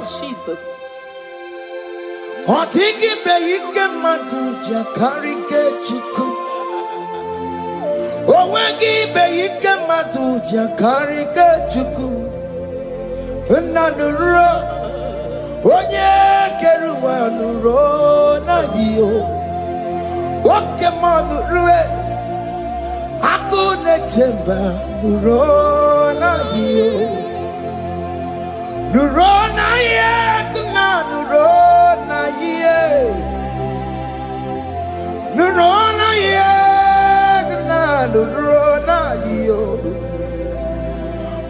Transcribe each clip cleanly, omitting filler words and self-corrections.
Jesus. Odigi be ike madu jakarike chuku. Owegi be ike madu jakarike chuku. Unanuro onye keruwa nuro na dio. Oke manu rue akune chemba nuro na dio. Nuro na ye kuna nuro na ye. Nuro na ye kuna nuro na dio.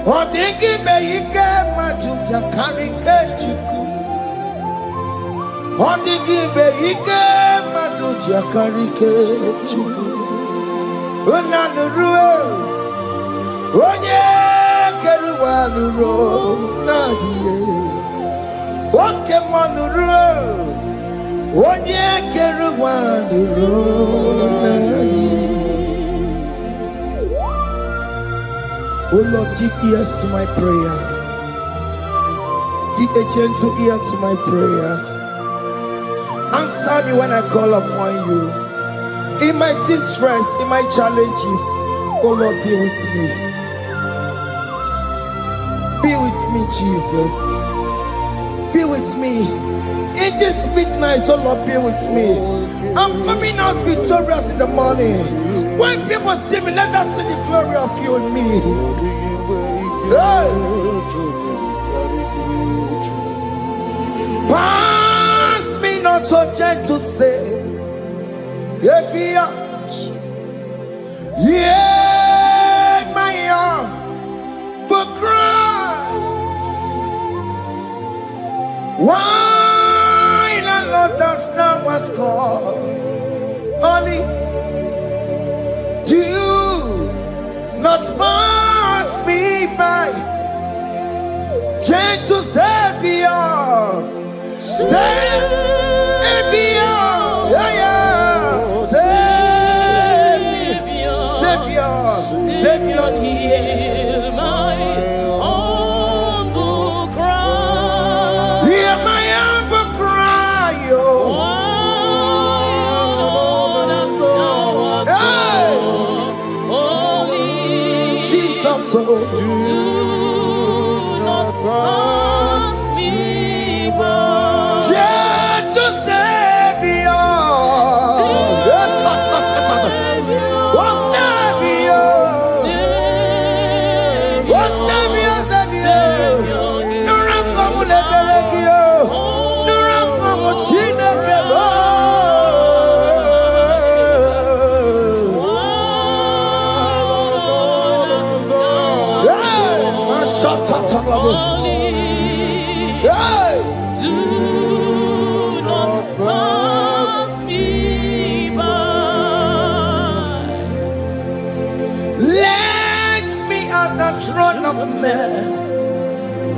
Odingi be ike majuja karike chuku. Odingi be ike majuja karike chuku. Una nuro onye keruwa nuro na die. Oke monuro onye keruwa nuro na die. Oh Lord, give ears to my prayer. Give a gentle ear to my prayer. Answer me when I call upon you. In my distress, in my challenges, oh Lord, be with me. Be with me, Jesus. Be with me. In this midnight, oh Lord, be with me. I'm coming out victorious in the morning. When people see me, let us see the glory of you in me. Hey. Pass me not so gentle say. Jesus. Yeah, my arm, but cry. Why not understand what's called? Only do not pass me by. Gentle Savior, Savior, yeah, yeah. Savior, hear my humble cry. Hear my humble cry, oh. Jesus, oh. Do not pass me by. Gentle Savior.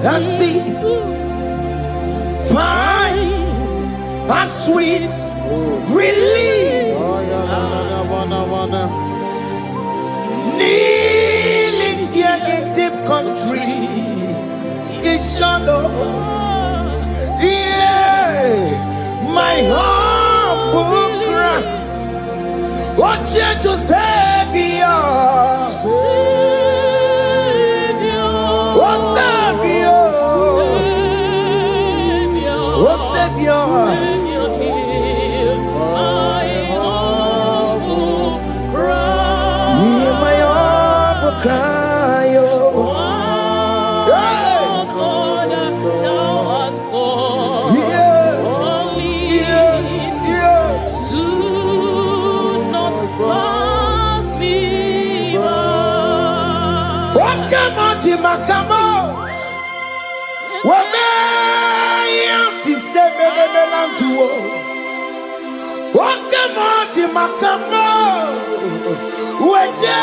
I see fine and sweet relief. Kneeling here in deep country is shadow. Yeah, my humble cry. What gentle Savior. Savior, hear my humble cry. Hear my humble cry, oh. God, thou art called. Yes. Do not pass me by. What come on, Timakamo? What Wakamati makamo weje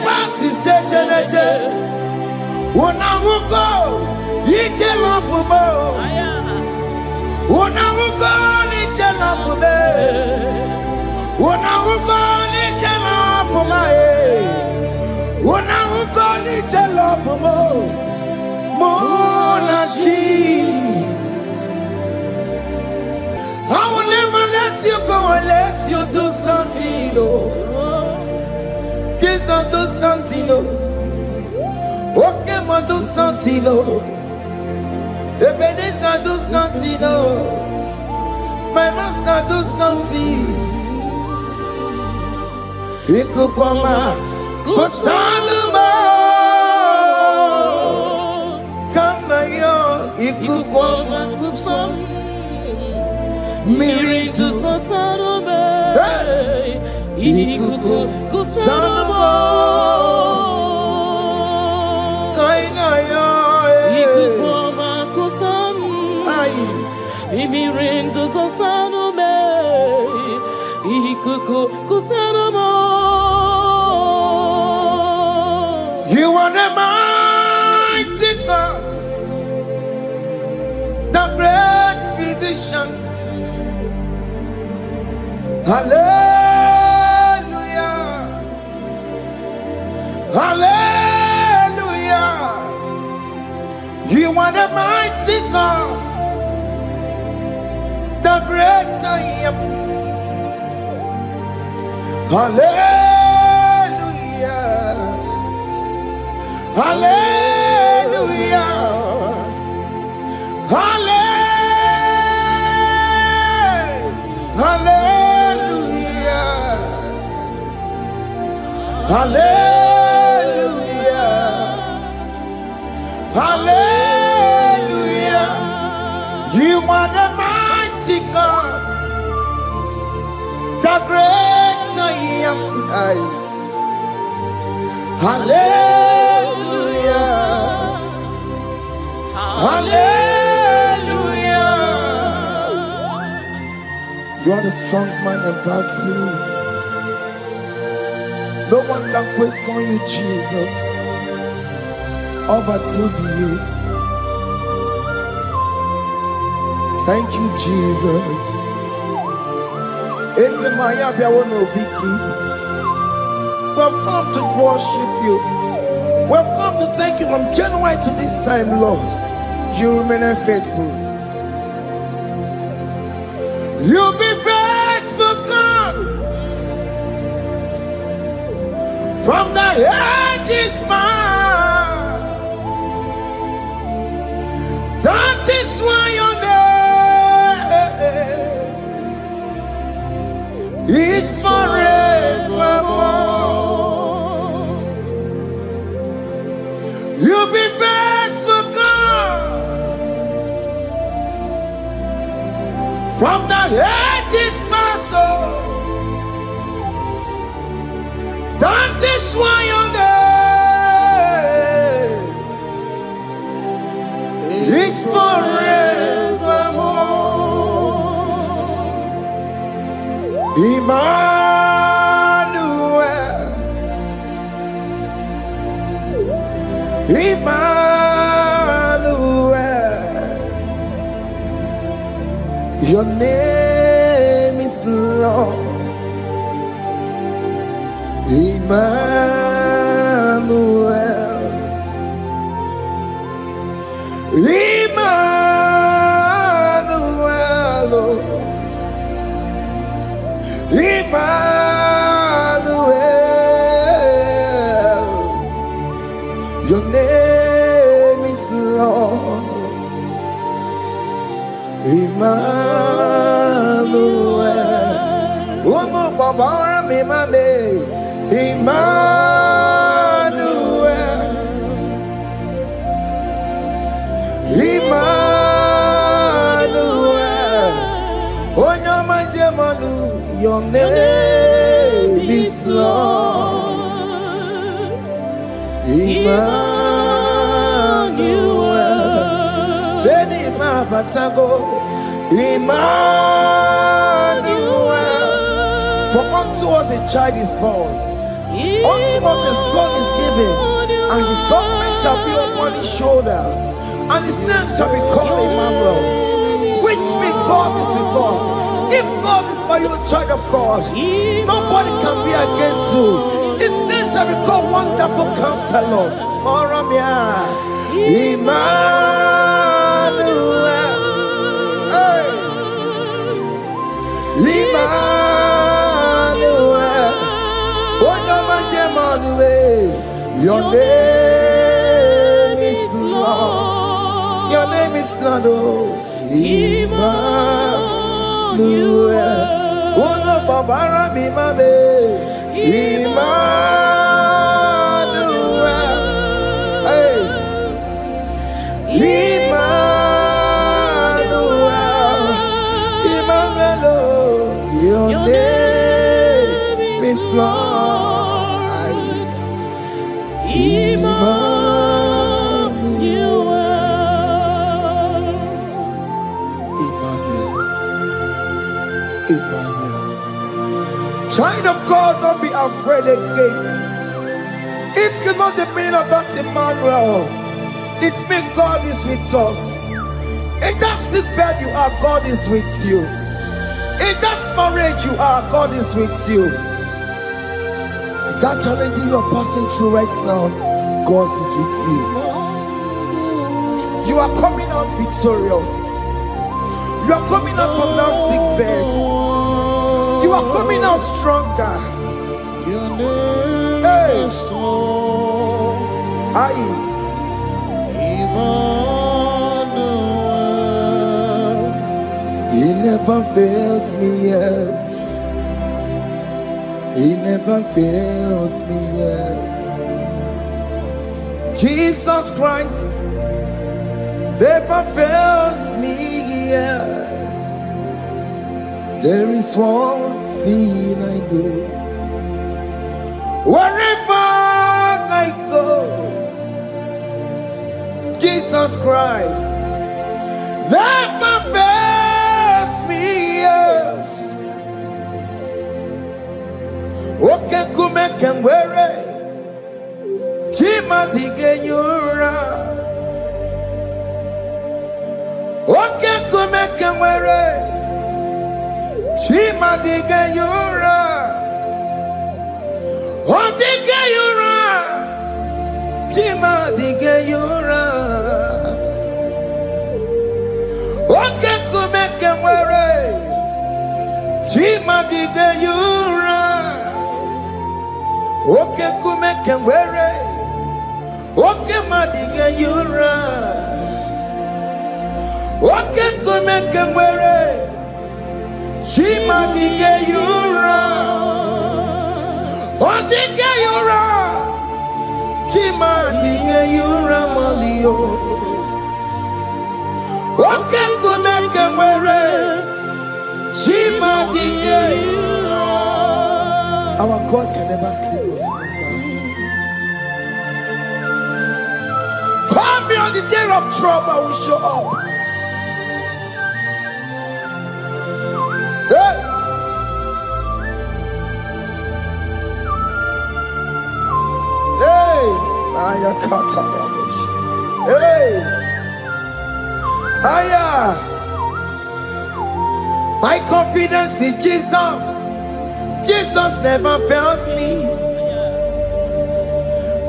basi sejenete unamugo ije lafumo unamugo ije lafume unamugo ije lafumae unamugo ije lafumo monachi do something, oh. Jesus do something, oh. Okay, ma do something, oh. Ebenezer do something, oh. My master do something. Ikukoma kusanuma. Kama yo ikukoma kusam. Miri tu sasanuma. Ikuku kusanuma. Kaina yo ikukoma kusam. Miri tu sasanuma. Ikuku kusanuma. You are the mighty God, the great physician. Hallelujah, hallelujah. You are the mighty God, the great I am. Hallelujah, hallelujah, hallelujah, hallelujah, hallelujah. You are the mighty God, the great I am. Hallelujah, hallelujah. You are the strong man in battle. No one can question you, Jesus. All but to you. Thank you, Jesus. Is the Maya Biawono Biki? We've come to worship you. We've come to thank you from January to this time, Lord. You remain faithful. You be faithful, God. From the ages past. That is why your name is forevermore. You be faithful, God. From the ages past, that is why your name is forevermore. Emmanuel, Emmanuel, your name is Lord. Emmanuel, Emmanuel, Emmanuel, your name is Lord. Emmanuel, Omo Baba mi mame, Emmanuel, Emmanuel, Onyama Jemanu, your name is Lord. Emmanuel, Beni Mabatago, Emmanuel. For unto us a child is born, unto us a son is given, and his government shall be upon his shoulder, and his name shall be called Emmanuel, which means God is with us. If God is for you, child of God, nobody can be against you. His name shall be called Wonderful Counselor. Moramia, Emmanuel, hey. Emmanuel. name is Lord. Your name is Lord. Oh, Emmanuel. Uno babara bimabe. Emmanuel. Hey. Emmanuel. Emmanuel. Your name is Lord. Emmanuel. Emmanuel. Child of God, don't be afraid again. If you know the meaning of that Emmanuel, it means God is with us. In that sick bed you are, God is with you. In that marriage you are, God is with you. In that challenge you are passing through right now, God is with you. You are coming out victorious. You are coming out from that sick bed. You are coming out stronger. Hey. He never fails me, yes. He never fails me, yes. Jesus Christ never fails me, yes. There is one thing I know. Wherever I go, Jesus Christ never fails me, yes. Okay, come and wear it. Jima dige yura. Okay, come and wear it. Jima dige yura. Oh, dige yura. Jima dige yura. Okay, come and wear it. Jima dige yura. Okay, come and wear it. Okay, madiga yura. Okay, come and wear it. Jima dige yura. Oh, dige yura. Jima dige yura malio. Okay, come and wear it. Jima dige yura. Our God can never sleep or slumber. Call me on the day of trouble, I will show up. Hey! Hey! Aya kata rabush. Hey! Aya! My confidence in Jesus. Jesus never fails me.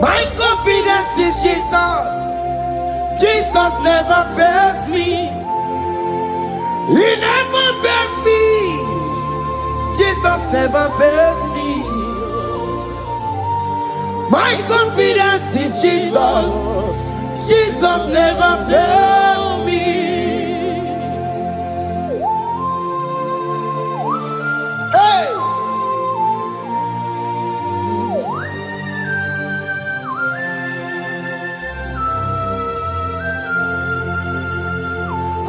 My confidence is Jesus. Jesus never fails me. He never fails me. Jesus never fails me. My confidence is Jesus. Jesus never fails me.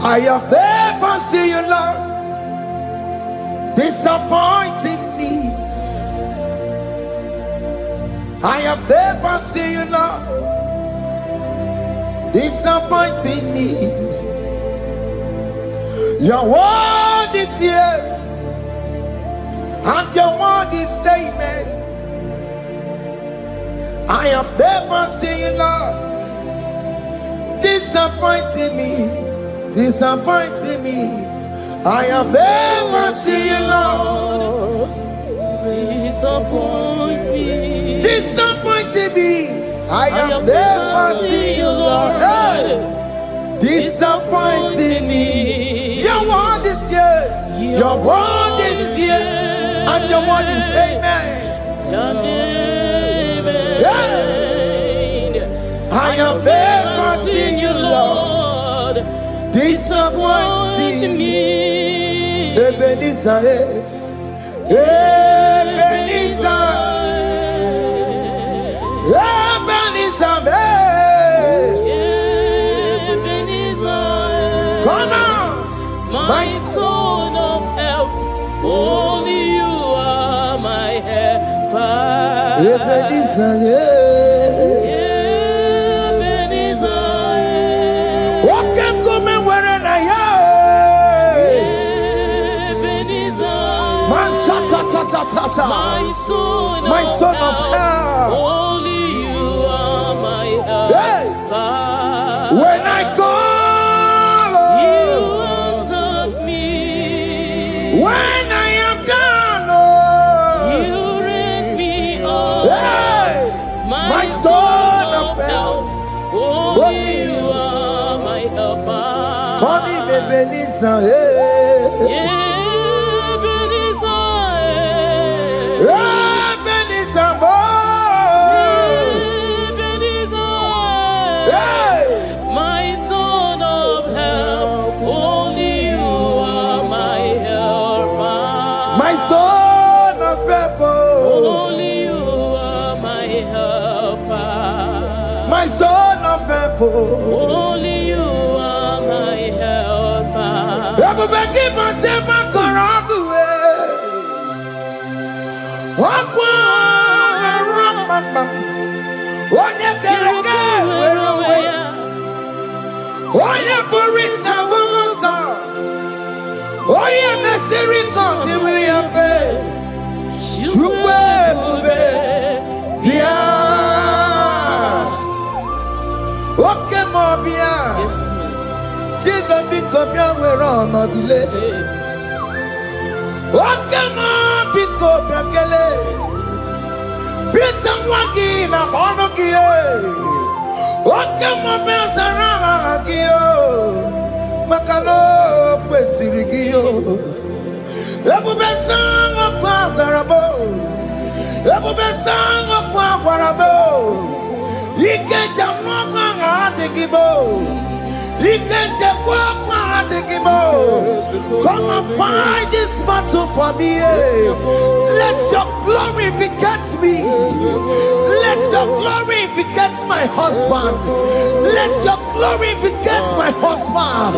I have never seen you, Lord, disappointing me. I have never seen you, Lord, disappointing me. Your word is yes, and your word is amen. I have never seen you, Lord, disappointing me. Disappointing me. I have never seen you, Lord. Disappoint me. Disappointing me. I have never seen you, Lord. Hey. Disappointing me. Your word is yes. Your word is yes. And your word is amen. Your name is I have never seen you, Lord, disappointing me. Ebenezer, Ebenezer, Ebenezer, Ebenezer. Come on, my stone of help. Only you are my helper. Ebenezer, Ebenezer. What can come and where I am? Ebenezer. My stone of help. Only you are my helper. When I call, you answered me. When I am down, you raise me up. My stone of help. Only you are my helper. Only Ebenezer, my stone of help. Only you are my helper. My stone of help. Only you are my helper. My stone of help. Only you are my helper. Everybody but take my corrupt Jesus become your way on no delay. Pick up your keles. Peter Wagina Bonokie. Belsaramagio. Macano Pesirigio. Ebu Besang of Quatarabo. Ebu Besang of Quatarabo. He can't jump on Atikibo. He can't jump on Atikibo. Come and fight this battle for me. Let your glory beget me. Let your glory beget my husband. Let your glory beget my husband.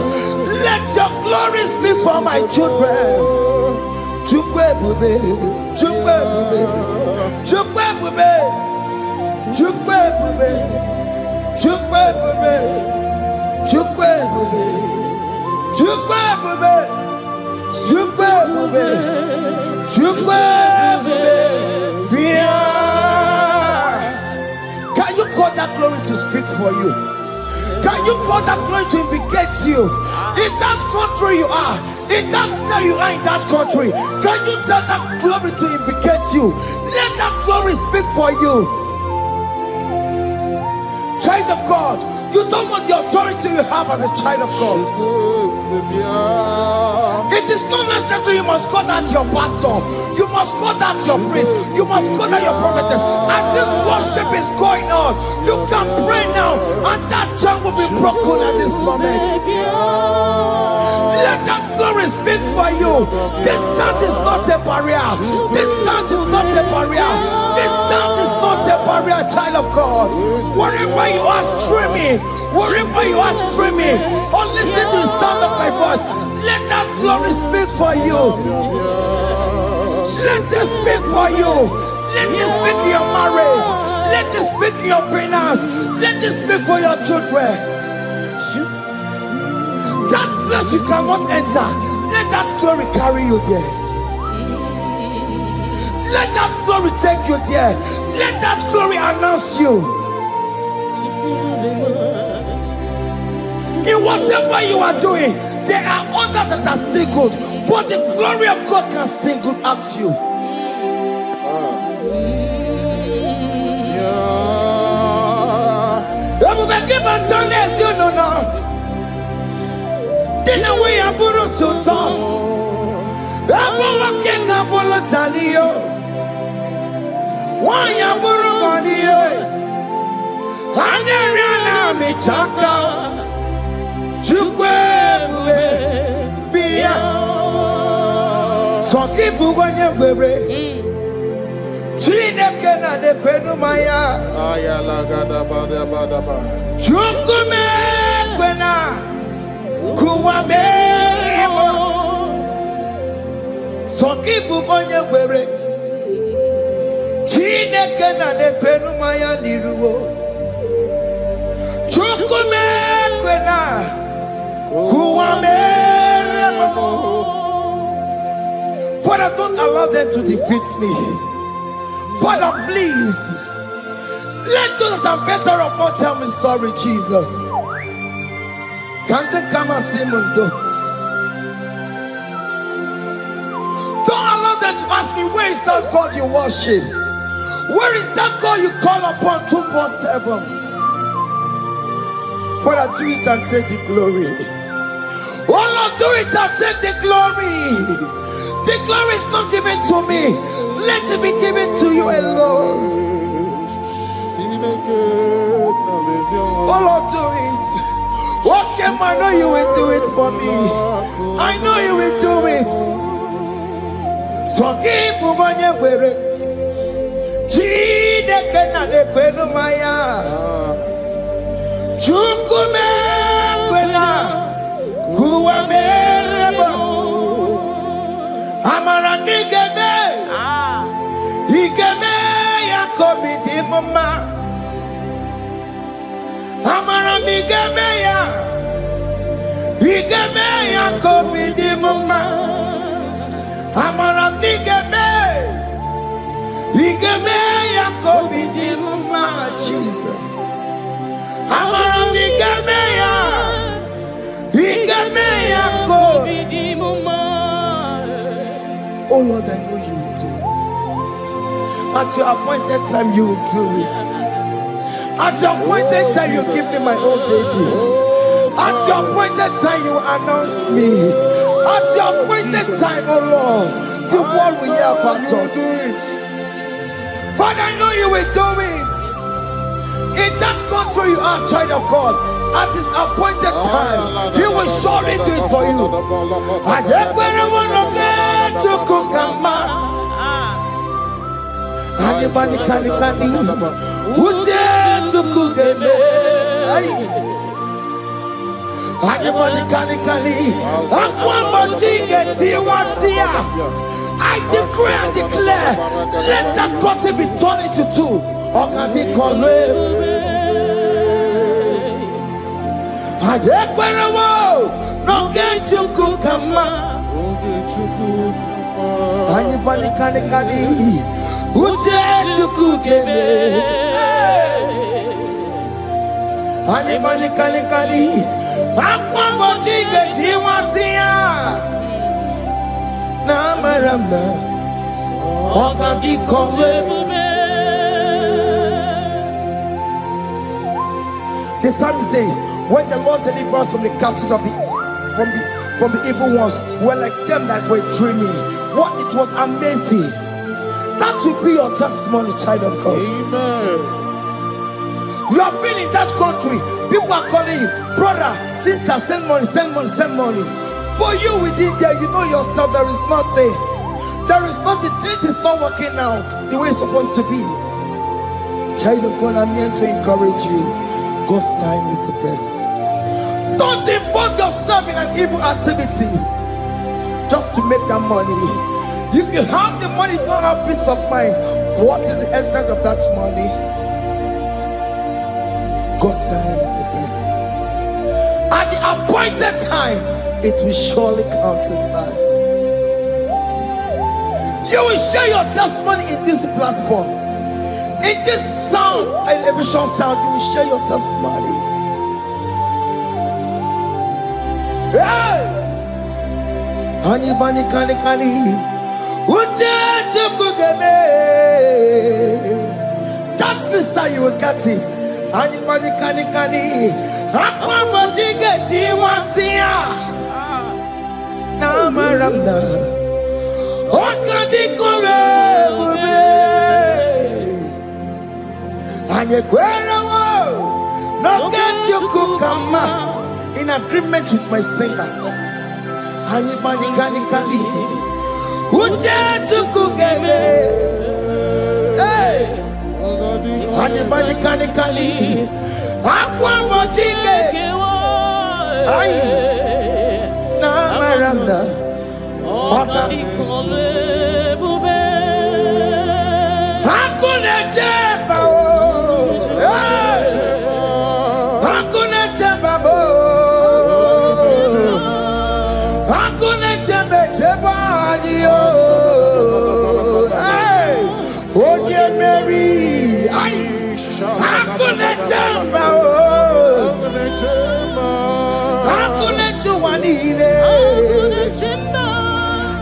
Let your glory speak for my children. Chukwe bube, chukwe bube, chukwe bube, chukwe bube, chukwe bube, chukwe bube, chukwe bube, chukwe bube, chukwe bube. Can you call that glory to speak for you? Can you call that glory to indicate you? In that country you are, in that city you are, in that country, can you tell that glory to indicate you? Let that glory speak for you. Child of God, you don't want the authority you have as a child of God. It is not necessary you must call that your pastor, you must call that your priest, you must call that your prophetess. And this worship is going on. You can pray now, and that chain will be broken at this moment. Let that glory speak for you. Distance is not a barrier. Distance is not a barrier. Distance is not a barrier, child of God. Wherever you are streaming, wherever you are streaming, or listening to the sound of my voice, let that glory speak for you. Let it speak for you. Let it speak in your marriage. Let it speak in your finance. Let it speak for your children. That place you cannot enter, let that glory carry you there. Let that glory take you there. Let that glory announce you. In whatever you are doing, there are others that are still good, but the glory of God can single out you. You know now. Didn't we have Buru Sultan? Abu Waking Abula Talio. Why Aburu Gania? Aneriana michaka Chukwe Bia Soki Buganya Were Chineke na de kwenu maya Ayala gada bada bada ba Chukume kwena Kuwa meremo Soki Buganya Were Chineke na de kwenu maya niruwo Chukume kwena Kuwa meremo. Father, don't allow them to defeat me. Father, please, let those that are better off not tell me sorry, Jesus. Can't they come and see me? Don't allow them to ask me, where is that God you worship? Where is that God you call upon 247? Father, do it and take the glory. Oh Lord, do it and take the glory. The glory is not given to me. Let it be given to you alone. Oh Lord, do it. What can I know you will do it for me? I know you will do it. So keep moving where it is. Chineke na de kwenu maya. Chukume kwena kuwa merebo. Amara nigeme, igeme ya kobi di mama. Amara nigeme ya, igeme ya kobi di mama. Amara nigeme, igeme ya kobi di mama. Jesus. Amara nigeme ya, igeme ya kobi di mama. Oh Lord, I know you will do this. At your appointed time, you will do it. At your appointed time, you give me my own baby. At your appointed time, you announce me. At your appointed time, oh Lord, the world will hear about us. Father, I know you will do it. In that country, you are a child of God. At his appointed time, he will surely do it for you. I just want to get to Kokama. Anybody can Uje to Kugeme. Anybody can I decree and declare, let that curtain be torn into two. Or can they call me? No get to Kokama. Anybody can Uje to Kugeme. Anybody can Aquabody get you was here. Namaramba. Or can they call me? The psalmist say, when the Lord delivers us from the captives of from the evil ones, we're like them that were dreaming. What it was amazing. That will be your testimony, child of God. Amen. You have been in that country. People are calling you, brother, sister, send money, send money, send money. But you within there, you know yourself, there is nothing. There is nothing. This is not working out the way it's supposed to be. Child of God, I'm here to encourage you. God's time is the best. Don't involve yourself in an evil activity just to make that money. If you have the money, don't have peace of mind. What is the essence of that money? God's time is the best. At the appointed time, it will surely come to pass. You will share your testimony in this platform. In this sound, elevation sound, you will share your testimony. Hey! Honey, bunny, kani, kani. That visa, you will get it. Honey, bunny, kani, kani. Aqua, what you get, you want to see ya. Namaramna. What can they call it? And you No get you come in agreement with my singers. Anybody can Uja to cook hey, anybody can Aqua Bochike. Aye, na Maranda. Hakuna Jeba, Hakuna Jeba, Hakuna Jeba, hey, oh dear Mary, Hakuna Jeba, Hakuna Juanine,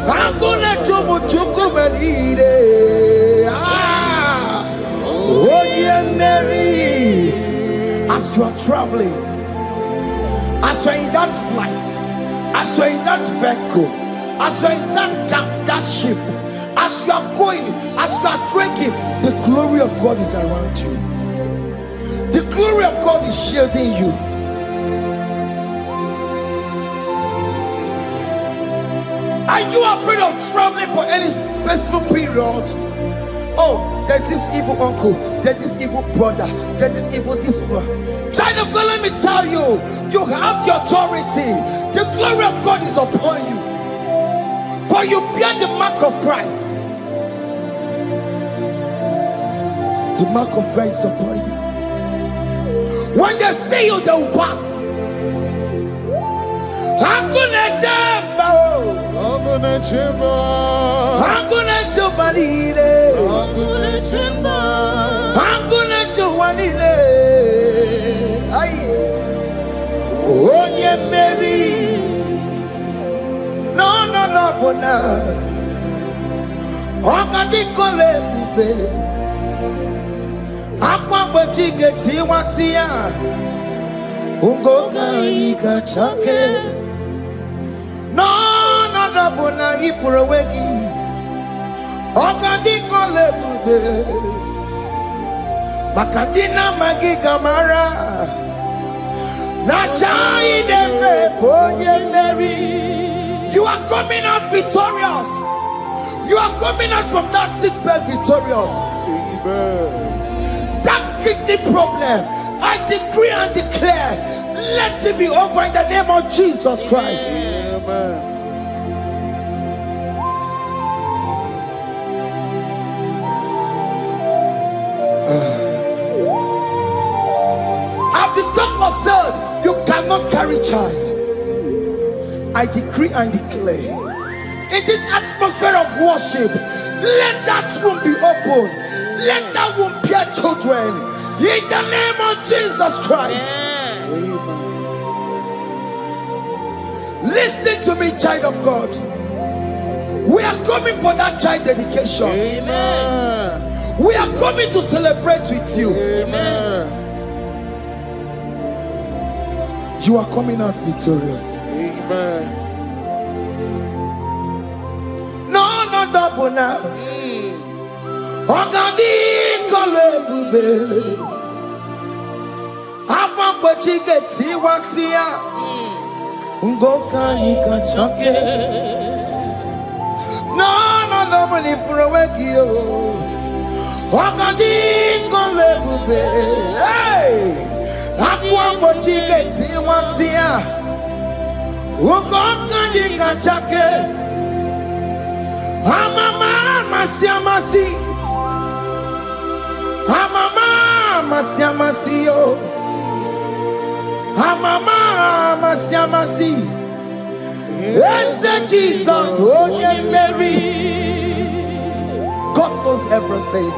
Hakuna Jumuchukumanide. Oh dear Mary, as you are traveling, as you are in that flight, as you are in that vehicle, as you are in that ship, as you are going, as you are trekking, the glory of God is around you. The glory of God is shielding you. Are you afraid of traveling for any specific period? Oh, there's this evil uncle, there's this evil brother, there's this evil this one. Child of God, let me tell you, you have the authority. The glory of God is upon you. For you bear the mark of Christ. The mark of Christ is upon you. When they see you, they will pass. Hakuna Jamba, Hakuna Jamba, Hakuna Jubanile, Hakuna Jamba, Hakuna Jubanile. Aye, oh dear Mary, no, bona. Okadi kole bube, akwa bojige tiwasia, ungoka ikachake. No, bona ipurowegi. Okadi kole bube, makadina magiga mara. Nachai neve bonye Mary. You are coming out victorious. You are coming out from that sick bed victorious. Amen. That kidney problem, I decree and declare, let it be over in the name of Jesus Christ. Amen. As the doctor said, you cannot carry child. I decree and declare, in this atmosphere of worship, let that womb be open. Let that womb bear children. In the name of Jesus Christ. Listen to me, child of God. We are coming for that child dedication. Amen. We are coming to celebrate with you. Amen. You are coming out victorious. Amen. No, double now. Ogadi kole bube. Apa bojige tiwasia. Ungoka nikachake. No, mani furawegi yo. Ogadi kole bube. Hey. Akwa bojige tiwasia. Ungoka nikachake. Amama masiamasi. Amama masiamasi yo. Amama masiamasi. Yes, Jesus, oh dear Mary. God knows everything.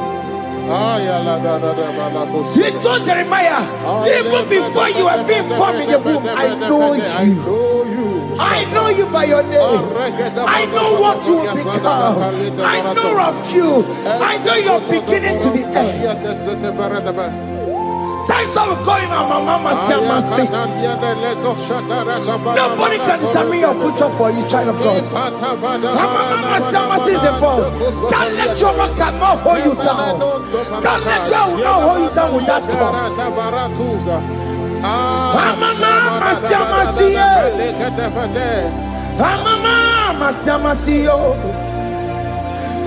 He told Jeremiah, even before you were being formed in the womb, I know you. I know you by your name. I know what you will become. I know of you. I know your beginning to the end. That's how we're going on, Mama Siamasi. Nobody can determine your future for you, child of God. Mama Siamasi is involved. Don't let your rock not hold you down. Don't let your not hold you down with that cross. Amama masiamasiyo. Amama masiamasiyo.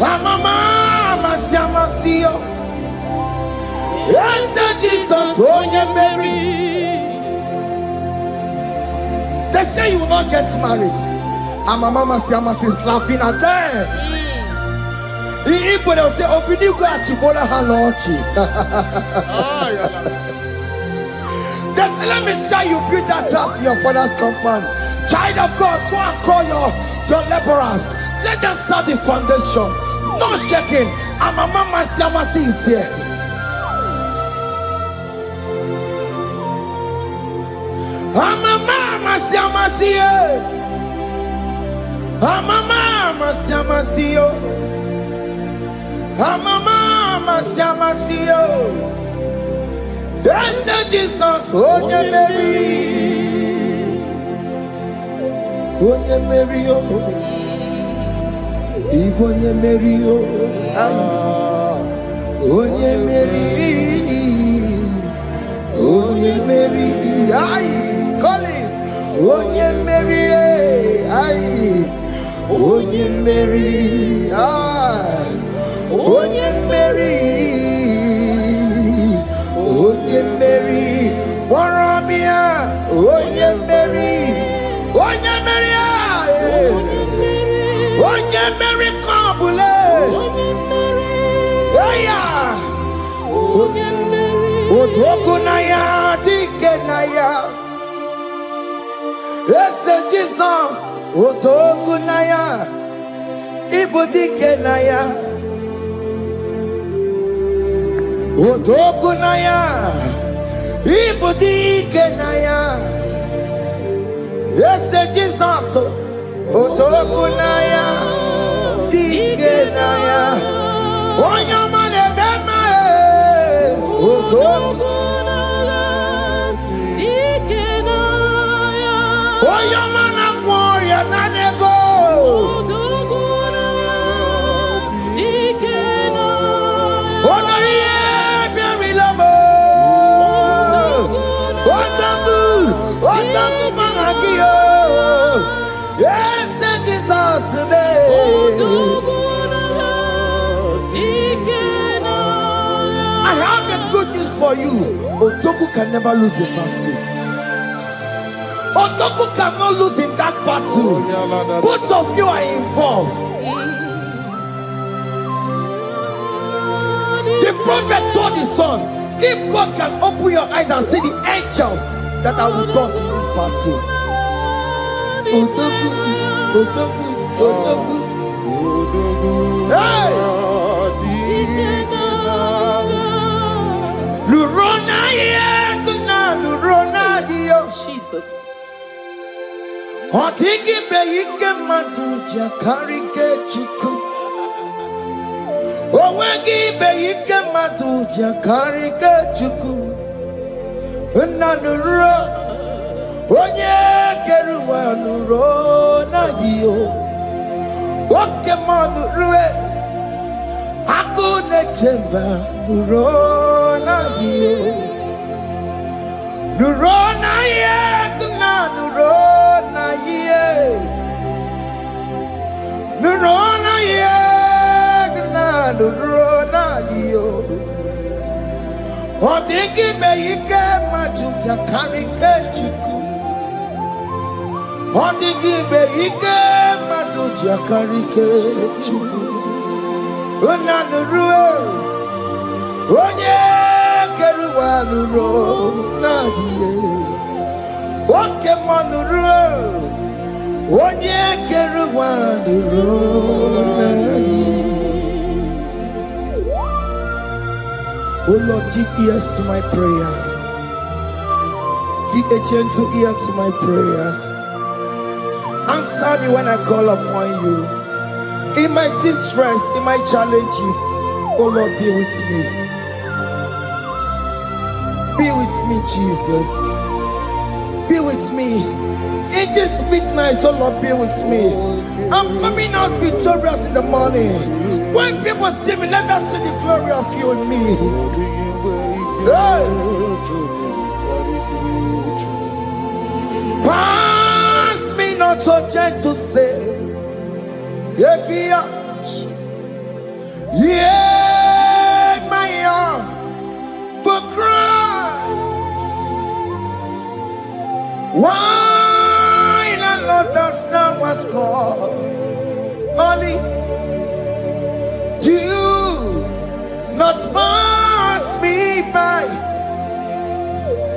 Amama masiamasiyo. Yes, Jesus, oh yeah, Mary. They say you will not get married. And my mama Siamasi is laughing at them. In Igbo, they'll say, open you go at Chibola Hanochi. They say, let me say you build that house in your father's compound. Child of God, go and call your laborers. Let them start the foundation. No shaking. And my mama Siamasi is there. Amama Siamasiyo. Amama Siamasiyo. Amama Siamasiyo. Yes, Jesus, oh yeah, Mary. Oh yeah, Mary, oh. Igbo yeah, Mary, oh. Oh yeah, Mary. Oh yeah, Mary. Aye. Call him. Onye Mary, aye. Onye Mary, aye. Onye Mary, Onye Mary, Waramia, Onye Mary, Onye Mary, aye. Onye Mary, Kabule, Onye Mary, yeah. Onye Mary, Otokunaya, Dikenaya. Yes, Jesus, Otokunaya, Ibudikenaya, Otokunaya, Ibudikenaya. Yes, Jesus, Otokunaya, Dikenaya. Onyamane bema, Otokunaya, Dikenaya. Oyamana warrior nanego. Onoye biarilamo. Otaku managio. Yes, Jesus me. I have a good news for you. Otoku can never lose a battle. Otoku cannot lose in that battle. Both of you are involved. The prophet told his son, if God can open your eyes and see the angels that are with us in this battle. Otoku, Otoku, Otoku. Hey! Lurona yekuna, Lurona dio. Jesus. Otiki beike maduja karike chuku. Owegi beike maduja karike chuku. Unanuro. Onye keruwa nuro na dio. Oke manurue. Akune chemba nuro na dio. Nuro na yekuna nuro. Nurona yegna nurona dio. Odingi beike majuja karike chuku. Odingi beike majuja karike chuku. Una nurue. Onye keruwa nurona dio. Oke manurue. Onye keruwa nurona. Oh Lord, give ears to my prayer. Give a gentle ear to my prayer. Answer me when I call upon you. In my distress, in my challenges, oh Lord, be with me. Be with me, Jesus. Be with me. In this midnight, oh Lord, be with me. I'm coming out victorious in the morning. When people see me, let us see the glory of you in me. Hey. not so gentle say, Jesus. Yeah, my arm, but cry. Why not understand what's called? Only do not pass me by.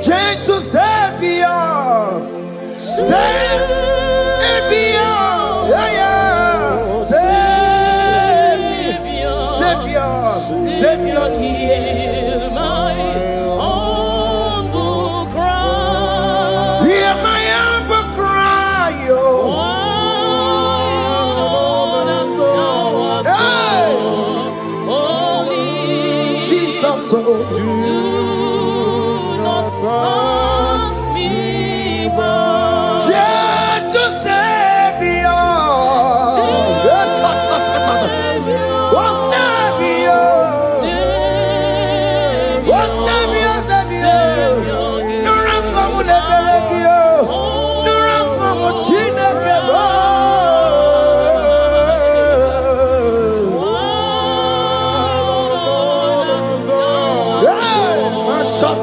Gentle Savior, Savior, yeah, Savior, hear my humble cry. Hear my humble cry, oh. Jesus, oh. Pass me by. Gentle Savior, yes, what's Savior? What's Savior? No ram come the Belegio, no ram come China Kebo. Yeah, my shot.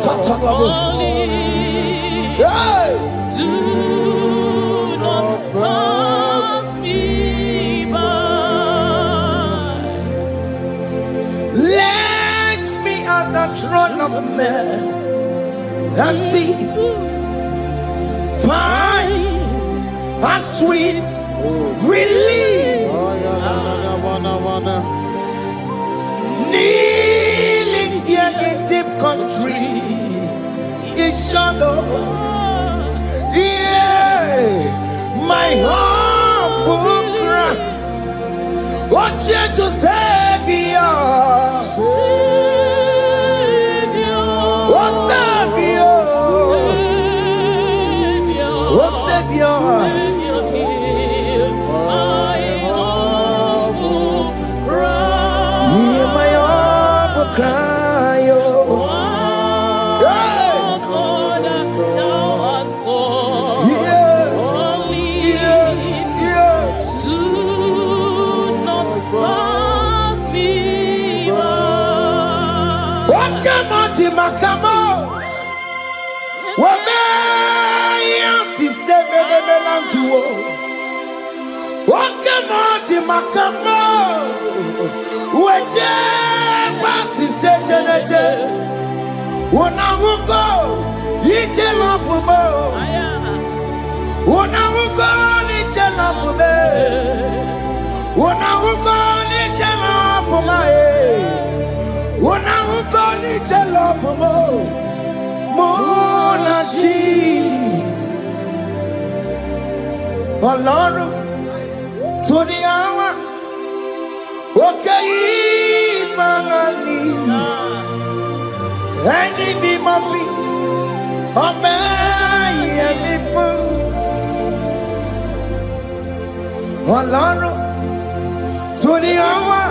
Do not pass me by. Let me at the throne of men and see, find a sweet relief. Kneeling here in deep country is shadow. Yeah, my humble cry. What gentle Savior, what Savior, what Savior, my humble cry. Hear my humble cry, oh. Makamo, Wabaya, si sebe de melantuo. Wakamoti Makamo, Waje, Basi Sejenete, Wonawugo, Yite Lafumo, Wonawugo, Nite Lafume, Wonawugo, Nite Lafume. When I will go to love for more Lord, to the hour, okay, Mangani, and it be my feet, obey and be full. Lord, to the hour,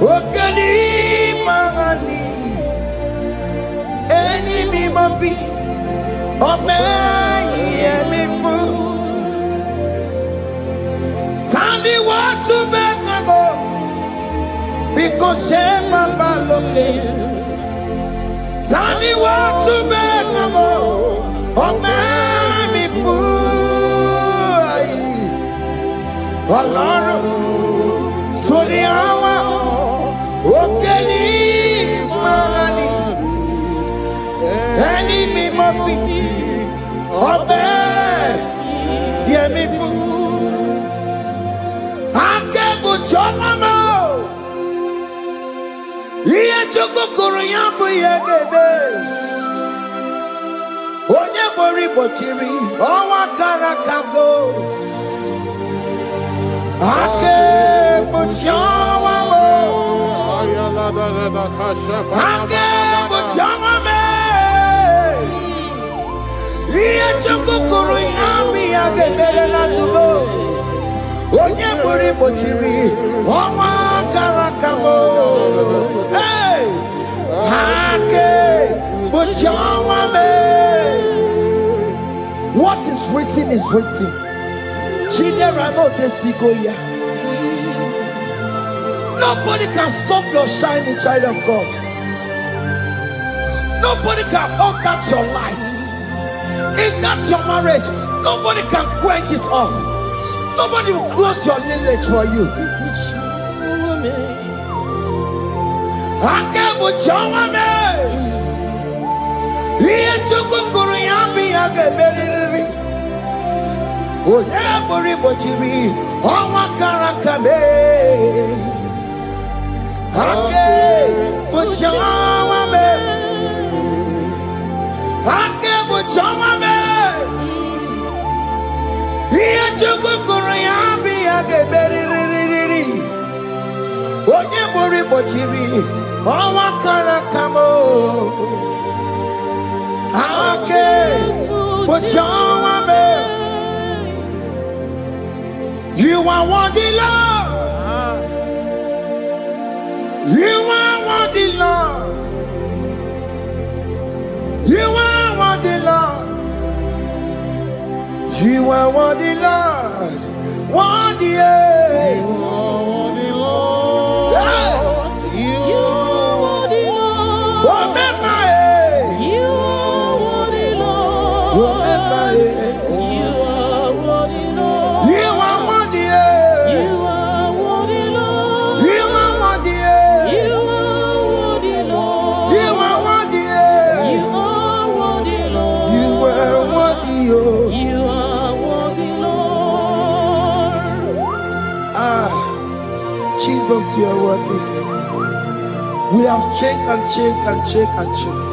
okay. Enemy must be obey me for. Tell me what to make go because shame my look. Tell me what to make go obey me for. Lord, to the hour. Okay, Marani, enemy must be obey, dear me. I can't put your mama. Here to go Korean, boy, Onya Bori Bochiri, Owa Karakago. I can't put your mama. What is written is written. Nobody can stop your shining, child of God. Nobody can off that your lights. In that your marriage, nobody can quench it off. Nobody will close your lineage for you. You are worthy, Lord. You are worthy, Lord. You are worthy, Lord. You are worthy, Lord. Worthy, You are worthy, Lord. You are worthy, Lord. You are worthy, Lord. You are worthy, Lord. You are worthy, You are worthy, Lord. you are worthy, You are worthy, Lord. you are worthy, You are worthy, Lord. you are worthy, You are worthy, Lord. Jesus, you are worthy. We have checked and checked and checked and checked.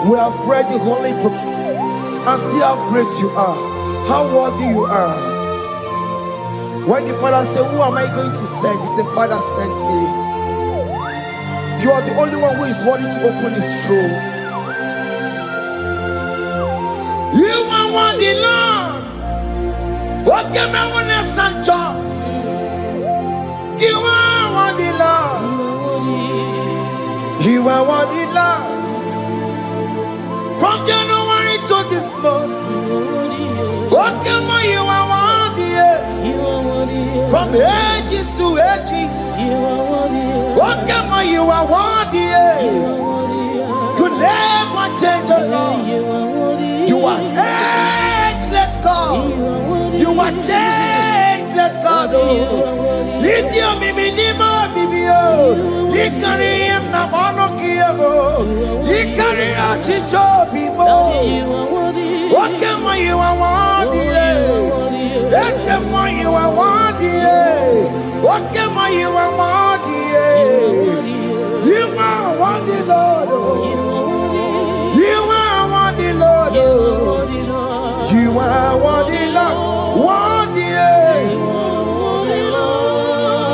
We have read the holy books and see how great you are, how worthy you are. When the Father said, "Who am I going to send?" He said, "Father, send me." You are the only one who is worthy to open this throne. You are worthy, Lord. What can I want to send you? You are worthy, Lord. You are worthy, Lord. From January to this month, what can you are worthy? From ages to ages, what can you are worthy? You never change, the Lord. You are ageless God. You are changeless God. Lift your minima, bibio. You carry him na monokio. You carry out his job, people. What can you are worthy? That's the one you are worthy. What can you are worthy? You are worthy, Lord. You are worthy, Lord. You are worthy, Lord. Worthy.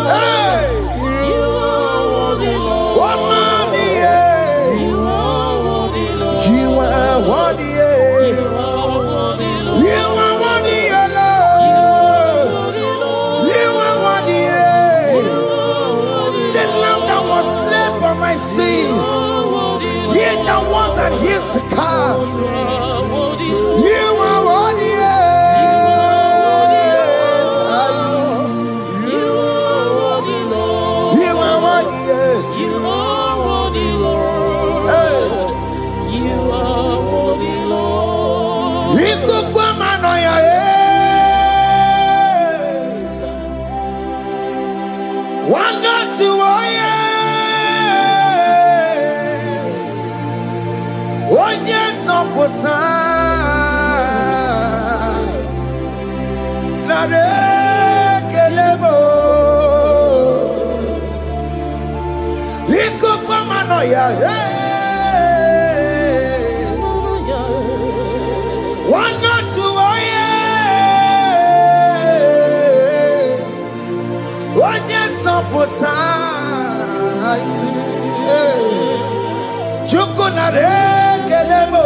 Hey. What money? You are worthy. You are worthy, Lord. You are worthy. The lamb that was slain for my sin. He that was and he's the car. You are worthy. You are worthy. You are worthy, Lord. You are worthy, Lord. One not to one yes up for time. Not a kelebo. One not to one yes up for time. Chukunare kelebo.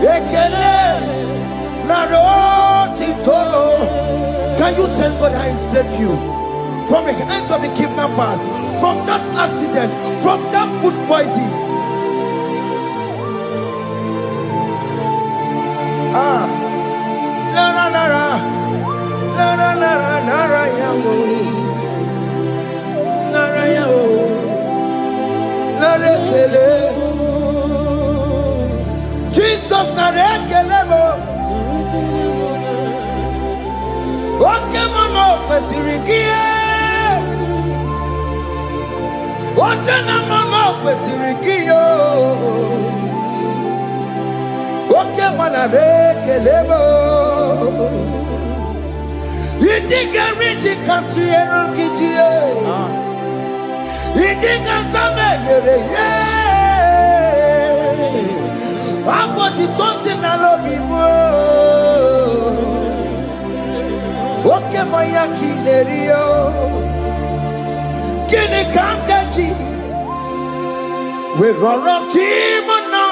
Ekele naroti tolo. Can you thank God I saved you from the hands of the kidnappers, from that accident, from that food poisoning? Ah, la la la la, la la la la, la la yamu, la la yamu, la la kele. Jesus na la kele mo. Oke mono kwesirigie. Oje na mono kwesirigie. Oke mana rekelemo. Idiga riji kasiero kijie. Idiga tame yere ye. Aboti tosi na lobi mo. Oke moya kinerio. Kini kangaji. We roll up timona.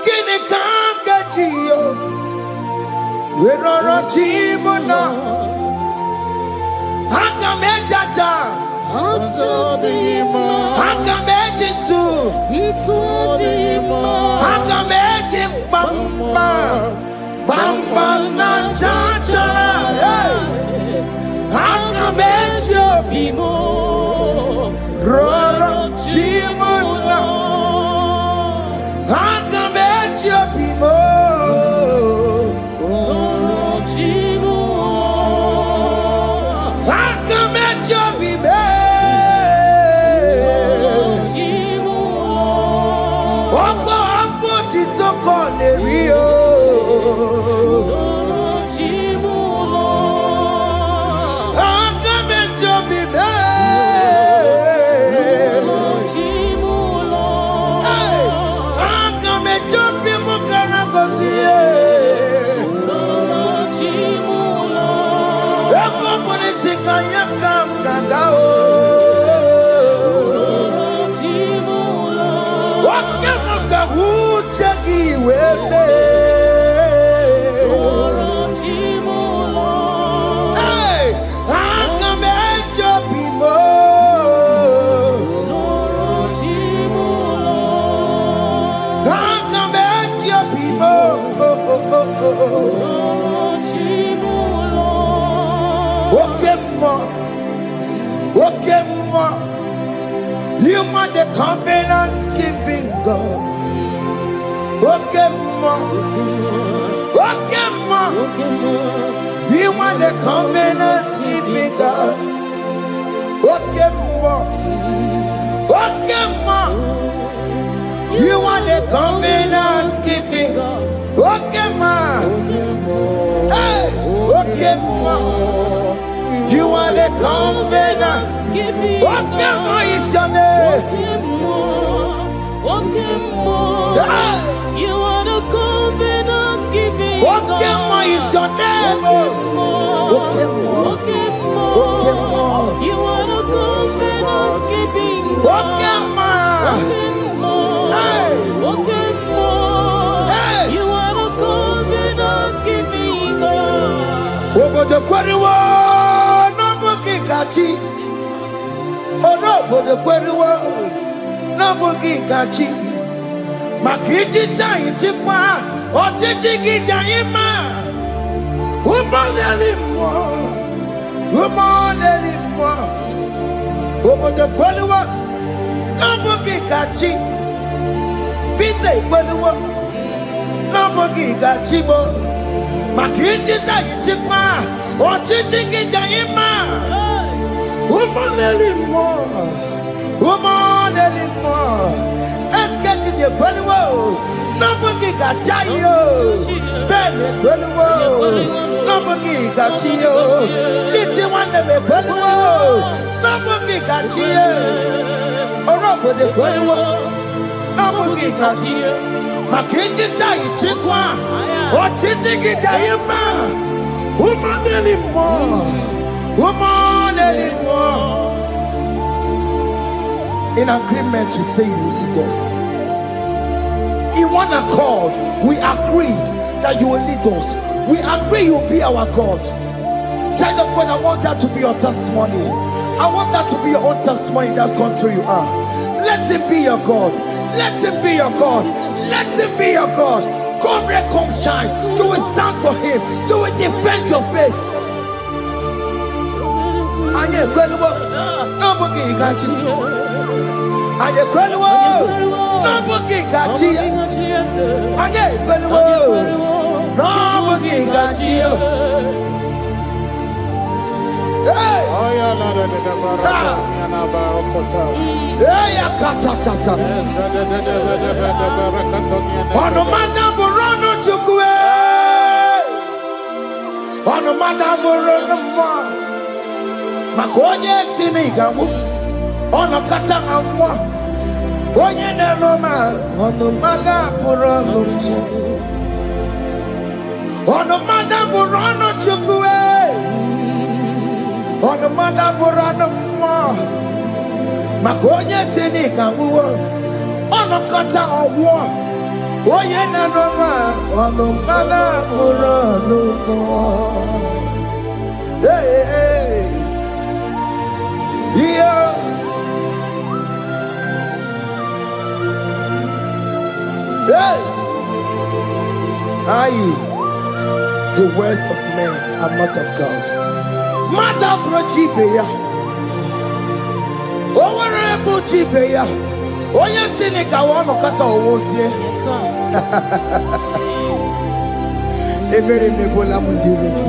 Kini kangaji yo. We roll up timona. Hanga mejaja. Hanga mejitu. Hanga mejim bamba. Bamba na jajara. Hanga mejo bimo. Roll up timona. Hanga mejo bimo. Hanga mejo bimo. Ogo apo titoko ne rio. Hanga mejo bimo. Hanga mejo bimo karagozie. Epo polisi kanyaka mkangao. Wakamuka hujagi wele. Hey, hanga mejo bimo. Hanga mejo bimo. Okemo, you are the covenant keeping God. Okemo, you are the covenant keeping God. Okemo, you are the covenant keeping God. Okemo, hey, Okemo. You are the covenant. Okemo is your name. You are the covenant keeping Okemo is your name. Okemo. You are the covenant keeping Okemo. Hey. You are the covenant keeping God. Obodo kweriwo n'obugi kachi. Obodo kweriwo n'obugi kachi. Maka ijija ichikwa ọchịchị gị jaghị mma. Ụmụneli mmụọ. Obodo kweriwo n'obugi kachi. Peter kweriwo n'obugi kachi bo. Maka ijija ichikwa ọchịchị gị jaghị mma. Ụmụneli mmụọ. Eskeji de kweliwo, n'obugi gachayo. Bene kweliwo, n'obugi gachiyo. Lisi wande me kweliwo, n'obugi gachiyo. Orobo de kweliwo, n'obugi gachiyo. Maka ijija ichikwa, ọchịchị gị jaghị mma. Ụmụneli mmụọ. In agreement, we say you lead us. in one accord, we agreed that you will lead us. We agree you will be our God. Child of God, I want that to be your testimony. I want that to be your own testimony in that country you are. Let him be your God. Let him be your God. Let him be your God. Come red, come shine. You will stand for him. You will defend your faith. Anye kwelwo, nobody can cheat. Anye kwelwo, nobody can cheat. Anye kwelwo, nobody can cheat. Hey! Hey, akatata. Ono madaborono chukwe. Ono madaborono mwa. Makonye sinigamu. Ono kata amwa. Onye nenoma. Ono madaborono chukwe. Ono madaborono chukwe. Ono madaborono mwa. Makonye sinigamu. Ono kata amwa. Onye nenoma. Ono madaborono mwa. Hey, hey. Yeah. Hey. Aye. The words of men are not of God. Mata brochibeya. Owere brochibeya. Oya sinika wano kata owosie. Yes, sir. Ebere nebola mundireki.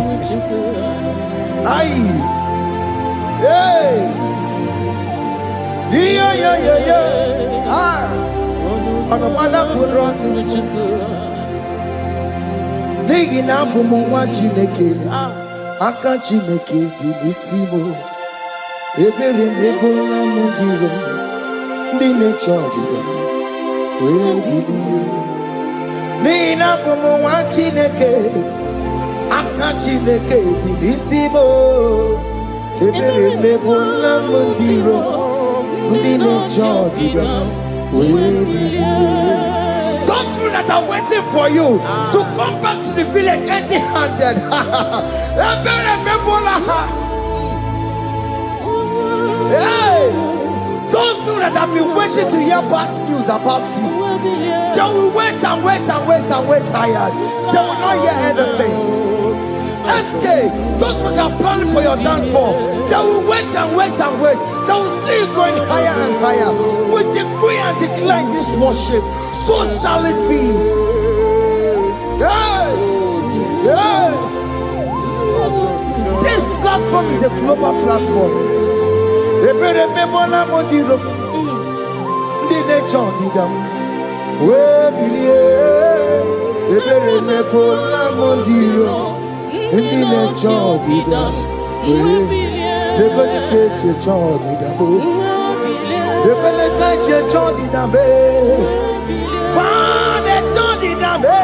Aye. Hey! Yeah. Ah! On a mother put on the Nigi na bumu wa chineke. Aka chineke di nisimo. Ebere mebola mundiro. Dine chodiga. We believe. Nigi na bumu wa chineke. Aka chineke di nisimo. Ebere mebola mundiro, mundine chodiga, we believe. Don't you that are waiting for you to come back to the village empty-handed. Ebere mebola. Hey, those people that have been waiting to hear bad news about you, they will wait and wait tired. They will not hear anything. SK, those who are planning for your downfall, they will wait and wait. They will see you going higher and higher. We decree and declare in this worship, so shall it be. Yeah. This platform is a global platform. Ebere mebola modiro, ndi nature didam. We believe. Ebere mebola modiro. Indi ne chodi da, de kone keche chodi da bo, de kone keche chodi da be, fa de chodi da be,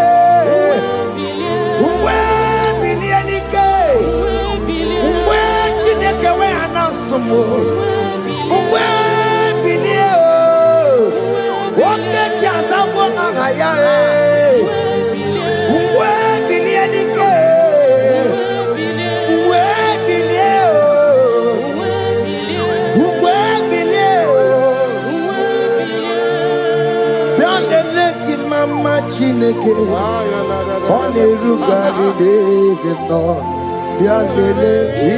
uwe bilieni ke, uwe chineke we anasumo, uwe bilie o, woke chiasawo ngaya uwe bilieni ke. Mama Chineke, Kone Rugari David no, Bialele,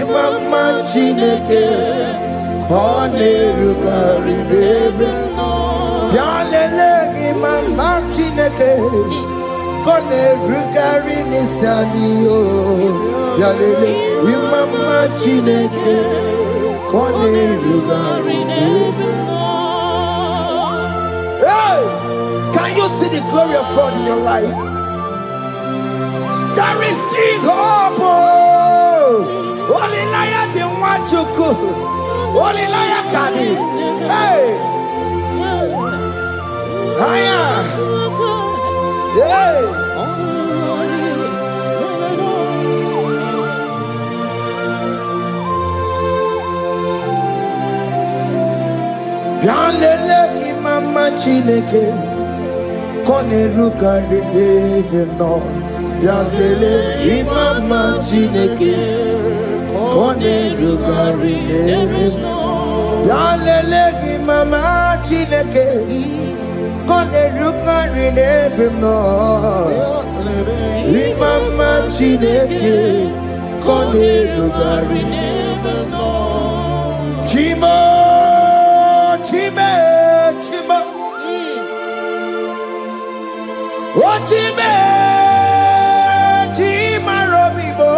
Mama Chineke, Kone Rugari David no, Bialele, Mama Chineke, Kone Rugari Nisadio, Bialele, Mama Chineke, Kone Rugari David no. Can you see the glory of God in your life? There is still hope. Only liar didn't want you to. Only liar can. Hey. Hiya. Hey. Bialele ki mama Chineke. Kone ruka rebe no Yalele imama chineke Kone ruka rebe no Yalele imama chineke Kone ruka rebe no Imama chineke Kone ruka rebe no Chimo Chime Chimo Ochime, Chima Robibo,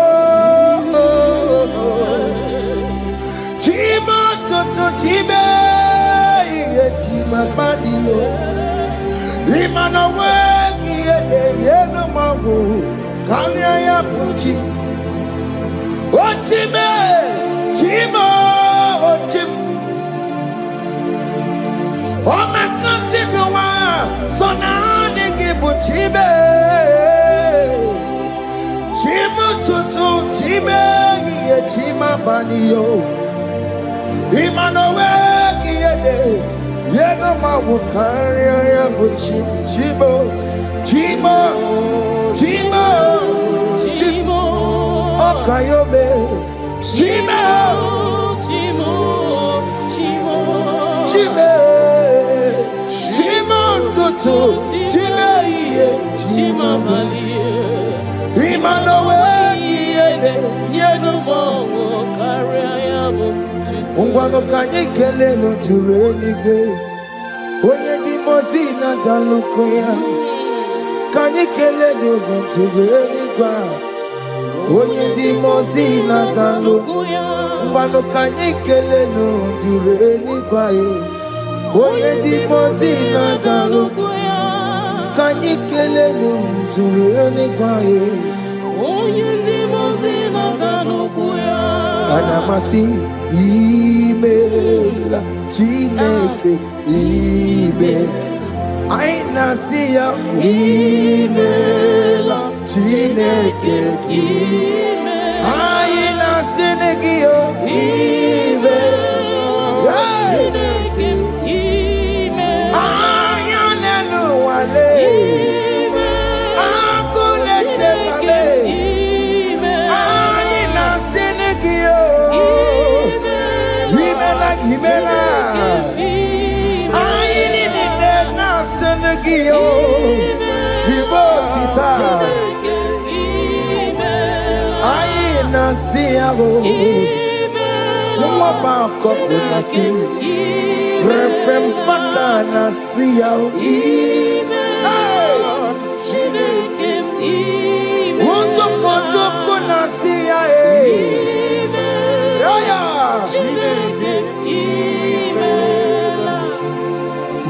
Chima Toto Chime, Chima Badio, Imana Wagi, Yeno Mabu, Kanya Puchi, Ochime, Chima, Ochim, Oh my Koncept, so now. Chibe, Chima tutu, Chime, Chima banio, Imanowe, Yena Mawukaria, Chibo, Chima, Chima, Chimo, Okayobe, Chima, Chimo, Chimo, Chime, Chima tutu, Chime. Chima Malie, Imanowe, Yeno Mongo, Kariabu, Ungwano Kanyekele no Turenike, Oye di Mozina Dalukoya, Kanyekele no Turenikwa, Oye di Mozina Dalukoya, Ungwano Kanyekele no Turenikwa, Oye di Mozina Dalukoya. Kanyikele numturene kwae Onye dimozina danukuya Anamasi imela Chineke ime Ainasiya imela Chineke ime Ainasinegio ime Chineke ime Ayanelu wale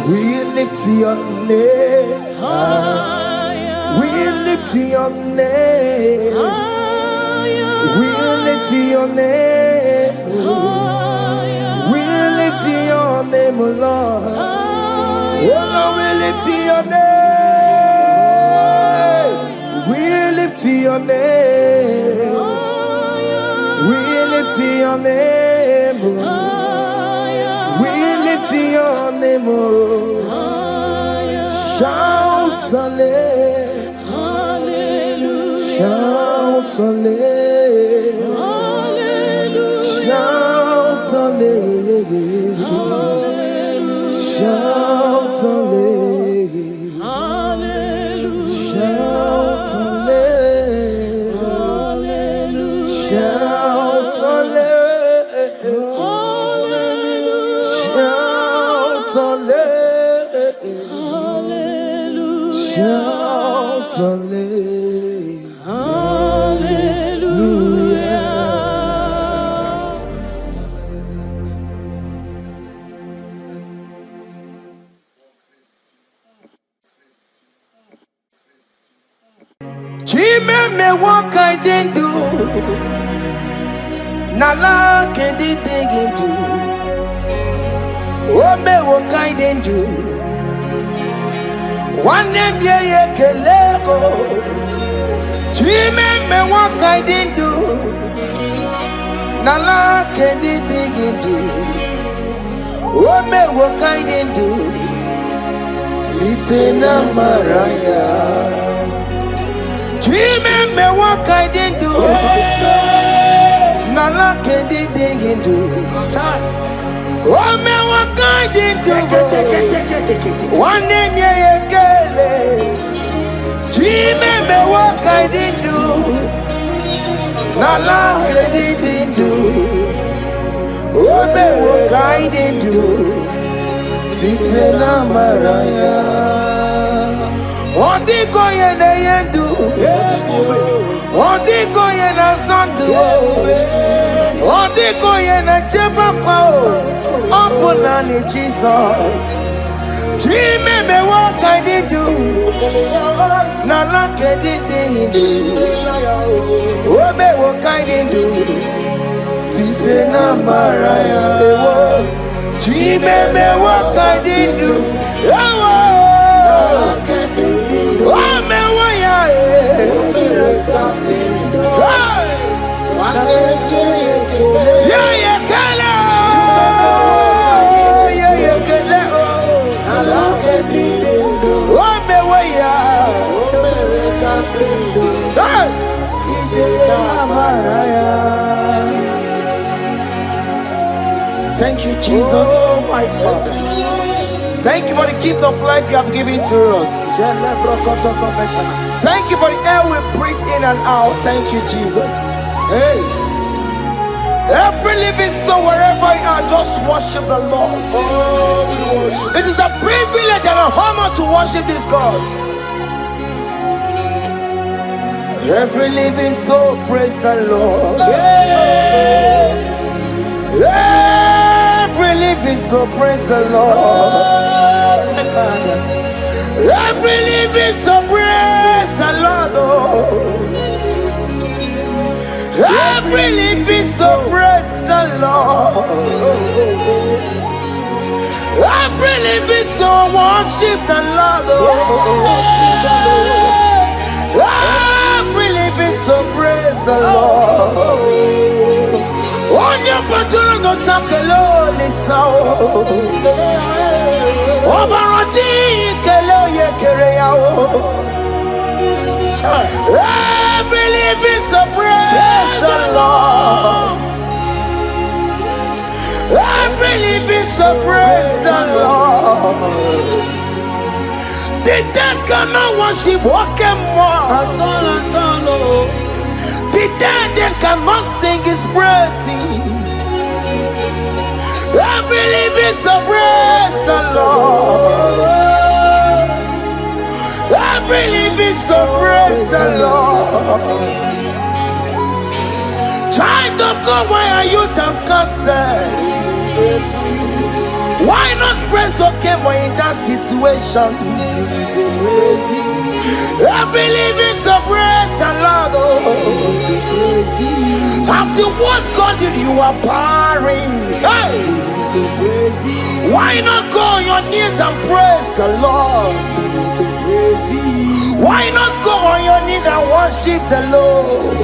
We lift your name higher. We lift your name higher. We lift your name higher. We lift your name, Lord. Oh no, we lift your name. We lift your name. We lift your name, we lift your name, shout hallelujah, shout hallelujah, shout hallelujah, shout hallelujah, shout hallelujah, shout hallelujah. Shout hallelujah. Chime me what I didn't do. Nala can't dig into. Oh me what I didn't do. One name ye kelego. Chime me what I didn't do. Nala can't dig into. Oh me what I didn't do. Sise na maraya. Chime me what I didn't do. Nala kendi hindu. Oh me what I didn't do. One name ye kele. Chime me what I didn't do. Nala kendi hindu. Oh me what I didn't do. Sise na maraya. Odiko ye na yendu. Odiko ye na sandu. Odiko ye na chepakwa. Opuna ni Jesus. Chime me what I did do. Nala ke did do. Oh me what I did do. Sise na maraya. Chime me what I did do. Oh me what ya. Yeah, yeah, kala. Yeah, yeah, kala. Oh me what ya. Thank you, Jesus. Oh, my Father. Thank you for the gift of life you have given to us. Thank you for the air we breathe in and out. Thank you, Jesus. Hey. Every living soul, wherever you are, just worship the Lord. Oh, we worship. It is a privilege and an honor to worship this God. Every living soul, praise the Lord. Hey. Every living soul, praise the Lord. Oh, my Father. Every living soul, praise the Lord. Oh. Every living soul, praise the Lord. Every living soul, worship the Lord. Every living soul, praise the Lord. On your patron, no takelo, listen. Obarati, kelo, ye kereao. Every living soul, praise the Lord. Every living soul, praise the Lord. The dead cannot worship, walk and walk. The dead cannot sing his praises. Every living soul, praise the Lord. Every living soul, praise the Lord. Child of God, why are you downcasted? Why not praise okay when in that situation? Every living soul, praise the Lord. After what God did, you are barren. Hey. Why not go on your knees and praise the Lord? Why not go on your knees and worship the Lord?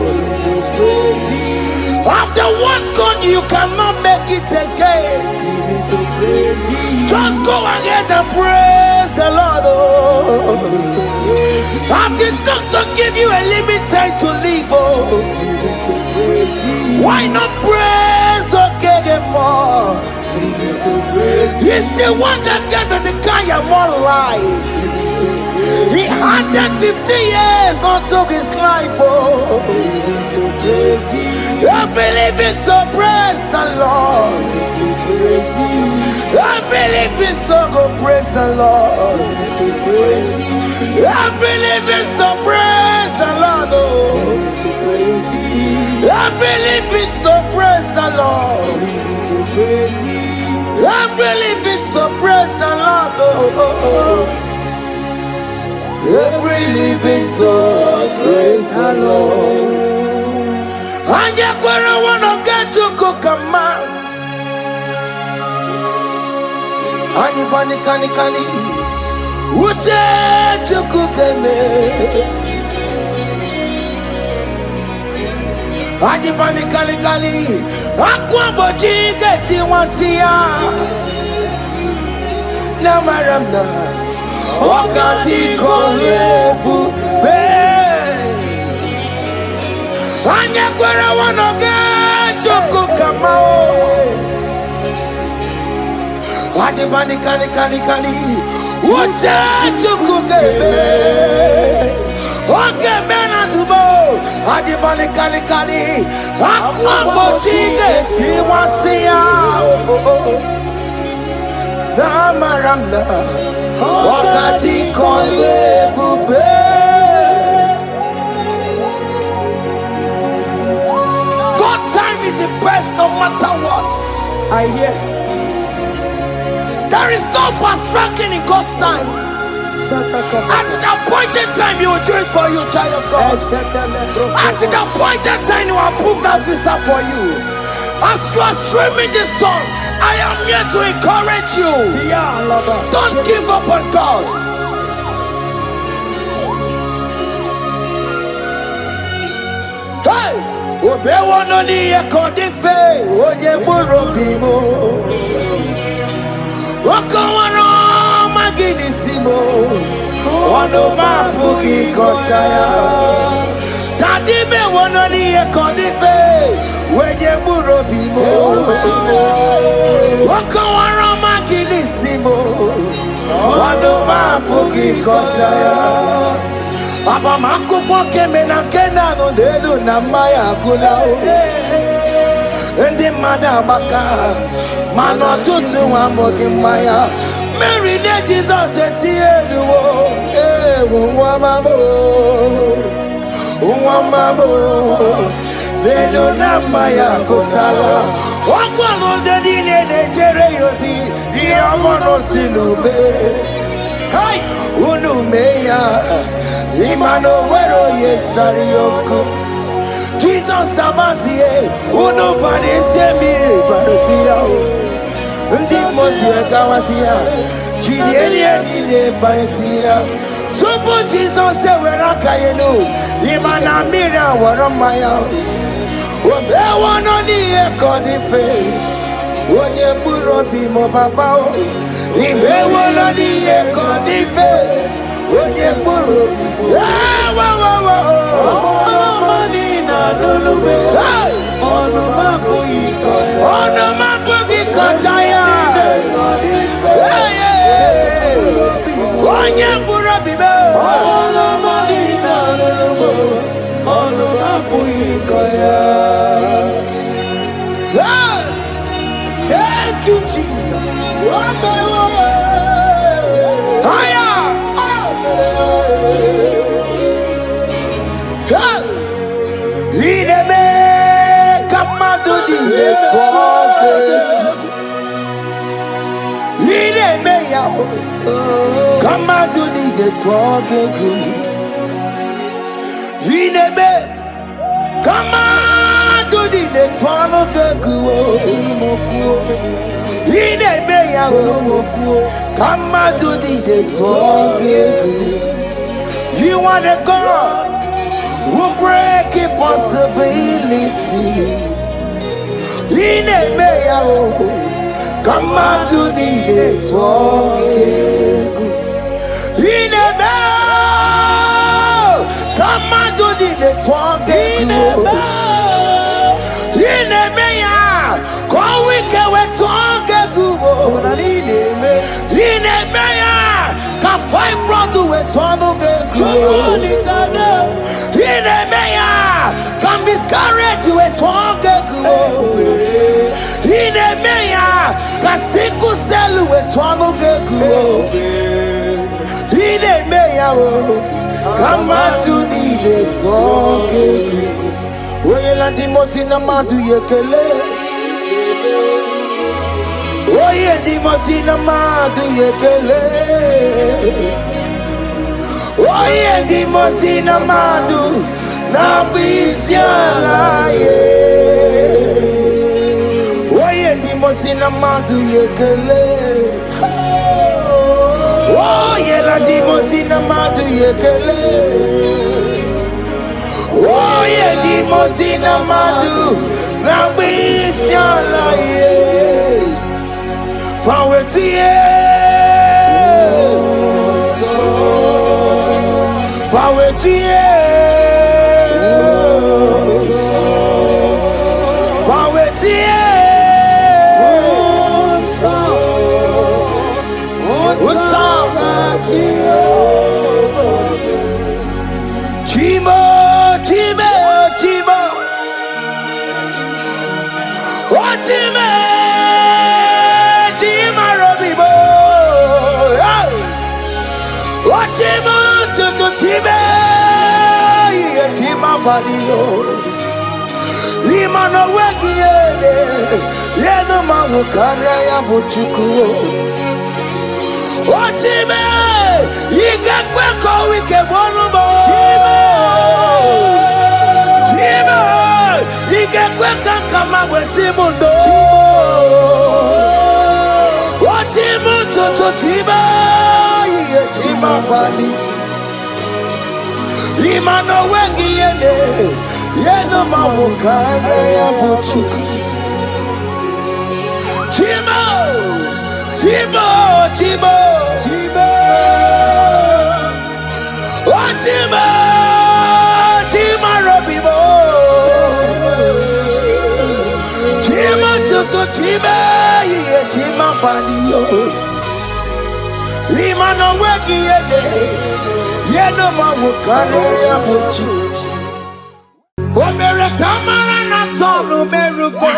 After what God, you cannot make it again. Just go ahead and praise the Lord. After doctor give you a limited to live, why not praise okay more? He's the one that gave Hezekiah more life. He had that 50 years unto his life. I believe it's so praise the Lord. I believe it's so go praise the Lord. I believe it's so praise the Lord. I believe it's so praise the Lord. I believe it's so praise the Lord. Every living soul, praise the Lord. And you gonna wanna get to cook a man. Ani bani kani kani, uche to cook a me. Ani bani kani kani, akwa boji geti wansiya. Namaramna. wakati kolebu be anya kwara wanoge choko kamao adi bani kani uche choko kebe oke mena tubo adi bani kani akwa bojige tiwasia na maramna wakati kolebu be God time is the best no matter what. I hear there is no fast tracking in God's time. At the appointed time you will do it for you, child of God. At the appointed time you will approve that visa for you. As you are streaming this song, I am here to encourage you. Don't give up on God. Hey, Obewanoni Ekodife, Onyeburobimo, Okawaro Maginisimo, Onoma Pugi Kotaya, Tadibe Wanoni Ekodife, Onyeburobimo, Okawaro Maginisimo, Onoma Pugi Kotaya. Aba makubo keme na kena no delu na maya kula Ndi mada baka mano tutu wa mogi maya Mary ne Jesus eti eluwo Uwa mabo Delu na maya kusala Wakwa no dedi ne jere yosi Iya mono sinube Kai unumeya imano wero yesarioko Jesus abasie unubani semire barusia ndi mosie kawasia chirieni ne baisia tupo Jesus wera kayenu imana mira waromaya obewono ni ekodife onye burobi mo papa o ibewono ni ekodife onye burobi money na lulube ono mapo ikoya onye burobi be money na lulube ono mapo ikoya. Thank you, Jesus. Higher. Ideme kamado di network. Ideme ya kamado di network. Ideme kamado di network. Ideme ya kamado di network. You are the God who break impossibilities. Ideme ya kamado di network. Ideme kamado di network. Ideme ya kowike wetonge guo. Ideme ya ka fibroid wetonge guo. Ideme ya ka miscarriage wetonge guo. Ideme ya ka sickle cell wetonge guo. Ideme ya kamado di network. Oye landi mosina madu yekele. Oye di mosina madu yekele. Oye di mosina madu na bisiala ye. Oye di mosina madu yekele. Oye landi mosina madu yekele. Oye di mosina madu na bisiala ye. Fawetie Imano wegiede yeno mawu karaya buchuku Otime yigakwe ko wike bonumo Chima yigakwe kankama wesimundo Otimu toto tiba chima bali Imano wegiede yeno mawu karaya buchuku Chima Chima, Chima, Chima, oh Chima, Chima Robibo, Chima Tutu Chima, yeah Chima Padio, Lima no weki yede, yeno mawukane ya buchi. Omere kamara na tonu merugo,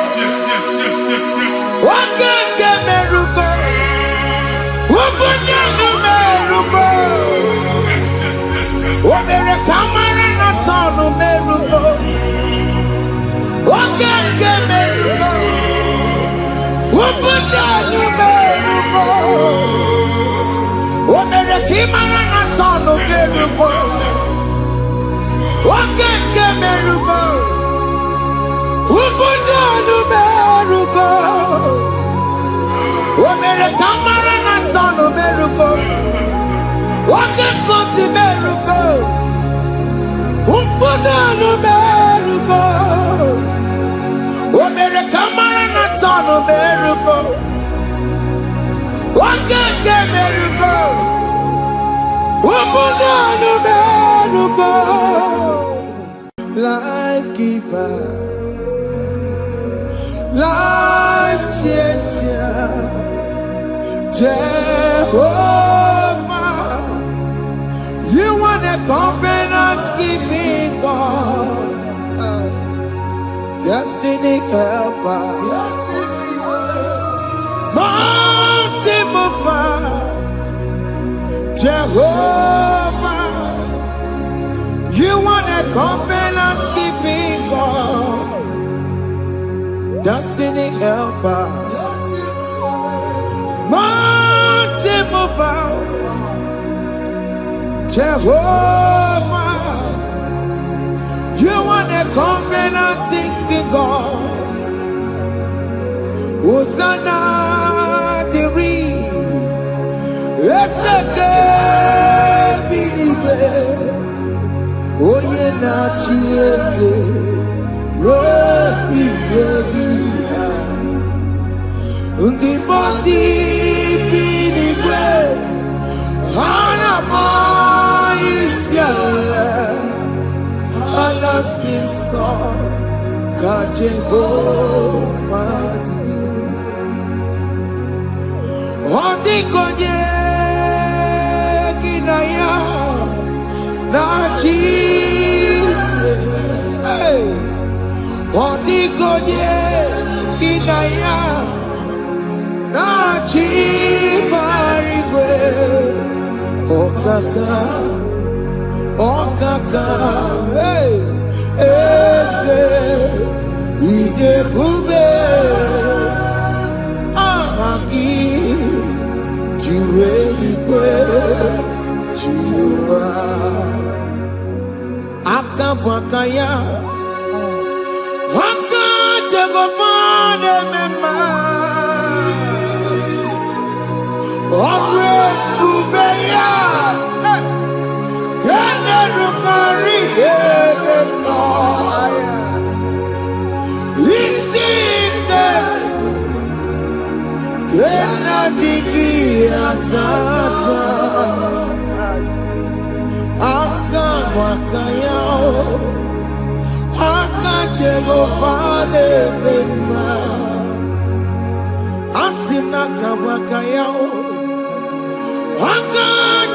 wakeke merugo. Omere kamara na tonu merugo Okeke merugo Ubudanu merugo Omere kimara na tonu merugo Okeke merugo Ubudanu merugo Omere kamara na tonu merugo Wakeko si merugo Umpudanu merugo Omere kamara na tonu merugo Wakeke merugo Umpudanu merugo Life giver Life changer Jehovah You want a covenant keeping God, destiny helper, mountain mover, Jehovah. You want a covenant keeping God, destiny helper, mountain mover. Jehovah, you want a covenant keeping God. Hosanna, Diri, Eseke, Bilibe, Oyena, Chiese, Robi, Yegia, Undibosi, Bilibe, Hanama. Anasiso ka Jehovah di Odi konye kinaya na Jesus Odi konye kinaya na Chibarigwe Okaka Okaka, hey, ese, ide bube, ahaki, jure ikwe, jiwa, akabwakaya, haka jegofane mema, omre bubeya. Aka bakayao aka Jehovah nebema asina kabakayao aka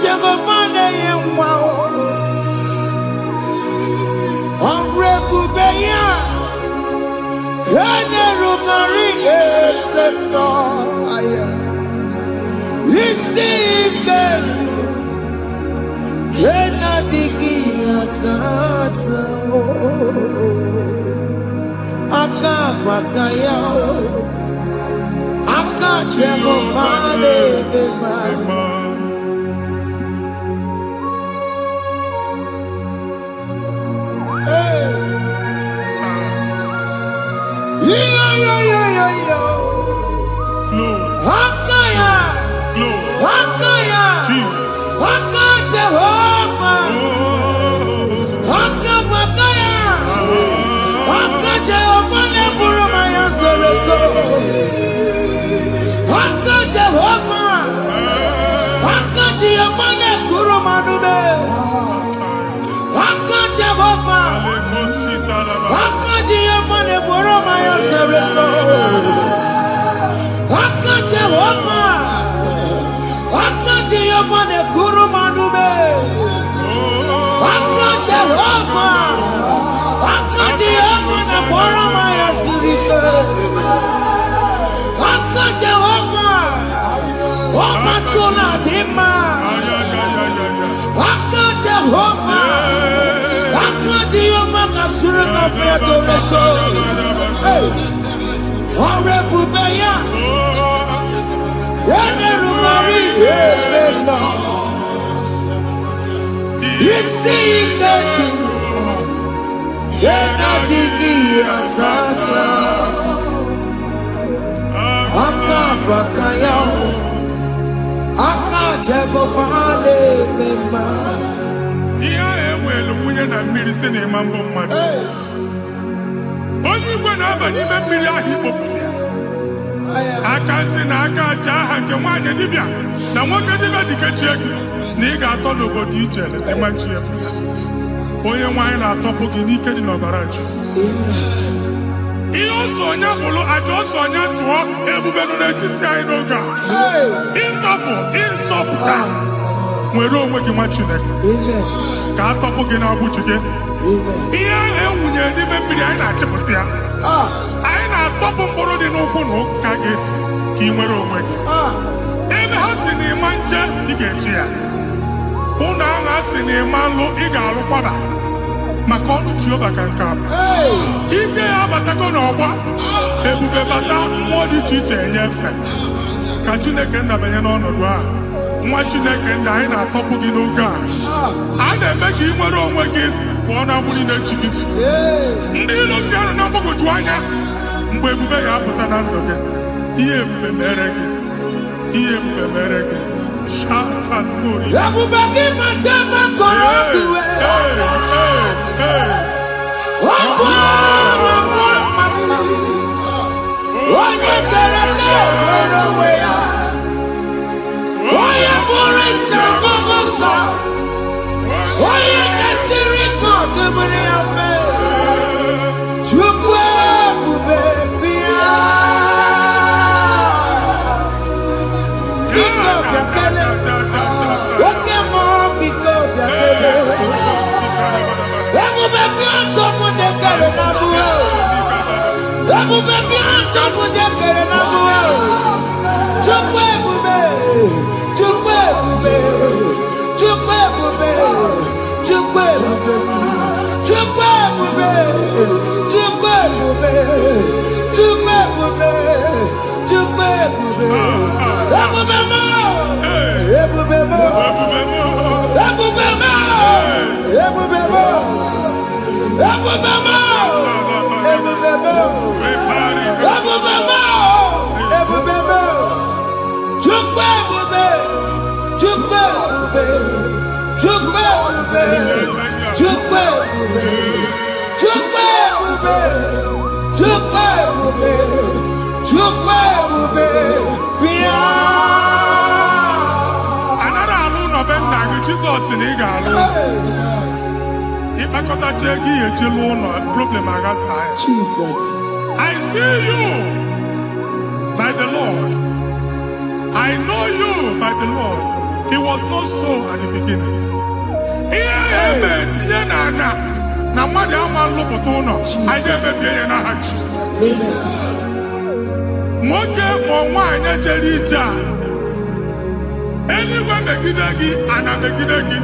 Jehovah neyemwao onrebubeya kene rugari ebema aya isikelu kena digi atata aka bakayao aka Jehovah nebema Jesus. Onye igwe na-aba n'ime mmiri ahụ ikpopụta ya aka nsị na aka aja aha nke nwaanyị dibịa na nwoke dibịa ji kechie gị na ị ga-atọ n'obodo ije eleta nwachi ya pụta onye nwaanyị na-atọpụ gị n'ike dị n'ọbara Jizọs ihe ọsọ onye bụrụ aja ọsọ onye chụọ ebube nọ n'etiti anyị n'oge a ịtọpụ ịsọpụta nwere onwe gị nwa Chineke ka atọpụ gị na-agbụchi gị ihe ahụ ewunye n'ime mmiri anyị na-achịpụta ya anyị na-atọpụ mkpụrụ dị n'ụkwụ na ụka gị ka ị nwere onwe gị ebe ha si na ịma nje ị ga-eji ya ụlọ ahụ ha si na ịma nlụ ị ga-alụkwaba maka ọnụ Jehova ka nke a ike ya abatago n'ọgba ebube bata mmụọ dị iche iche enyefe ka Chineke ndabanye n'ọnọdụ a nwa Chineke ndị anyị na-atọpụ gị n'oge a na-eme ka ị nwere onwe gị pụọ na agbụrụ na-echi gị ndị ilo gị anọ na mgbagwoju anya mgbe ebube ya apụta na ndụ gị ihe ebube mere gị ihe ebube mere gị shakatori ebube gị mata makọrọ kiwe onye kere ka nwere onwe ya onye bụrụ isi ọgụgụ nsọ onye kesiri ka ọdịbụrụ ya fe Chukwu ebube bịa biko bịakele oke mmụọ biko bịakele ebube bịa tọpụ ndị kere na mụọ ebube bịa tọpụ ndị kere na mụọ Chukwu ebube Chukwu ebube Chukwu ebube Chukwu ebube Chukwu ebube Chukwu ebube Chukwu ebube Chukwu ebube ebube mo ebube mo ebube mo ebube mo ebube mo ebube mo ebube mo ebube mo Chukwu ebube Chukwu ebube Chukwu ebube Chukwu ebube Chukwu ebube Chukwu ebube Chukwu ebube bịa anara alụ nọbe nna gị Jizọs na ị ga-alụ ịkpakọtacha ego ihe ejelu ụlọ problem aghasa ya. Jesus. I see you by the Lord. I know you by the Lord. It was not so at the beginning. Ihe eme tinye na mmadụ ama nlụpụta ụlọ. Anyị ga-emebie ya n'aha Jesus. Amen. Nwoke ma nwaanyị jere ije a, eluigwe megide gị, ana megide gị.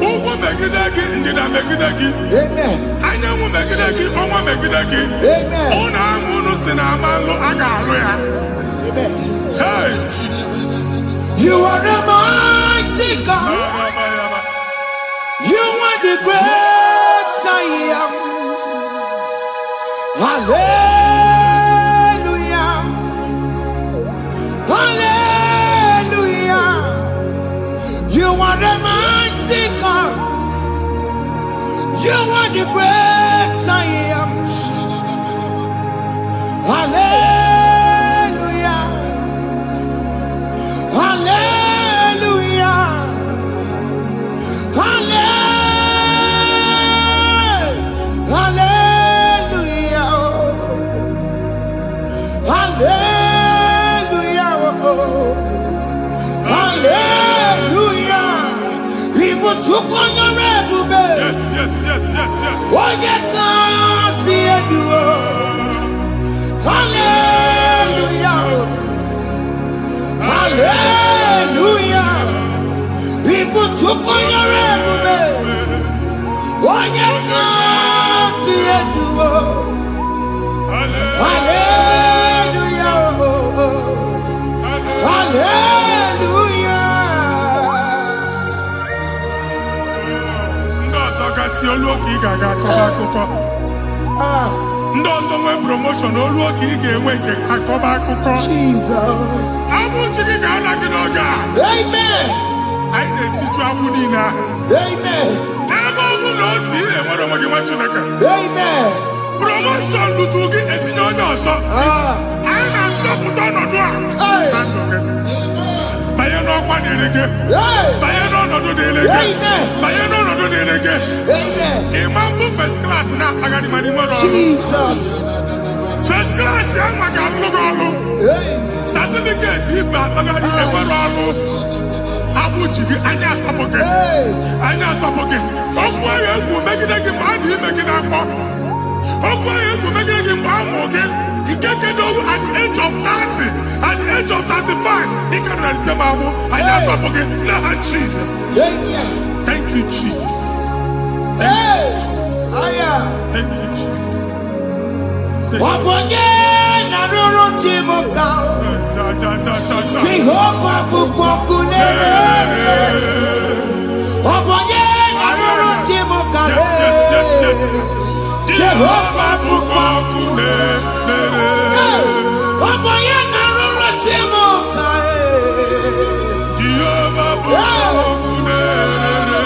Ugwu megide gị, ndịda megide gị. Amen. Anyanwụ megide gị, ọnwa megide gị. Amen. Ụnụ ahụ unu si na ama nlụ, a ga-alụ ya. Amen. Hey, Jesus. You are a mighty God. You are the great I am. Hallelujah. Hallelujah. You are the mighty God. You are the great I am. Hallelujah. Hallelujah. Hallelujah. Hallelujah. Hallelujah. People took on your red. Yes, yes, yes, yes, yes. Oh, you can't see it. Hallelujah. Hallelujah. People took on your red. Oh, you can't see it. Hallelujah. Hallelujah. Ndị ọzọ gasị olu oge ị ga-aga akọba akụkọ. Ndị ọzọ nwee promotion olu oge ị ga-enwe nke akọba akụkọ. Jesus. Abụ chi gị ga-ala gị n'oge a. Amen. Anyị na-etiju abụ niile ahụ. Amen. Ebe ọ bụ na o si ị na-enwere onwe gị nwa Chineke. Amen. Promotion lutu gị etinye onye ọzọ. Anyị na-atọpụta ọnọdụ a na ndụ gị. Banye n'ọkwa dịrị gị. Banye n'ọnọdụ dịrị gị. Banye n'ọnọdụ dịrị gị. Ịma mbụ first class na-akpagharị ma n'ime ọrụ. Jesus. First class ya nwa ga-alụ gị ọlụ. Certificate ibu akpagharị enwere ọlụ. Abụ ji gị anya atọpụ gị. Anya atọpụ gị. Okwu ahụ egwu megide gị mgbe a dị ime gị n'afọ. Okwu ahụ egwu megide gị mgbe a mụrụ gị. Nke kedu at the age of 30, at the age of 35, ị ka nọ na December abụ. Anya atọpụ gị n'aha Jesus. Thank you, Jesus. Thank you, Jesus. Thank you, Jesus. Ọbọnye na rụrụ Chibuka. Jehova bụkwa ọkụ na-ere. Ọbọnye na rụrụ Chibuka. Jehova bụkwa ọkụ na-ere. Ọbọnye na rụrụ Chibuka. Jehova bụkwa ọkụ na-ere.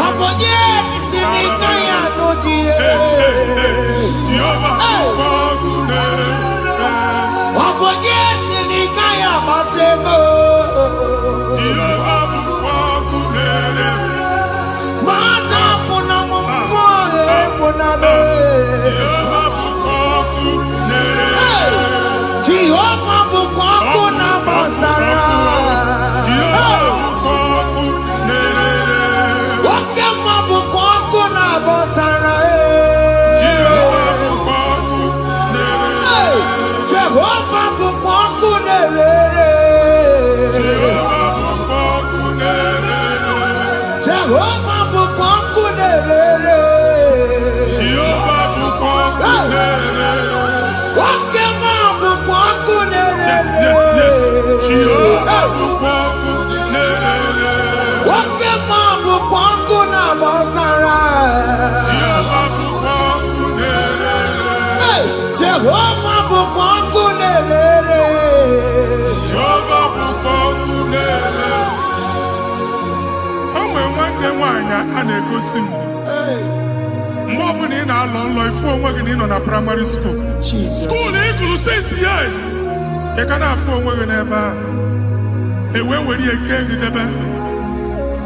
Ọbọnye si n'ike ya n'ụdị. Jehova bụkwa ọkụ na-ere. Ọbọnye si n'ike ya batego. Jehova bụkwa ọkụ na-ere. Mata pụna m mmụọ egwu na be. Jehova bụkwa ọkụ na-ere. Jehova bụkwa ọkụ na gbasara. Jehova bụkwa ọkụ na-ere. Oke mma bụkwa ọkụ na gbasara. Jehova bụkwa ọkụ na-ere. Jehova bụkwa ọkụ na-ere. Jehova bụkwa ọkụ na-ere. Jehova bụkwa ọkụ na-ere. Jehova bụkwa ọkụ na-ere. Oke mma bụkwa ọkụ na-ere. Yes, yes, yes. Jehova bụkwa ọkụ na-ere. Oke mma bụkwa ọkụ na gbasara. Jehova bụkwa ọkụ na-ere. Jehova bụkwa ọkụ na-ere. Jehova bụkwa ọkụ na-ere. O nwere nwanne nwaanyị a na-egosi m. Mgbe ọbụla ị na-alọ nlọ ifu onwe gị na ị nọ na praịmarị skuul. Skuul ị gụrụ 6 years. Ị ka na-afụ onwe gị n'ebe ahụ. Ewe were ihe kee gị debe.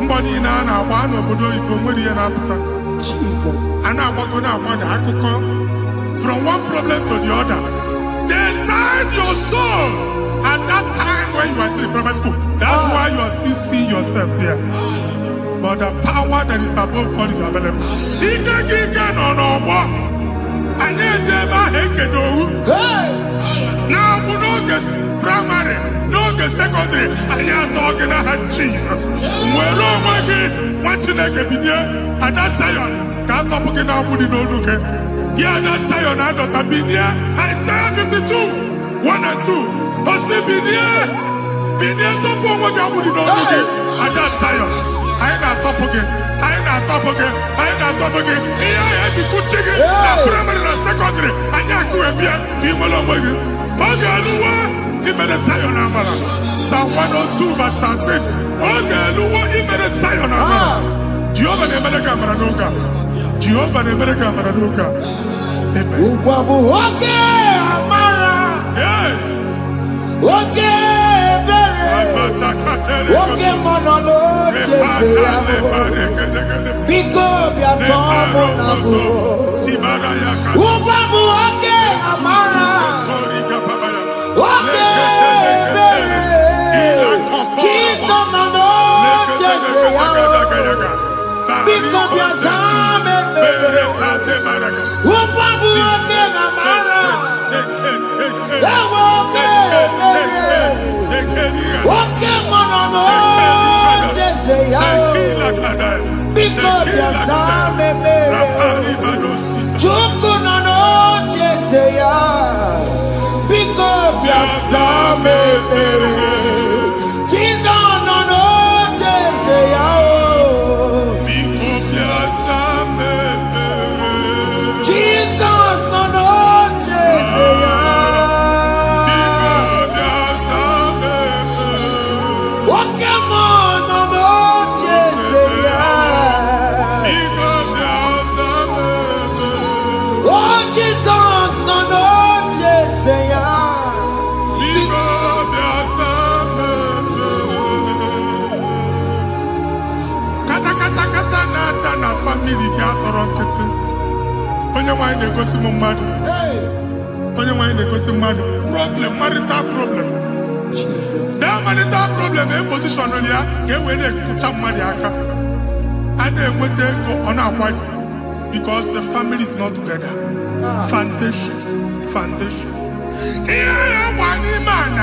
Mbọ niile a na-agba n'obodo oyibo nwere ihe na-apụta. Jesus. And I'm going to from one problem to the other. They tied your soul at that time when you are still in primary school. That's why you are still seeing yourself there. But the power that is above all is available. Now we know this primary, no the secondary, and you're talking about Jesus. Well, oh my God, what you like a video, and that's Zion. Can't talk about now, we don't look at. Yeah, that's Zion, I don't have been here. Isaiah 52, 1 and 2. But see, been here, don't put what I would not look at. And that's Zion. I ain't not top again. I ain't not top again. I ain't not top again. Yeah, I had to put chicken, primary and secondary, and you're going to be a team along with you. He made a Zion Amara. Psalm 102 verse 13. He made a Zion Amara. Jehovah ne made a Camaradoga. Jehovah ne made a Camaradoga. Amen. Okay, Amara. Okay, Bere. Okay, Monolo. Because we are Tomo. Okay, Amara. Problem, marital problem. Jesus. That marital problem, a position on here, get when they put up Mariaka. And then when they go on our body, because the family is not together. Foundation. Yeah, one man.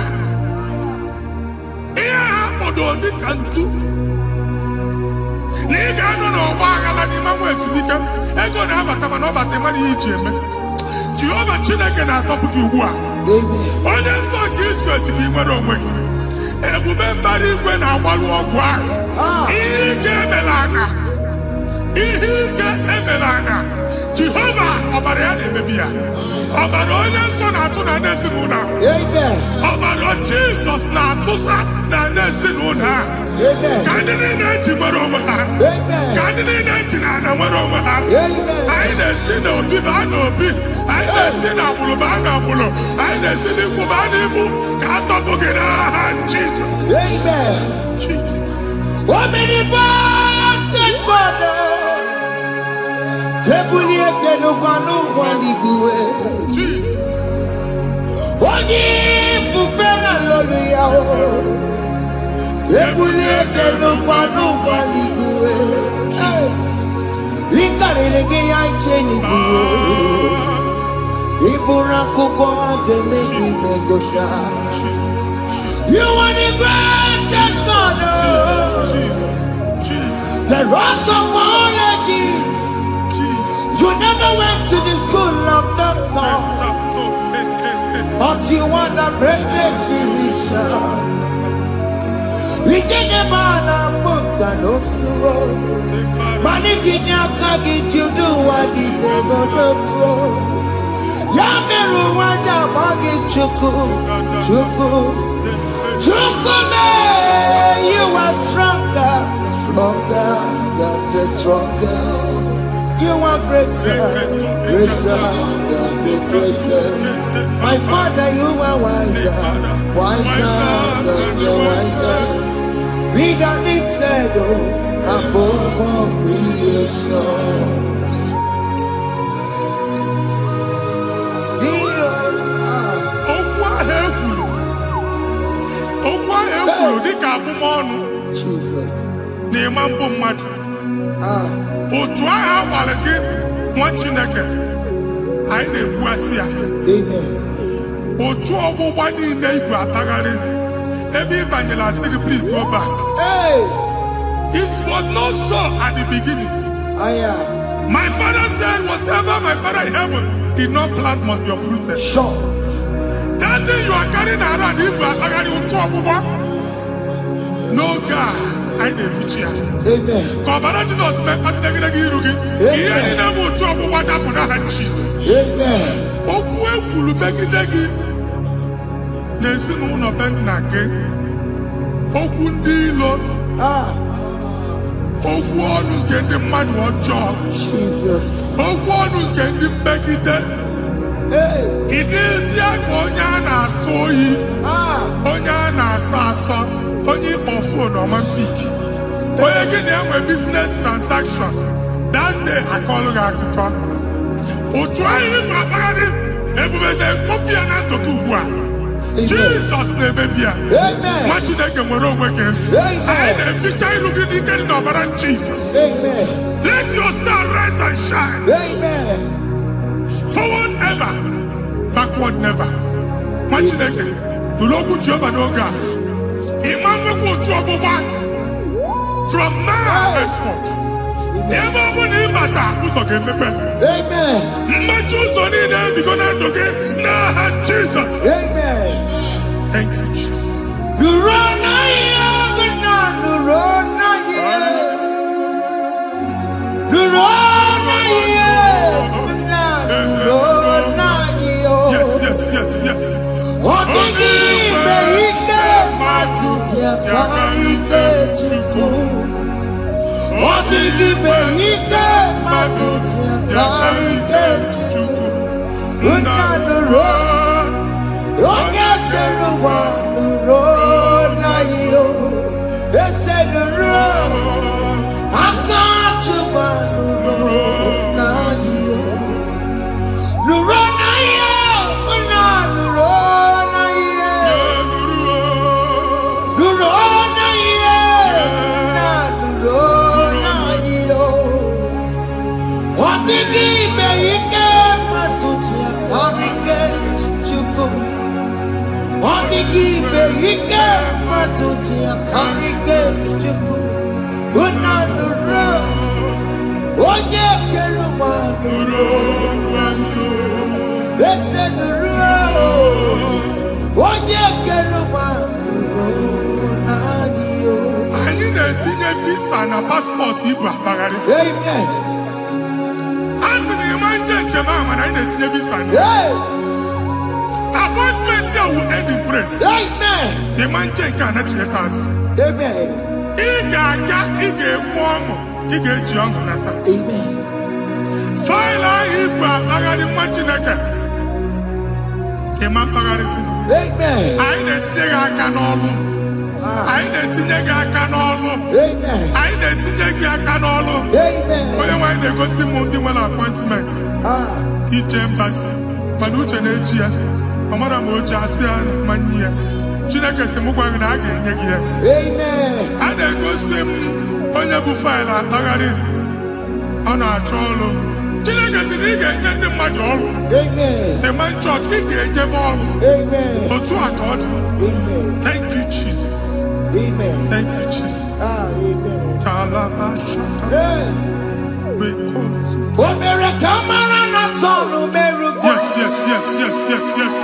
Yeah, but on the cantu. Nigga, no, Bagala, the man was unique. I go to have a taman about the money, Jim. Jehovah Chineke na top you wa. Onye nsọ ka Israel si nwere onwe gị. Ebube mbara igwe na-agbalụ ọgwụ ahụ. Ihe ike emela anya. Jehova ọbara ya na-emebi ya. Ọbara onye nsọ na-atụ na n'ezinụlọ. Ọbara Jizọs na-atụsa na n'ezinụlọ. Ka ndị niile ji nwere onwe ha. Ka ndị niile ji na ana nwere onwe ha. Anyị na-esi n'obi baa n'obi. Anyị na-esi n'agbụrụ baa n'agbụrụ. Anyị na-esi n'ikwu baa n'ikwu. Ka a tọpụ gị n'aha Jizọs. Jesus. Omnipotent God. Jesus. Onye ifufe na hallelujah. You are the greatest God, the rock of all ages. You never went to the school of doctor, but you are the greatest physician. We didn't ban a book and also managing your carriage, you do what did they go to go. Yameru wanja magi chuku. You are stronger, stronger. You are greater than the greatest. My Father, you are wiser than the wisest. Be the lifted above all creation. Jesus. N'imambu mmadụ. Otu agha agbara gị nwa Chineke anyị na-ekwu asị ya. Amen. Otu ọgbụgba niile ibu akpagharị ebe ị banyere asị gị please go back. Hey. It was not so at the beginning. My father said whatever my father in heaven did not plant must be uprooted. Sure. That thing you are carrying around ibu akpagharị otu ọgbụgba. No God, I didn't fit you. Amen. Kọbara Jesus mee kpatịna gị iru gị. Ihe ndị na-eme otu ọgbụgba dapụ n'aha Jesus. Amen. Okwu ekwuru megide gị n'ezinụlọ be nna gị. Okwu ndị ilo. Okwu ọnụ nke ndị mmadụ ọjọọ. Jesus. Okwu ọnụ nke ndị mmegide. Ị dịzie ka onye a na-asọ oyi. Onye a na-asọ asọ. Onye ịkpọ phone ọma mpik. Onye gị na-enwe business transaction. That day akọlụ gị akụkọ. Otu anyị bụ akpagharị ebubeze mkpọpụ ya na ndụ gị ugbu a. Jesus na-emebi ya. Nwa Chineke nwere onwe gị. Anyị na-eficha iru gị n'ike dị n'ọbara Jesus. Let your star rise and shine. Forward ever, backward never. Nwa Chineke nụrụ okwu Jehova n'oge a. From now henceforth, ebe ọ bụ na ịbata ụzọ ga-emepe. Mmechi ụzọ niile ebigo na ndụ gị n'aha Jesus. Thank you, Jesus. Yes, yes, yes, yes. Yakarike Chukwu. Odigi Behike Maduti Yakarike Chukwu. Unanuro Onye Keruwa Nuro na yo. Ese nuro Akachuba Nuro na yo. Nuro na yo. Unanuro na yo. Anyị na-etinye visa na paspọtụ ibu akpagharị. Amen. Asị na ịma njem ahụ mana anyị na-etinye visa na. Appointment ya will end in praise. Amen. Ịma njem nke a na-echeta azụ. Amen. Ị ga-aga, ị ga-ekwu ọṅụ, ị ga-eji ọṅụ nata. Amen. Faịlụ ahụ ibu akpagharị nwa Chineke. Ịma mkpagharịsị. Amen. Anyị na-etinye gị aka n'ọlụ. Anyị na-etinye gị aka n'ọlụ. Anyị na-etinye gị aka n'ọlụ. Onye nwaanyị na-egosi m ndị nwere appointment. Ije mbasi mana uche na-eji ya. Ọ mara ma oche asị ya na manye ya. Chineke sị m gwa gị na a ga-enye gị ya. A na-egosi m onye bụ faịlụ akpagharị. Ọ na-achọ ọrụ. Chineke sị na ị ga-enye ndị mmadụ ọrụ. Ịma nchọt ị ga-enye m ọrụ. Otu a ka ọ dị. Thank you, Jesus. Thank you, Jesus. Talabashaka. Yes, yes, yes, yes, yes, yes.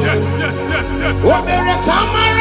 Yes, yes, yes, yes, yes.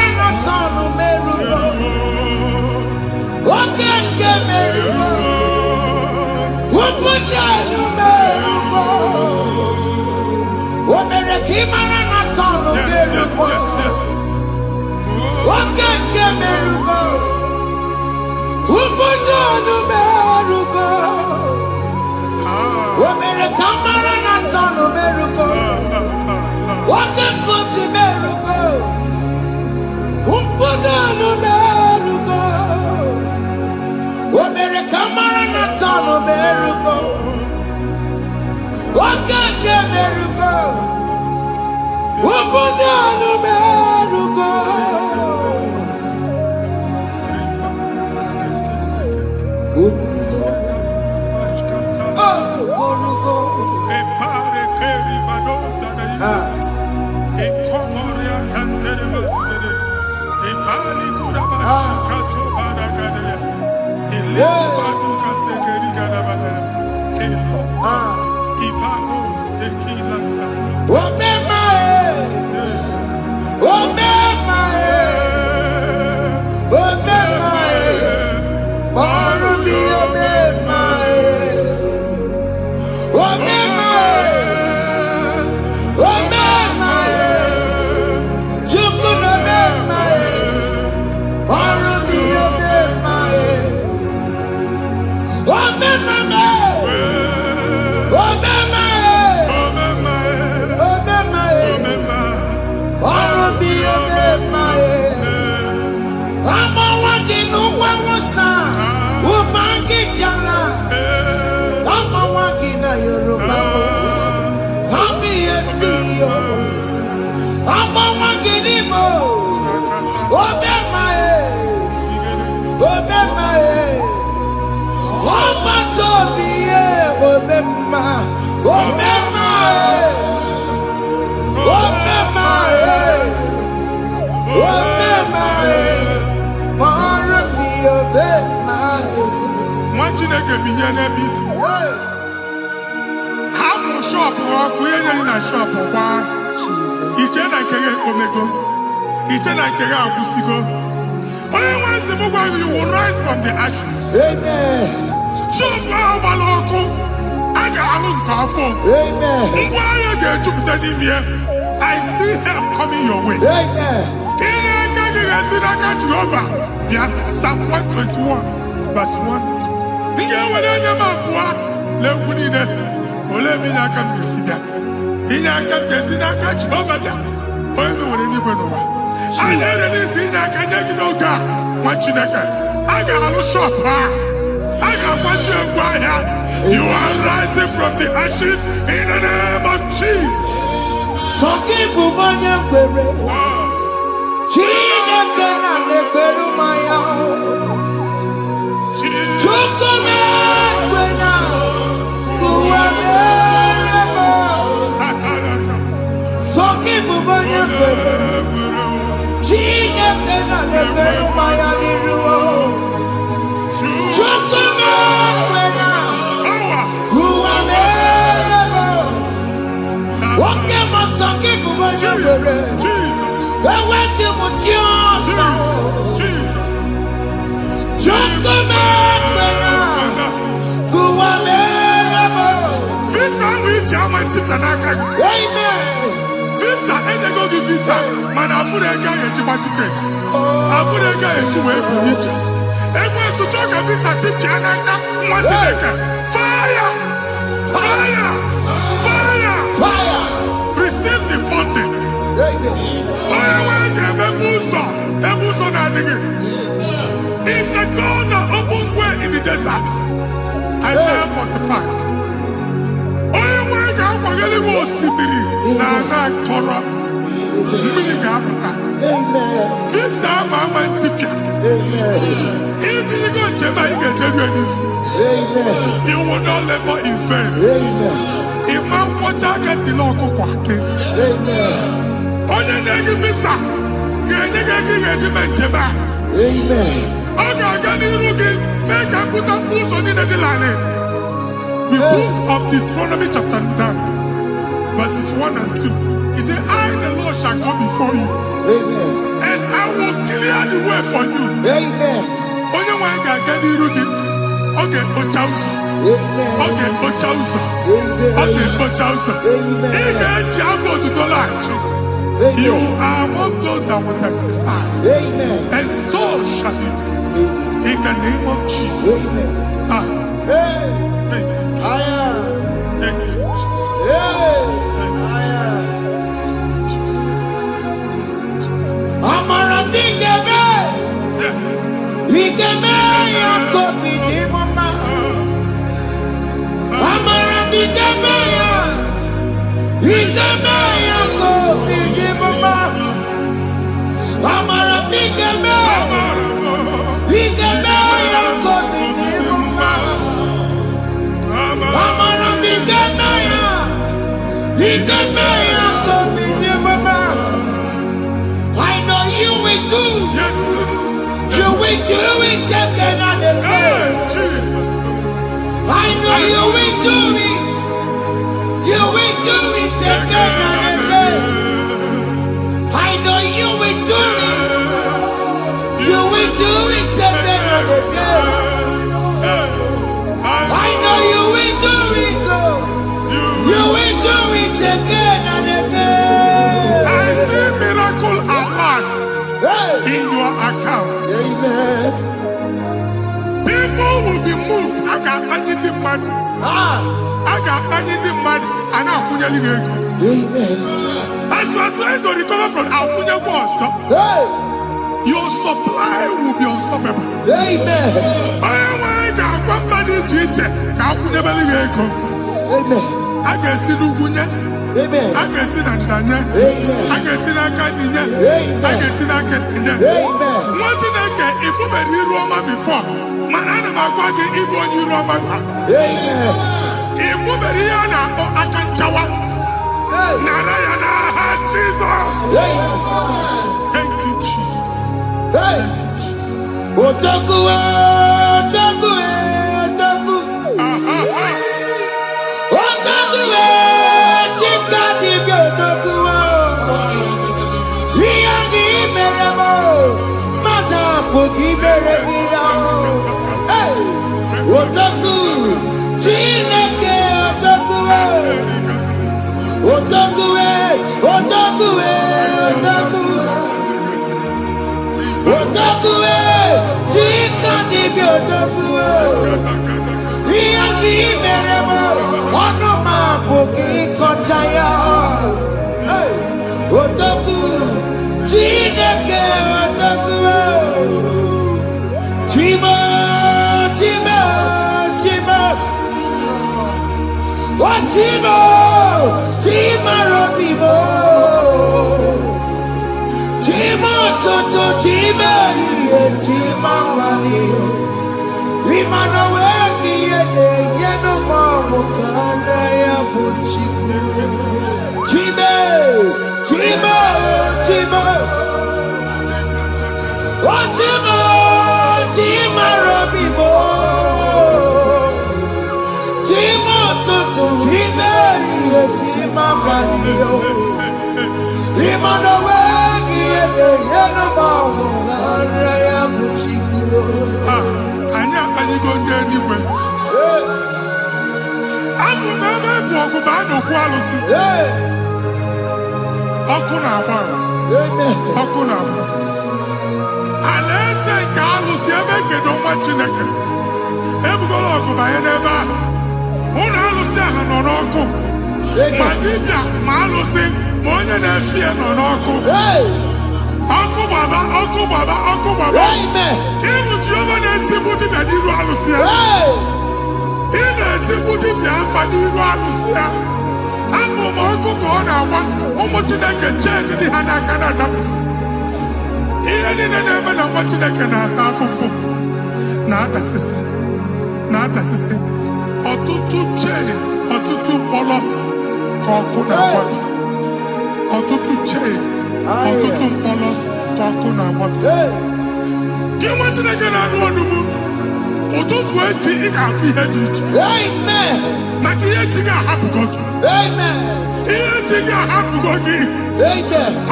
You will rise from the ashes. Amen. I see help coming your way. Psalm 121, verse 1. You are rising from the ashes in the name of Jesus. Visa, and they go give visa. Man, I put a guy in your ticket. I put a guy in your way. And when you talk a visa, fire! Fire! Fire! Fire! Receive the funding. It's a God that opens way in the desert. Isaiah 45. This Amen. If you go to my you will not labor in vain. Imam Pochaka Tiloko Kwake. Onye visa. Amen. Make a put up on in the line. The book of Deuteronomy chapter 9, verses 1 and 2. He said, I, the Lord, shall go before you. Amen. And I will clear the way for you. Amen. Onye wa ga ga di rugi. Okay, ochauso. Amen. Okay, ochauso. Amen. Okay, ochauso. Amen. Ige jiago to tolachi. You are among those that will testify. Amen. And so shall it be. In the name of Jesus. Amen. Thank you. Thank you, Jesus. I know you will do. Yes. You will do it again and again. I know you will do it. You will do it again and again. I know you will do it. You will do it again and again. I know you will do it, Lord. You will do it again and again. I see miracle alert in your account. Amen. People will be moved. I got money in the mud. I got money in the mud. And I'm going to go. Amen. As you are trying to recover from Abuja wars, your supply will be unstoppable. Amen. Amen. I can see Lugunya. Amen. I can see Nadanya. Amen. I can see Nakaninya. Amen. I can see Nakaninya. Amen. What did I get if you were in Roma before? Manana Magwagi, Igbo, you Roma. Amen. If you were here or Akanchawa, Narayana, Jesus. Thank you, Jesus. Thank you, Jesus. Otaku, Otaku, Otaku. Otaku, Chikati, Otaku. Yagi Meramo, Mata Puki Meremia. Otaku, Chineke, Otaku. Otaku, Otaku, Otaku. Otaku, Chikati, Otaku. Yagi Meramo, Onoma Puki Kochaya. Otaku, Chineke, Otaku. Chima, Chima, Chima. What Chima? Chima Robimo. Chima Toto, Chima, Chima Mani. Imanaweki, Yeno Mamo, Kanaya Puchiku. Chima, Chima, Chima. What Chima? Chima Robimo. Chima Toto, Chima, Chima Mani. Imanaweki, Yeno Mamo, Kanaya Puchiku. Anya anyị go ndị eluigwe. Abụ m ebe bụ ọgụ bụ a na-okwu alụsị. Ọkụ na-agba. Ọkụ na-agba. Alaeze nke alụsị ebe kedo nwa Chineke. Ebugoro ọgụ banye n'ebe ahụ. Ụlọ alụsị ahụ nọ n'ọkụ. Ma dibịa ma alụsị ma onye na-efi ya nọ n'ọkụ. Ọkụ gbaba, ọkụ gbaba, ọkụ gbaba. Ịbụ Jehova na-etigbu dibịa n'iru alụsị ya. Ị na-etigbu dibịa afa n'iru alụsị ya. Afọ ma ọkụ ka ọ na-agba ụmụ Chineke chen dị ha n'aka na-adapụsị. Ihe niile na-eme na nwa Chineke na-ata afụfụ na-adasịsị na-adasịsị. Ọtụtụ chen, ọtụtụ mkpọrọ ka ọkụ na-agbapụsị. Ọtụtụ chen, ọtụtụ mkpọrọ ka ọkụ na-agbapụsị. Gị nwa Chineke na-anụ ọdụm, ụtụtụ echi ị ga-afụ ihe dị iche. Maka ihe echi ga-ahapụgo gị. Ihe echi ga-ahapụgo gị.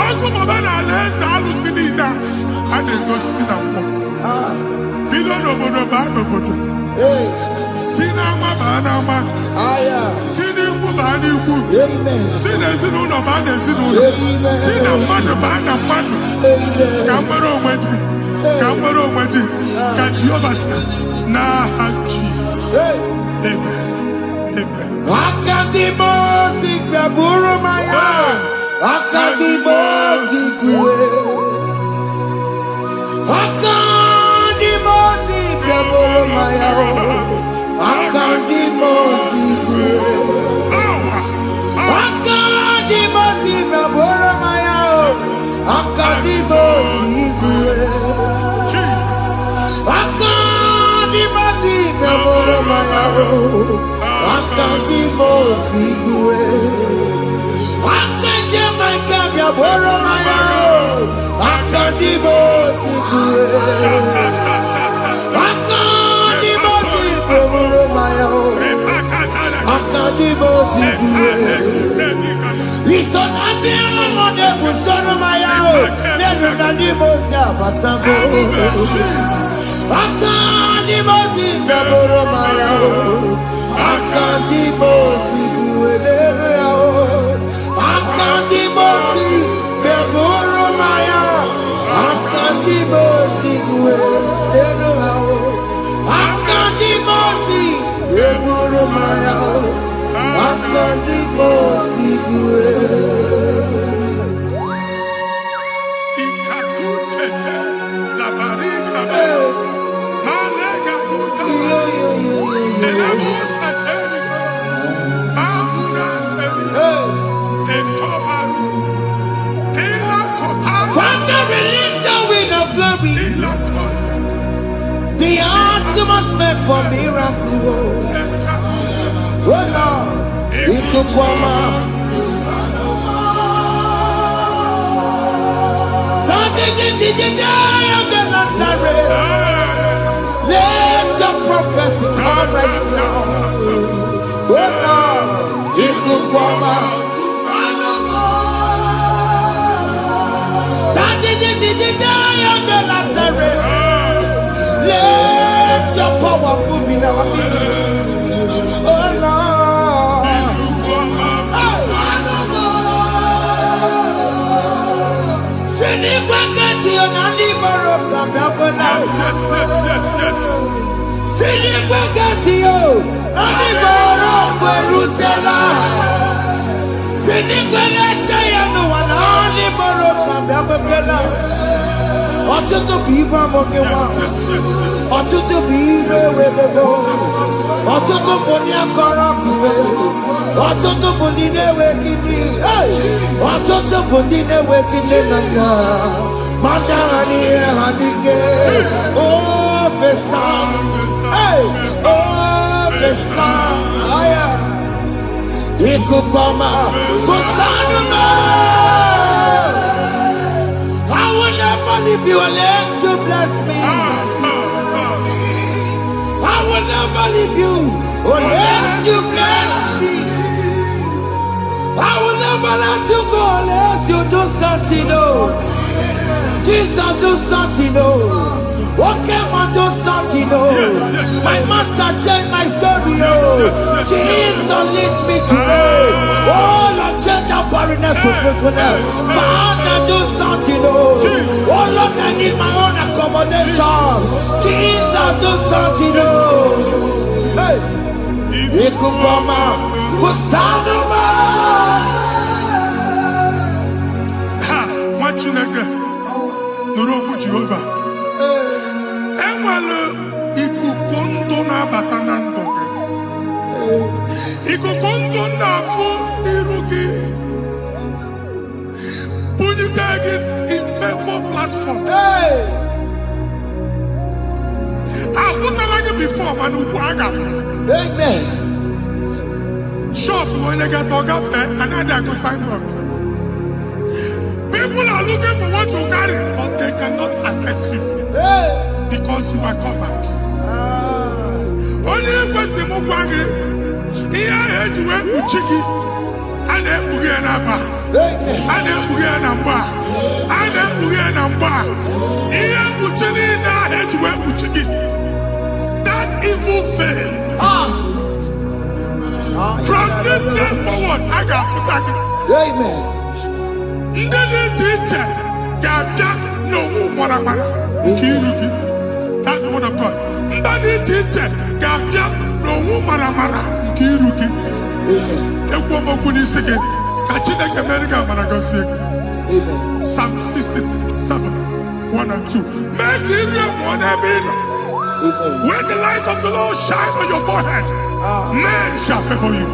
Ọkụ baba na alaeze alụsị niile a na-egosi na mmụọ. Bido n'obodo baa n'obodo. Si n'ama baa n'ama. Si n'ikwu baa n'ikwu. Si n'ezinụlọ baa n'ezinụlọ. Si na mmadụ baa na mmadụ. Ka nwere onwe dị. Ka nwere onwe dị. Ka Jehova si n'aha Jizọs. Amen. Amen. Akadimosi gbaburu maya. Akadimosi kuwe. Akadimosi gbaburu maya. Akadimosi kuwe. Akadimosi gbaburu maya. Akadimosi kuwe. Akadimosi gbaburu maya. Akadimosi kuwe. Akadimosi gbaburu maya. Akadimosi kuwe. Akadimosi gbaburu maya. Busono Mayao, Never Nadimosia, Batago. Akandimoti, Gaboro Mayao, Akandimoti, Guedero, Akandimoti, Gaboro Mayao, Akandimoti, Guedero, Akandimoti, Gaboro Mayao, Akandimoti, Guedero. The atmosphere for miracle. Oh Lord, Lokogoma. Let your prophecy come right now. Oh Lord, Lokogoma. Let your power move in our midst. Oh Lord. Send it back at you, Nandi Baroka. Send it back at you, Nandi Baroka, Rutella. Send it back at you, Nandi Baroka. Ọtụtụ bụ ibe amụghị nwa, ọtụtụ bụ ibe ewegego, ọtụtụ bụ ndị akọrọ ọkụwe, ọtụtụ bụ ndị na-enweghị nne, ọtụtụ bụ ndị na-enweghị nne na nna, ma ndị agha n'ihe ha n'ike. Ofesa, ofesa, ikuku ọma, kwụsanụ m. If you unless you bless me, I will never leave you unless you bless me. I will never let you go unless you do something. No, Jesus do something. No, okay, man do something. No, my master changed my story. Oh, Jesus lead me today. Oh, Lord, change that barrenness to fruitfulness. Father, do something. Oh Lord, I need my own accommodation. Jesus, do something. Hey, Lokogoma, Kusanuma. Ha, what you nigga? Nurobu Jehovah. Emalo, ikukondo na batanando. Ikukondo na fu irugi. Bunitagin. Platform. Hey! I've like it before, man. Amen. Shop when you get to cafe, another go sign up. People are looking for what you carry, but they cannot access you. Hey! Because you are covered. Only if you see Mugwangi, here I had to work with Chiki, and then Bugianaba, and then Bugianamba. That evil veil. From this day forward, I got to thank you. Amen. That's the word of God. Psalm 67, 1 and 2. Make when the light of the Lord shine on your forehead, men shall favor you.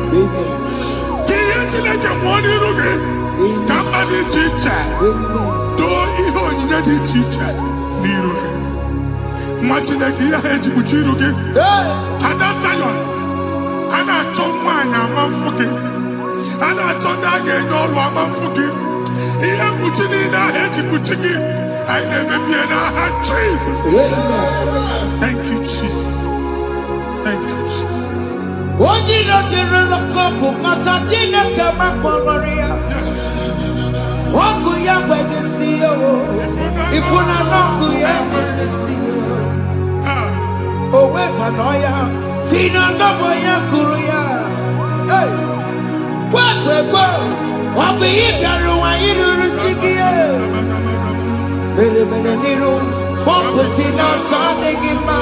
Jesus. Thank you, Jesus. Thank you, Jesus. Yes. Oku ya kwegesi yo. Ifuna noku ya kwegesi yo. Owe panoya. Fina ndobo ya kuruya. Hey. Kwegwegwe. Wabi yidaru wa yiruru chigiye. Bere niru. Pomputi na sadegima.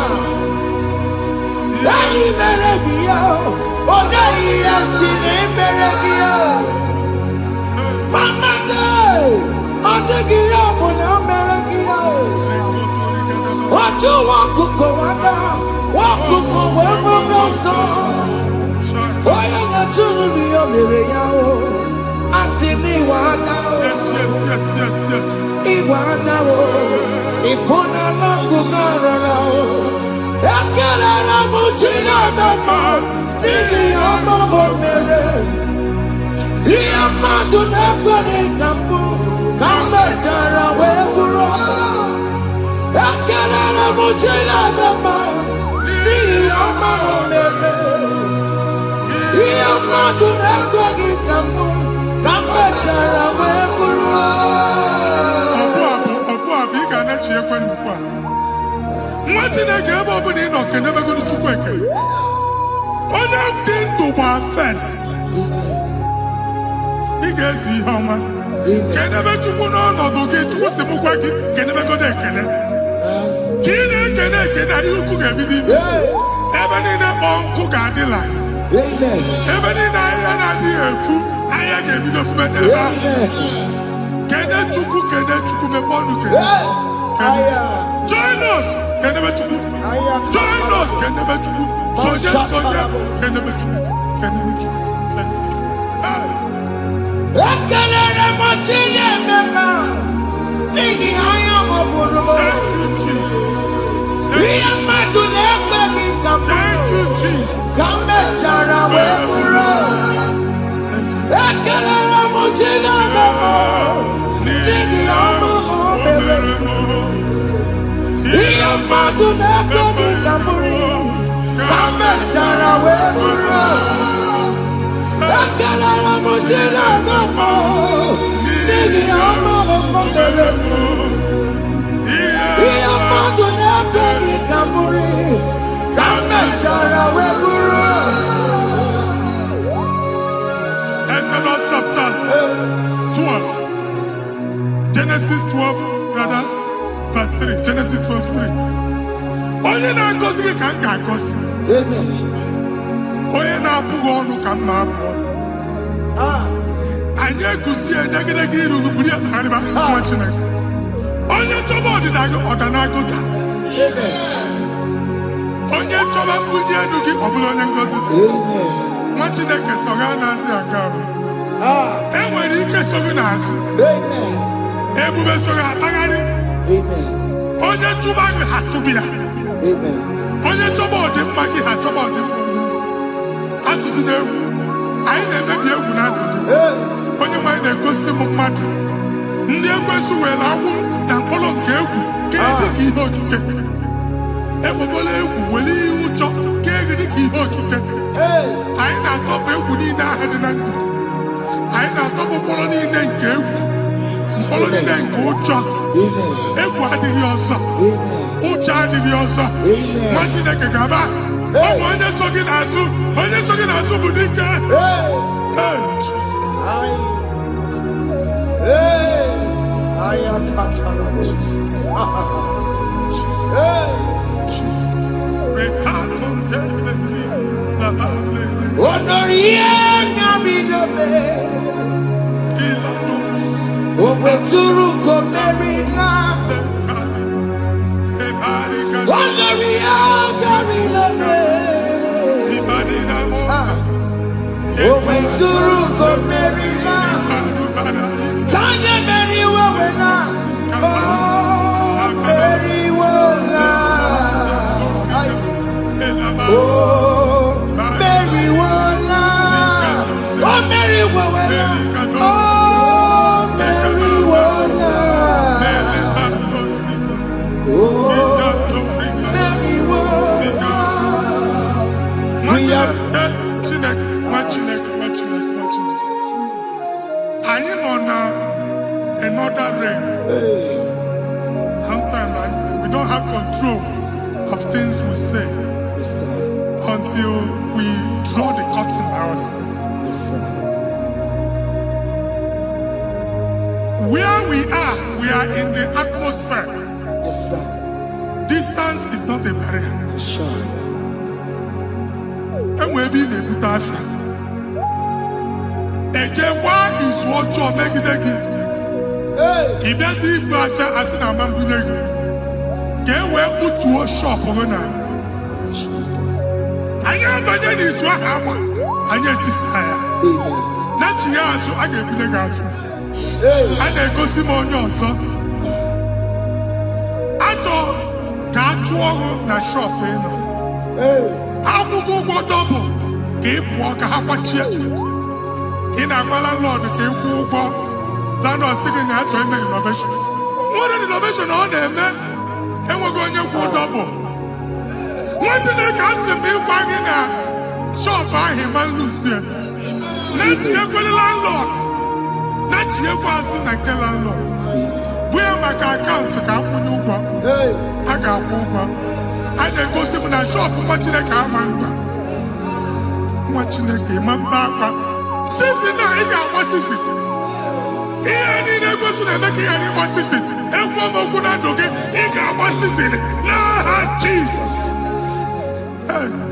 Dayi mere biyo. Odayi yasine mere biyo. Mama day. Adegiya muna mere biyo. Oju wakuko wada. Wakuko wewe noso. Oya na chunu biyo mere yao. Asimi wada. Yes. Iwada wo. Ifuna na kugarara wo. Ekelera mujina mama. Nini amabo mere. Iyama tunekwere kambu. Kamejara weburo. Ekelera mujina mama. Nini amabo mere. Iyama tunekwere kambu. Kamejara weburo. Bika na chi ekwe nkwa. Nwa Chineke ebe ọ bụla ị nọ kenebegoro Chukwu ekele. Onye dị ndụ gba first. Ị ga-ezi ihe ọma. Kenebe Chukwu n'ọnọdụ gị, Chukwu si mụ gwa gị kenebegoro ekele. Ka ị na-ekene ekene ihe ukwu ga-ebido ime. Ebe niile kpọ nkụ ga-adịla. Ebe niile ahịhịa na-adịghị efu, ahịhịa ga-ebido fube n'ebe ahụ. Kene Chukwu mepe ọnụ kene. Join us kenebe Chukwu. Join us kenebe Chukwu. Sonye kenebe Chukwu. Ekelere mo chile mema. Nigi aya mo buru. Thank you, Jesus. Iya matu nekbe ki kamu. Thank you, Jesus. Kame chara we buru. Ekelere mo chile mema. Nigi aya mo buru. Iya matu nekbe ki kamu. Kame chara we buru. Ekelere mo chile mema. Nigi aya mo buru. Iya matu nekbe ki kamu. Kame chara we buru. Exodus chapter 12. Genesis 12, rather, verse 3. Genesis 12:3. Onye na-agọzi gị ka m ga-agọzi. Onye na-abụghị ọnụ ka m na-abụ ọnụ. Anyị eguzie negedege iru buru ya tagharịba nwa Chineke. Onye chọba ọdịda gị ọda na-agụta. Onye chọba mbunye elu gị ọ bụla onye ngọzi dị. Nwa Chineke so ga na-azị aga arụ. E nwere ike so gị n'azụ. Ebube so gị akpagharị. Onye chụba gị ha chụbụ ya. Onye chọba ọdịmma gị ha chọba ọdịmma onye. Atụzina egwu. Anyị na-emebi egwu na ndụ gị. Onye nwanyị na-egosi m mmadụ. Ndị ekwensu were agbụ na mkpọrọ nke egwu ka dị ka ihe okike. Ekwebola egwu were ihe ụjọ ka dị ka ihe okike. Anyị na-atọpụ egwu niile ahụ dị na ndụ. Anyị na-atọpụ mkpọrọ niile nke egwu. Mkpọrọ niile nke ụjọ. Egwu adịghị ọzọ. Ụjọ adịghị ọzọ. Nwa Chineke ga-aba. Ọ bụ onye so gị n'azụ. Onye so gị n'azụ bụ dike. don't have control of things we say Yes, sir. until we draw the curtain by ourselves. Yes, sir. Where we are in the atmosphere. Yes, sir. Distance is not a barrier. For sure. And we'll be in a good affair. Ejekwa is what you make it again. Hey! If you see it, as in a man, get where put to a shop over now. Jesus. I am Banyan is what happened. I get this higher. Amen. Not you, so I get the girlfriend. Hey! And I go see my young son. I thought, can't you na shop, you know? Hey! I will go double. Keep walk a half in a landlord, keep walk. Landlord singing that to make innovation. What an innovation on there, man. And we're going to go double. What did they cast me wagging at? Shop by him and Lucia. Let you go the landlord. Let you go and tell landlord. Where my account to come when you go? Hey! I got over. I then go see my shop, watching the car man. Watching the game, man. Since now, I got what is it? Here, I need a person to make any what is it? And one more good and okay, he got what is it? Nah, Jesus. Hey.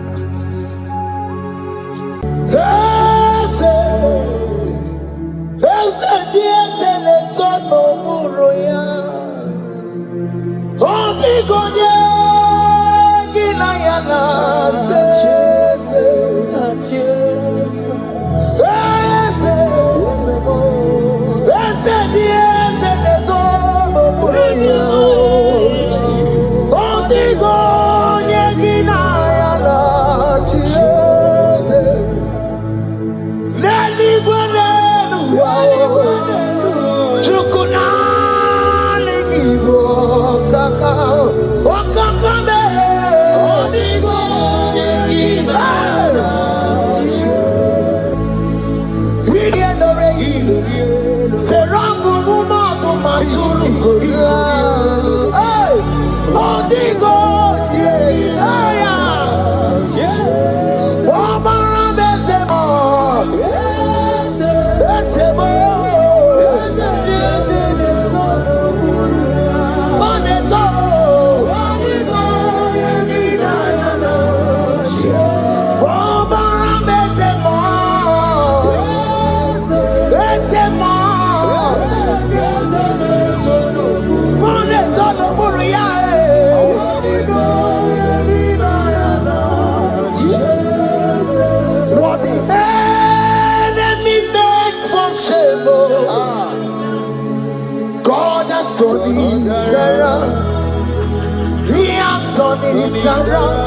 He has turned it around.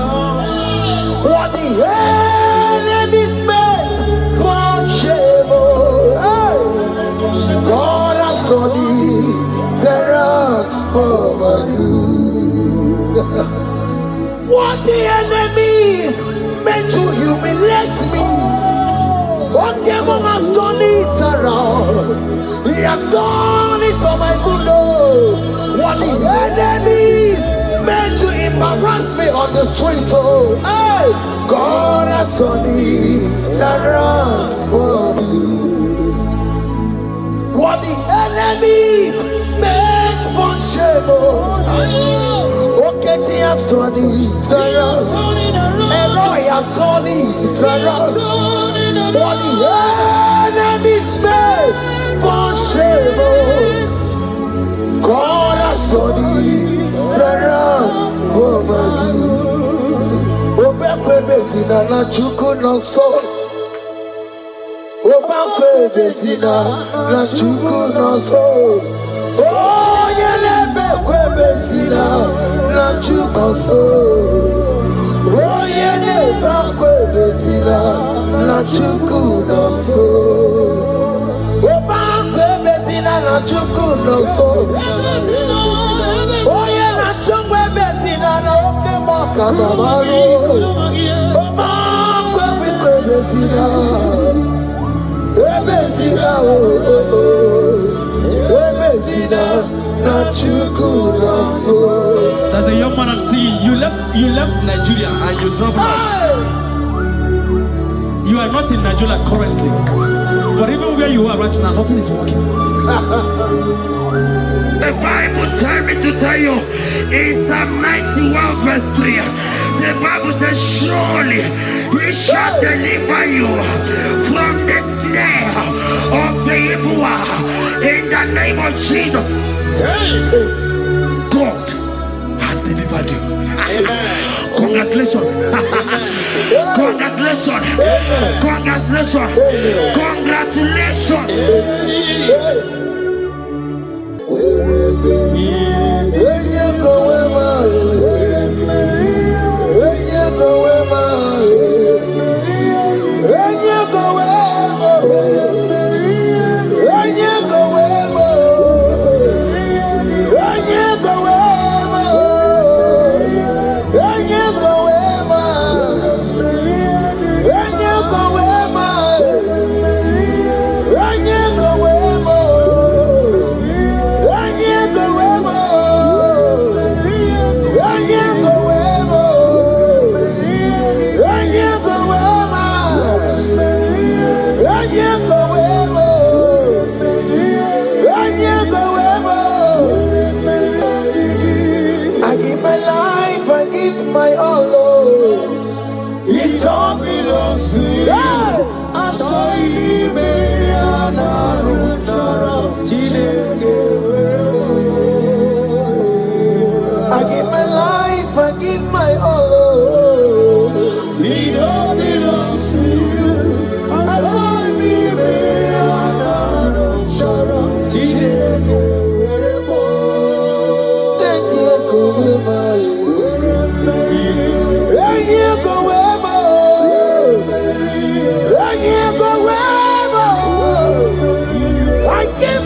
What the enemy's meant for shame, hey, God has turned it around for my good. What the enemy's meant to humiliate me, what devil has turned it around. He has done it for my good. What the enemies meant to embarrass me on the street, oh, hey, God has turned it around for me. What the enemies meant for shame, oh, okay, he has turned it around. Elroy has turned it around. What the enemies meant for shame, oh, God has turned it around for my good. Obekwe bezina na chuku no so. Obekwe bezina na chuku no so. Oh, yelebekwe bezina na chuku no so. Oh, yelebekwe bezina na chuku no so. Obekwe bezina na chuku no so. Oh, yeah, na chungwe bezina na oke moka dabaro. Obekwe bezina. Ebezina, oh, Ebezina, na chuku na so. man I'm seeing, you left Nigeria and you traveled out. You are not in Nigeria currently, but even where you are right now, nothing is working. The Bible tells me to tell you in Psalm 91 verse 3, the Bible says, surely he shall deliver you from the snare of the evil one. In the name of Jesus, God has delivered you. Congratulations. Congratulations. Congratulations. Congratulations. My all, Lord, it all belongs to you. I give my life, I give my all, Lord. It all belongs to you.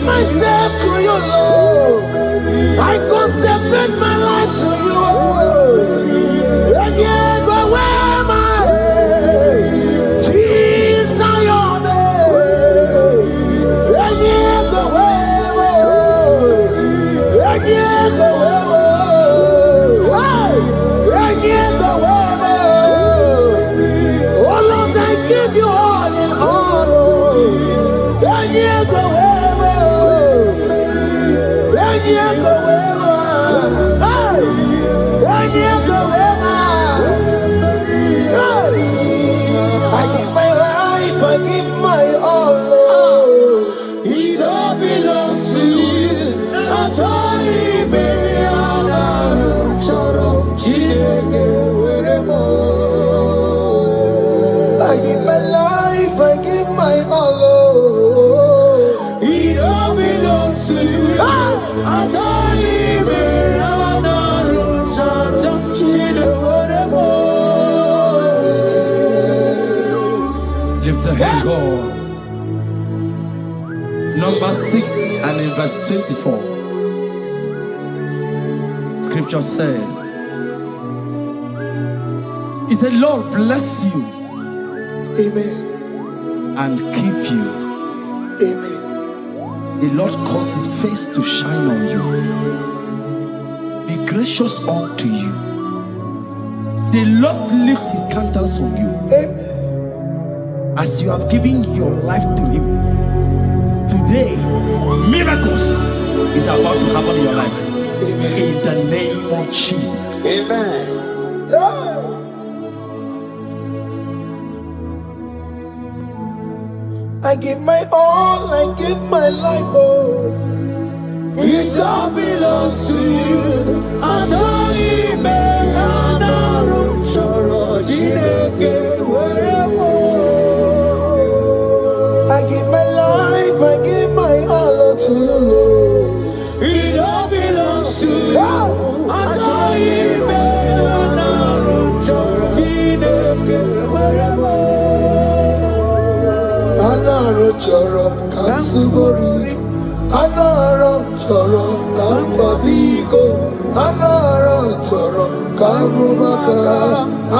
Myself to you, Lord. I consecrate my life to you, Lord. And yeah, go where my Jesus, your name. And yeah, go where and yeah, go where and yeah, go where. Oh Lord, I give you all in all. And yeah, go where. I give my life, I give my all, Lord. It all belongs to you. I give my life, I give my all, Lord. It all belongs to you. Lift your hands, God. Number 6 and in verse 24. Scripture said, He said, Lord bless you. Amen. And keep you. Amen. The Lord cause his face to shine on you. Be gracious unto you. The Lord lift his countenance on you. Amen. As you have given your life to him, today miracles is about to happen in your life. Amen. In the name of Jesus. Amen. Yeah. I give my all, I give my life, oh. It all belongs to you. I give my life, I give my all to you, Lord. It all belongs to you. Anaram Kansugori, Anaram Chorom Kampabiko, Anaram Chorom Kampubaka,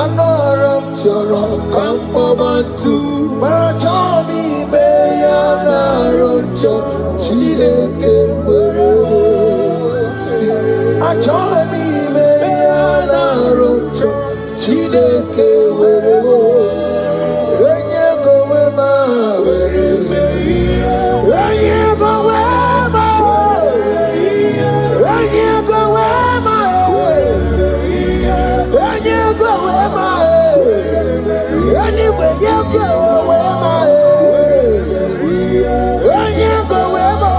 Anaram Chorom Kampabantu, Marachomi Anaram Chorom Chileke Werebo, Achomi Chineke weremo, enye go wema wereme, enye go wema, enye go wema, enye go wema, anyway you go wema, enye go wema.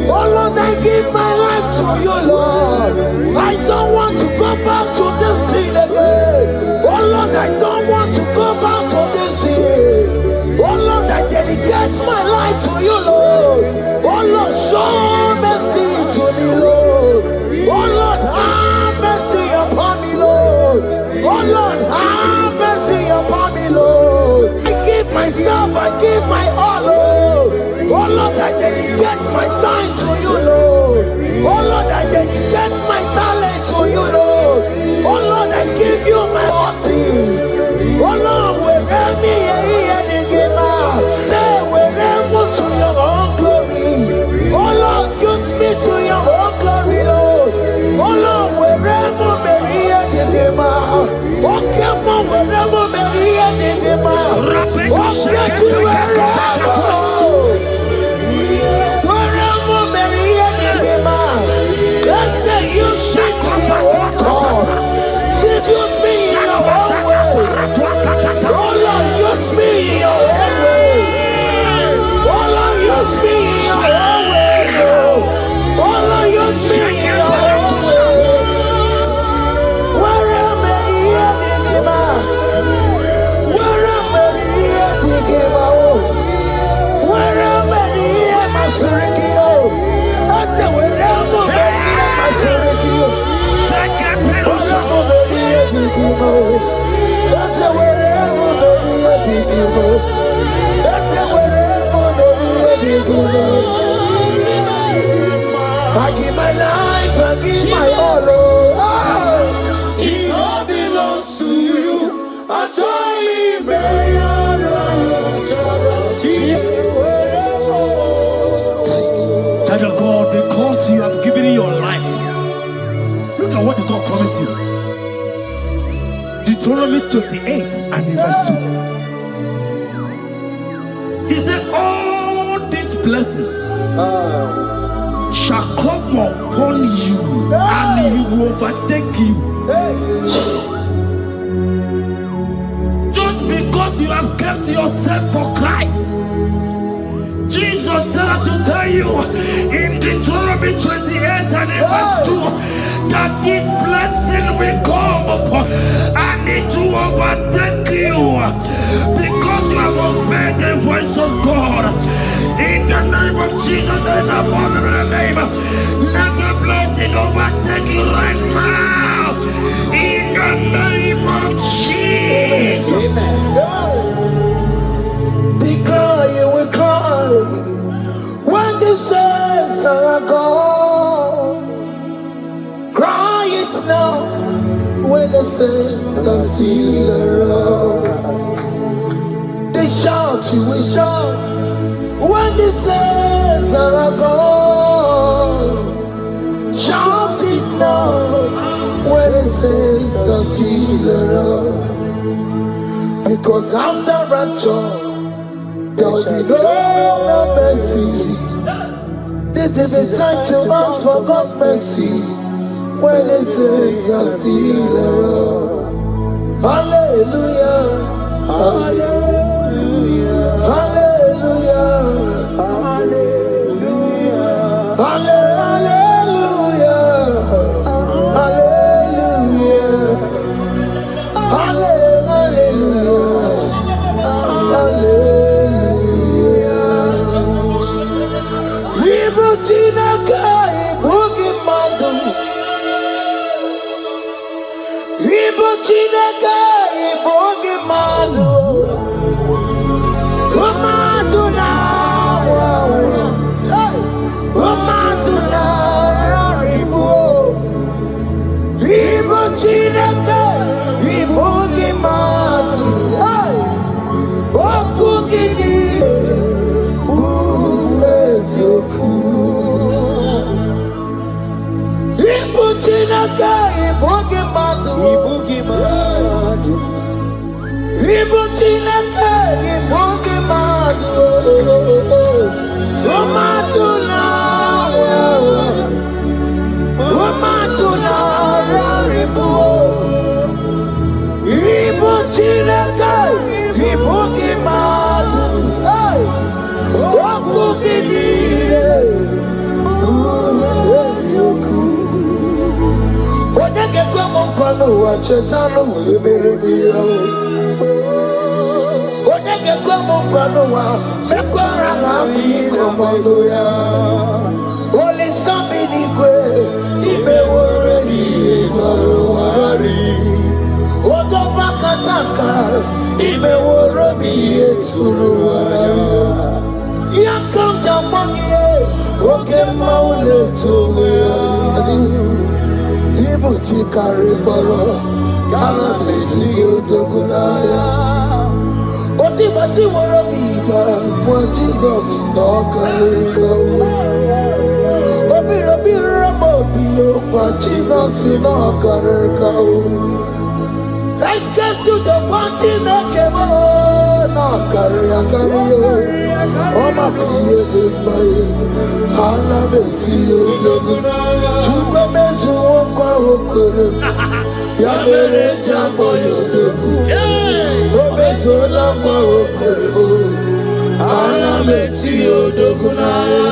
Oh Lord, I give my life to you, Lord. I don't want to go back to this sin again. Oh Lord, I don't want to go back to this sin. Oh Lord, I dedicate my life to you, Lord. Oh Lord, show mercy to me, Lord. Oh Lord, have mercy upon me, Lord. Oh Lord, have mercy upon me, Lord. I give myself, I give my all, Lord. Oh Lord, I dedicate my time to you, Lord. Oh Lord, I dedicate my talent to you, Lord. Oh Lord, I give you my horses. Oh Lord, where me the game say where to your own glory. Oh Lord, use me to your own glory, Lord. Oh Lord, where me the game. Oh come on, where me the game. Oh get to wherever. Use me in your own ways. Oh Lord, use me in your own ways. Oh Lord, use me in your own ways. Oh Lord, use me in your own ways. Where am I here, Digima? Where am I here, Digima? Where am I here, Masurikio? I said, where am I here, Masurikio? That's the way I give my life, I give my all. It all belongs to you. I join me, Child of God, because you have given your life, look at what God promised you. Deuteronomy 28 and verse 2. He said, all these blessings shall come upon you and you will overtake you. Just because you have kept yourself for Christ. Jesus said to tell you in Deuteronomy 28 and verse 2 that this blessing will come upon and it will overtake you because you have obeyed the voice of God. In the name of Jesus, there is above every name. Let the blessing overtake you right now. In the name of Jesus. Declare you will cry when the saints are gone. Cry it now when the saints are still around. They shout, you will shout when the saints are gone. Shout it now when the saints are still around. Because after rapture there will be no more mercy. This is the time to ask for God's mercy when the saints are still around. Hallelujah, hallelujah, hallelujah, hallelujah, hallelujah, hallelujah, hallelujah. Chineke ibugi madu. Ibu Chineke ibugi madu. Romatuna raribu. Ibu Chineke ibugi madu. Wakugidire Uwesioku Odeke kwa mkwano wa chetano Emerebiyo Odeke kwa mkwano wa Mekwara hapi komando ya Ole sambi nikwe Ime woredi Igoro warari Odoba kataka Ime worobi Eturu warari Yakam Jamangie, Oke Maule Tome, Ibuti Karibara, Karabeti Dogunaya, Otibati Waramiba, when Jesus no Kariko, Obira Mobio, when Jesus no Kariko. Esquece o teu continente que na carinha. Oma kiye de baye, ana beti o dogu. Chupa mezu okwa okoro, ya mere jambo yo dogu. Obezo la kwa okoro, ana beti o dogu na ya.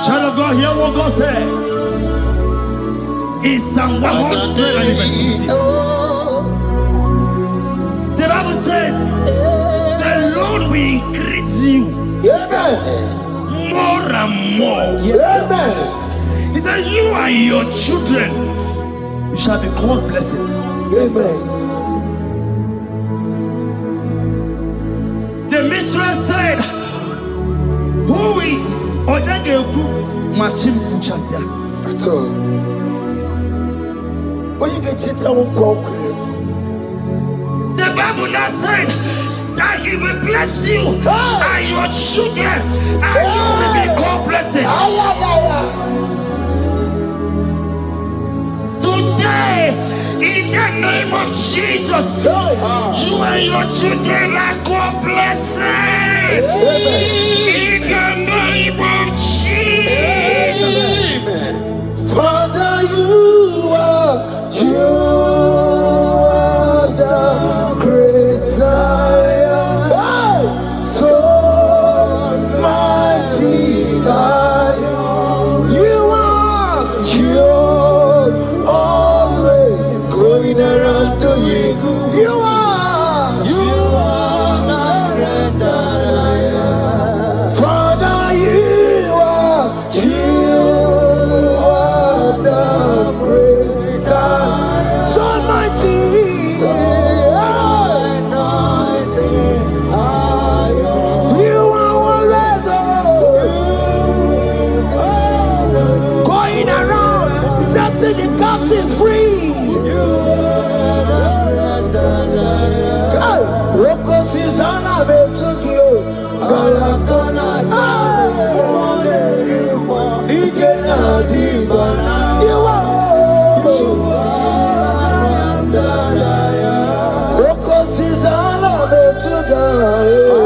Child of God, hear what God said. In Psalm 100. The Bible said, the Lord will increase you more and more. He said, you and your children, you shall be called blessed. Amen. The mistress said, who will Odageku Machim Kuchasia? At all. When you get it, I won't walk with him. The Bible now said that He will bless you and your children, and you will be called blessed. Today, in the name of Jesus, you and your children are called blessed. In the name of Jesus. Father, you are the great I am. So mighty I am. You are always going around to you. You are the great I am. Father, you are the great I am. So mighty. The captives free. Roko Susanna Betugio. You are Roko Susanna Betugio.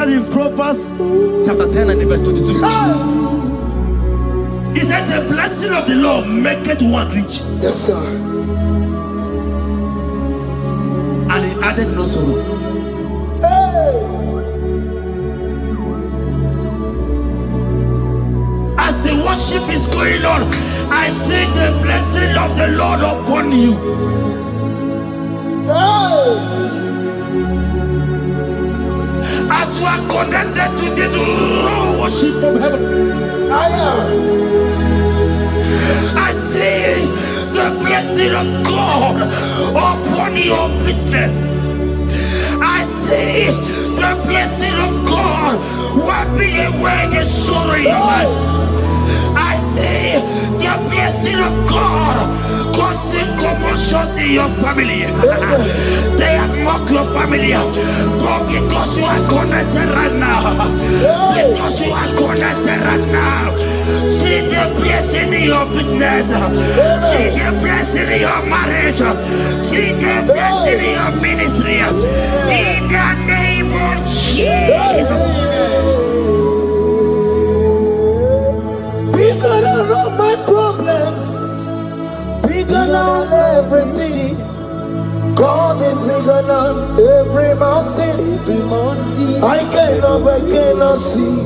said in Proverbs chapter 10 and verse 22. He said, the blessing of the Lord maketh one rich. Yes, sir. And he added no sorrow. Hey. As the worship is going on, I see the blessing of the Lord upon you. Hey. As you are connected to this raw worship from heaven, I see the blessing of God upon your business. I see the blessing of God wiping away the sorrow in your life. I see the blessing of God causing commotions in your family. They have mocked your family, but because you are connected right now, because you are connected right now, see the blessing in your business, see the blessing in your marriage, see the blessing in your ministry. In the name of Jesus. Bigger than all my problems, bigger than everything. God is bigger than every mountain. I cannot see.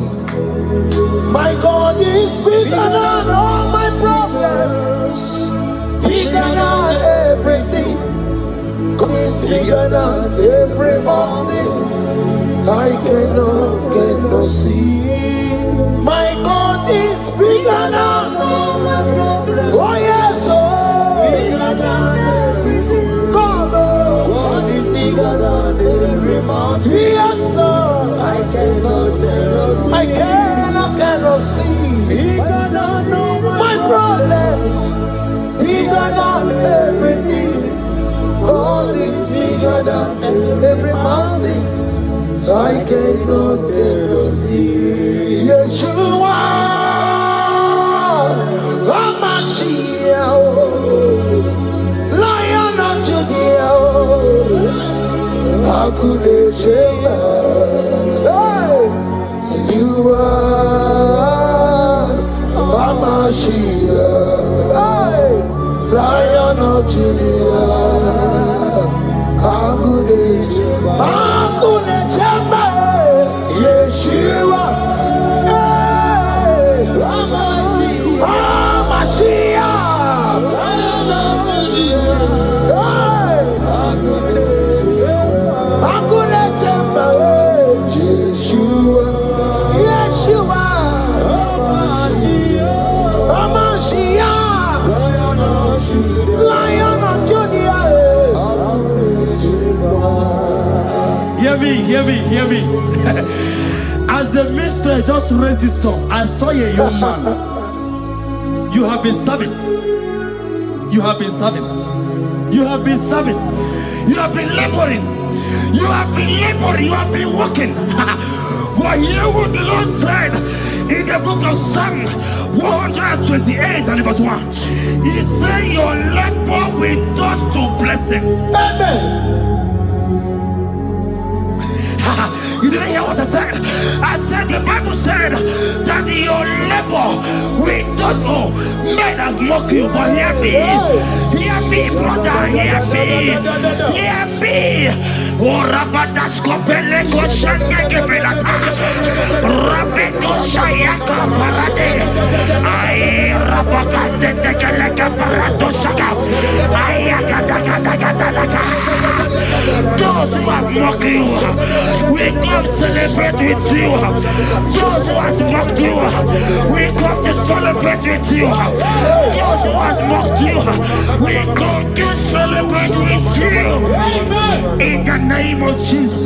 My God is bigger than all my problems, bigger than everything. God is bigger than every mountain. I cannot see. My God is bigger than all my problems. Oh yes, oh. Bigger than everything. God is bigger than every mountain. Yes, sir. I cannot see. I cannot see. Bigger than all my problems. Bigger than everything. God is bigger than every mountain. I cannot see. Yeshua, Hamashiach, Lion of Judea, Hakudeshema. You are Hamashiach, Lion of Judea, Hakudeshema. Yeshua, Hear me. As the minister just raised this song, I saw a young man. You have been serving. You have been serving. You have been serving. You have been laboring. You have been laboring. You have been working. But hear what the Lord said in the book of Psalm 128 and verse 1. He said, your labor will turn to blessings. Amen. You didn't hear what I said? I said the Bible said that your labor will not know. Men have mocked you, but hear me. Hear me, brother. Hear me. Hear me. Oh, Rabadasko Peleko Shangeke Belata. Rabeko Shayaka Parade. I Rabakande Tekeleka Parato Shaka. Ayakadakadakadaka. Those who have mocked you, we come celebrate with you. Those who have mocked you, we come to celebrate with you. Those who have mocked you, we come to celebrate with you. In the name of Jesus.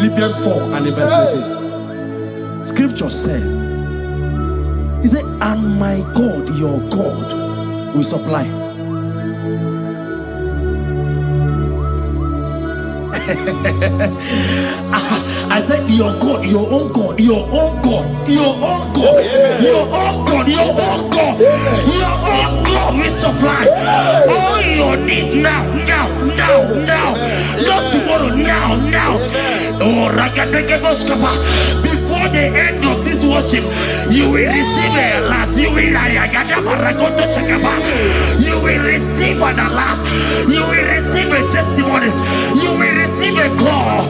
Philippians 4 and verse 13. Scripture said, he said, and my God, your God, will supply. I said, your God, your own God, your own God, your own God, your own God, your own God, your own God will supply all your needs now, now, not tomorrow, now. Oh, before the end of this worship, you will receive a lot. You will receive an alert. You will receive a testimony. You will receive a God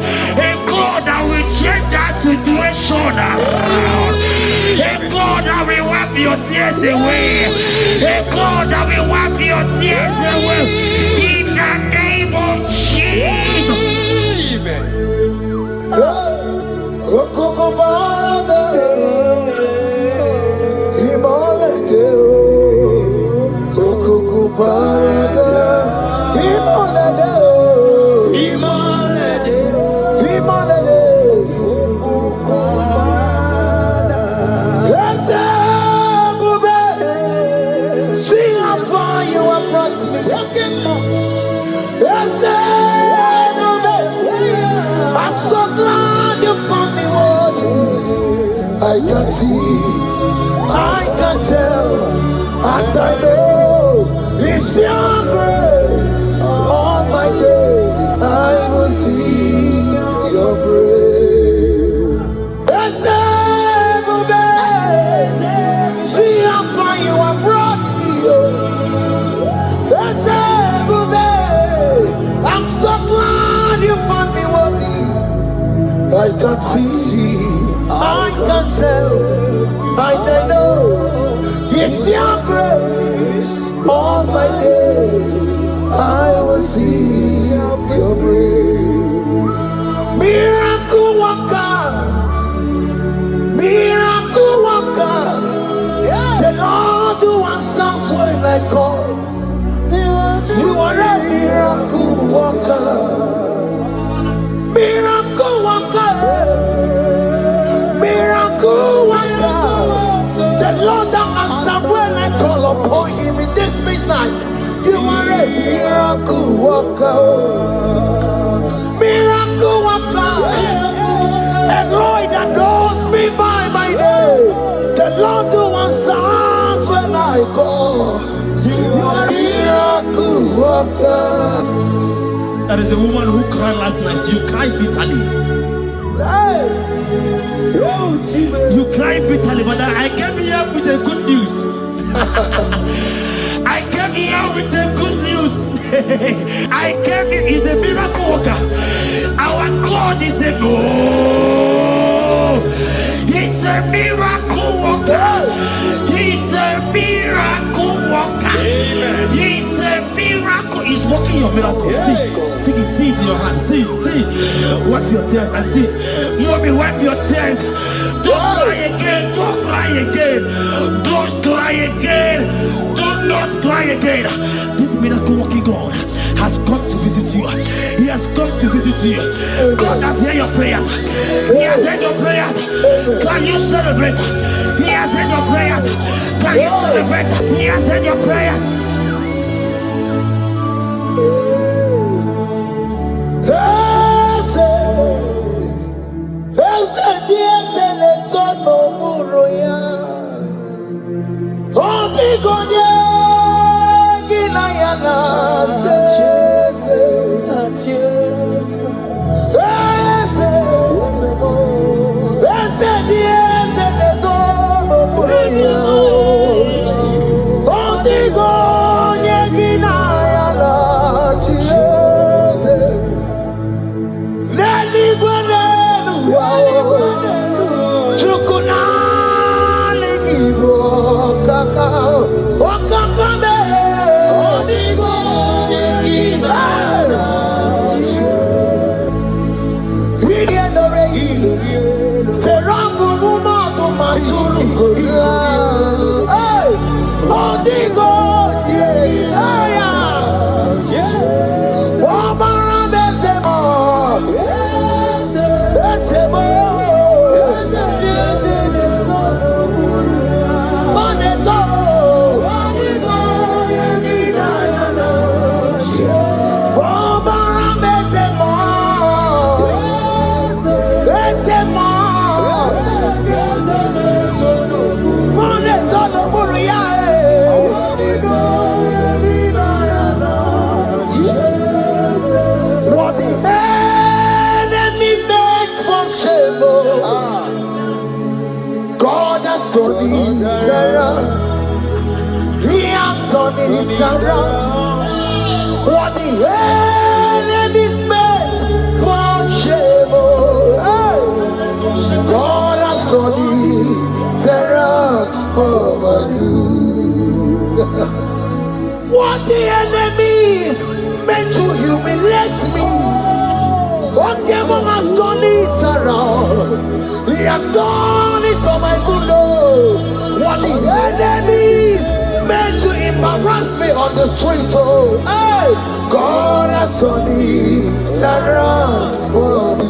that will change that situation around. A God that will wipe your tears away. A God that will wipe your tears away. In the name of Jesus. I'm so glad you found me worthy. I can see, I can tell, and I know it's your grace. All my days I will sing your praise. See how far you have brought me. I'm so glad you found me worthy. I can see, I can tell, and I know it's your grace. All my days I will see your praise. Miracle worker, miracle worker. The Lord who answers when I call. You are a miracle worker. Miracle worker. Miracle worker. The Lord that answers when I call upon him in this midnight. You are a miracle worker. Miracle worker. And Lord that knows me by my name. The Lord who answers when I call. You are a miracle worker. There is a woman who cried last night. You cried bitterly. Hey. You cried bitterly, but I came here with the good news. I came here with the good news. I came here, he's a miracle worker. Our God is a he's a miracle worker. He's a miracle worker. He's a miracle. He's working your miracle. See it in your hand. See it. Wipe your tears and see. Mommy, wipe your tears. Don't cry again. Don't cry again. Don't cry again. Do not cry again. This miracle working God has come to visit you. He has come to visit you. God has heard your prayers. He has heard your prayers. Can you celebrate? He has heard your prayers. Can you celebrate? He has heard your prayers. turned it around. He has turned it around. What the enemies meant for shame, hey, God has turned it around for my good. What the enemies meant to humiliate me, what devil has done it around. He has done it for my good. Oh, what the enemies meant to embarrass me on the street, oh, hey, God has done it around for me.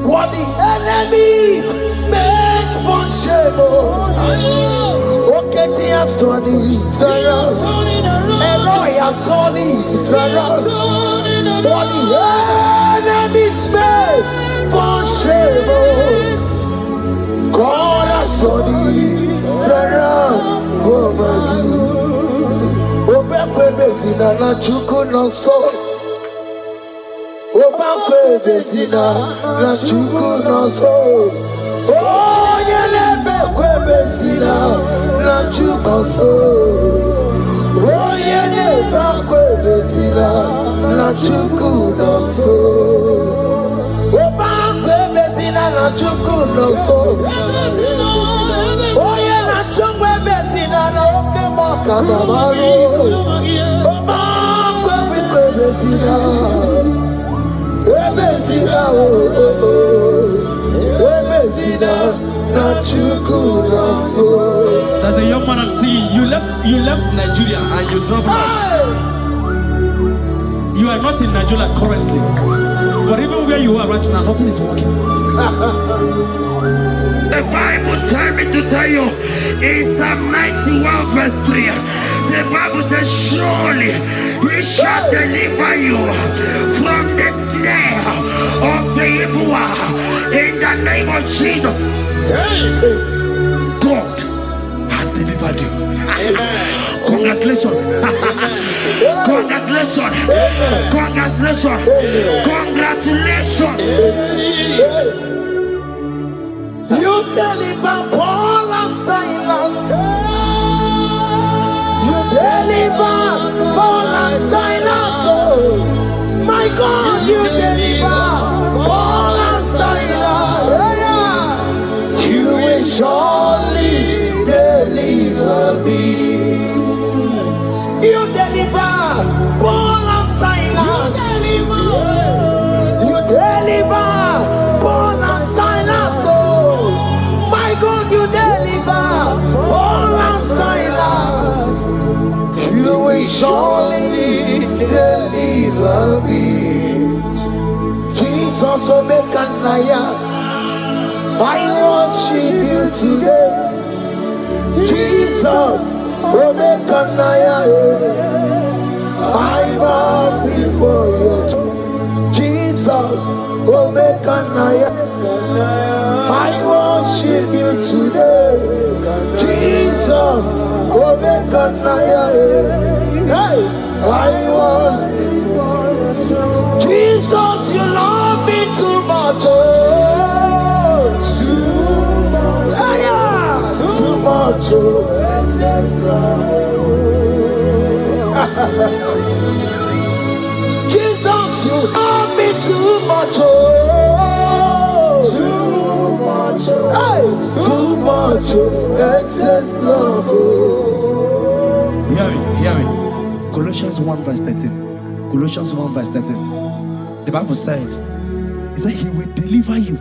What the enemies meant for shame, oh, okay, he has done it around. Eloi has done it around. What the enemies meant for shame, oh, God has done it around for my good. Obekwe bezina na chuku no so. Obekwe bezina na chuku no so. Oh, yelebekwe bezina na chuku no so. Oh, yelebekwe bezina na chuku no so. Obekwe bezina na chuku no so. Oh, yeah, na chungwe bezina na oke moka na baro. Obekwe bezina. Ebezina, oh, oh, oh. Ebezina na chuku no so. There's a young man I'm seeing. You left Nigeria and you traveled out. You are not in Nigeria currently, but even where you are right now, nothing is working. The Bible tells me to tell you in Psalm 91 verse 3, the Bible says, surely he shall deliver you from the snare of the evil one. In the name of Jesus, God has delivered you. Congratulations. Congratulations. Congratulations. Congratulations. You deliver Paul and Silas. You deliver Paul and Silas. Oh, my God, you deliver Paul and Silas. Yeah. You will surely deliver me. You deliver Paul and Silas. You deliver Paul and Silas. Oh, my God, you deliver Paul and Silas. You will surely deliver me. Jesus, Omekanaya, I worship you today. Jesus, Omekanaya, I bow before you. Jesus, Omekanaya, I worship you today. Jesus, Omekanaya, hey, I worship you. Jesus, you love me too much. Oh, too much. Yeah, too much. Oh. Jesus, you love me too much. Oh, too much. Hey, too much. Excess love. Oh. Hear me. Colossians 1 verse 13. Colossians 1 verse 13. The Bible said, he said he will deliver you.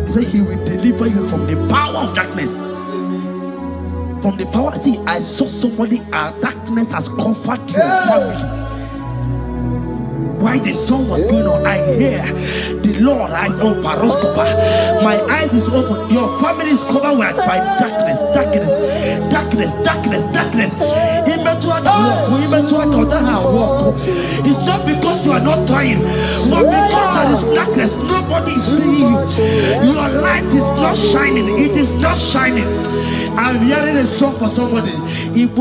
He said he will deliver you from the power of darkness. From the power. See, I saw somebody, darkness has covered your family. While the song was going on, I hear the Lord eyes open, paroscopa. My eyes is open. Your family is covered by darkness. It's not because you are not trying, but because there is darkness, nobody is seeing you. Your light is not shining. It is not shining. I'm hearing a song for somebody. You are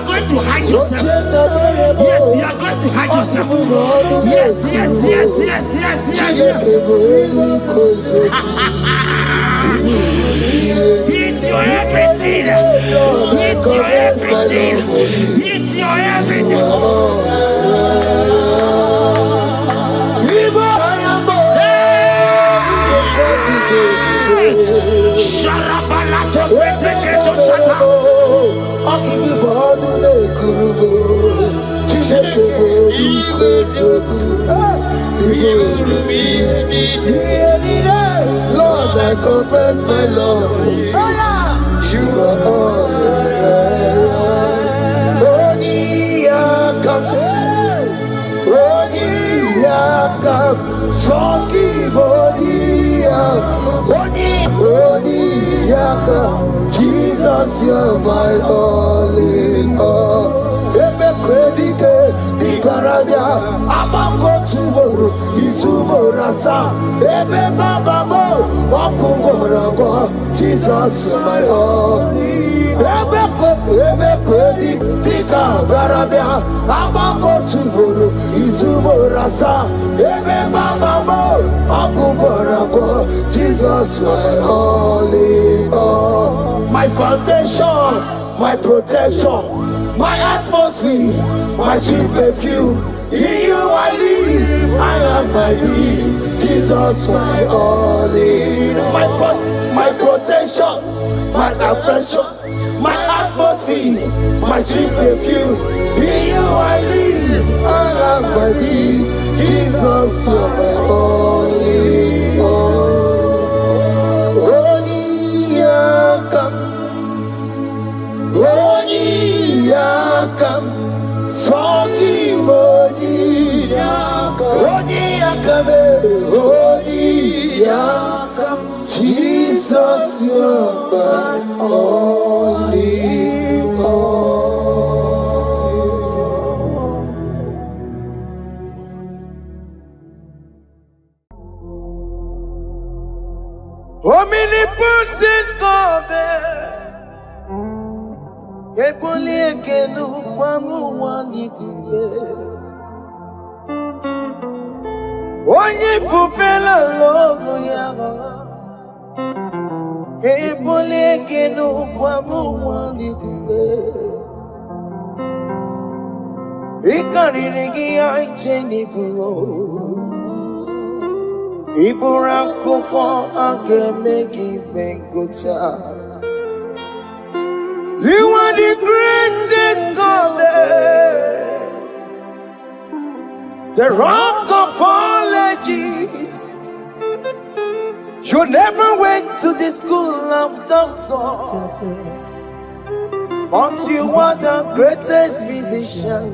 going to hide yourself. Yes, you are going to hide yourself. Yes. He's your everything. He's your everything. He's your everything. Lord, I confess my love. You are all Jesus, you're my all in all. Ebe kwedike di karabia amango tugoro isumorasa ebe baba mo wakugorago. Jesus, you're my all. Ebe kwedi di karabia amango tugoro isumorasa ebe baba mo wakugorago. Jesus, you're my all in all. My foundation, my protection, my atmosphere, my sweet perfume. In you I live, I have my being. Jesus, my all in all. My protection, my affection, my atmosphere, my sweet perfume. In you I live, I have my being. Jesus, my all in all. Yakam, Sogi Odi Yakam, Jesus, you're my only all. Omnipotent God. Ebuli ekelu kwangu wanikume onye fupela logo yaga. Ebuli ekelu kwangu wanikume ikariri ya icheni fuo ibura koko akeme kivengocha. You are the greatest God, the rock of all ages. You never went to the school of doctor, but you are the greatest physician.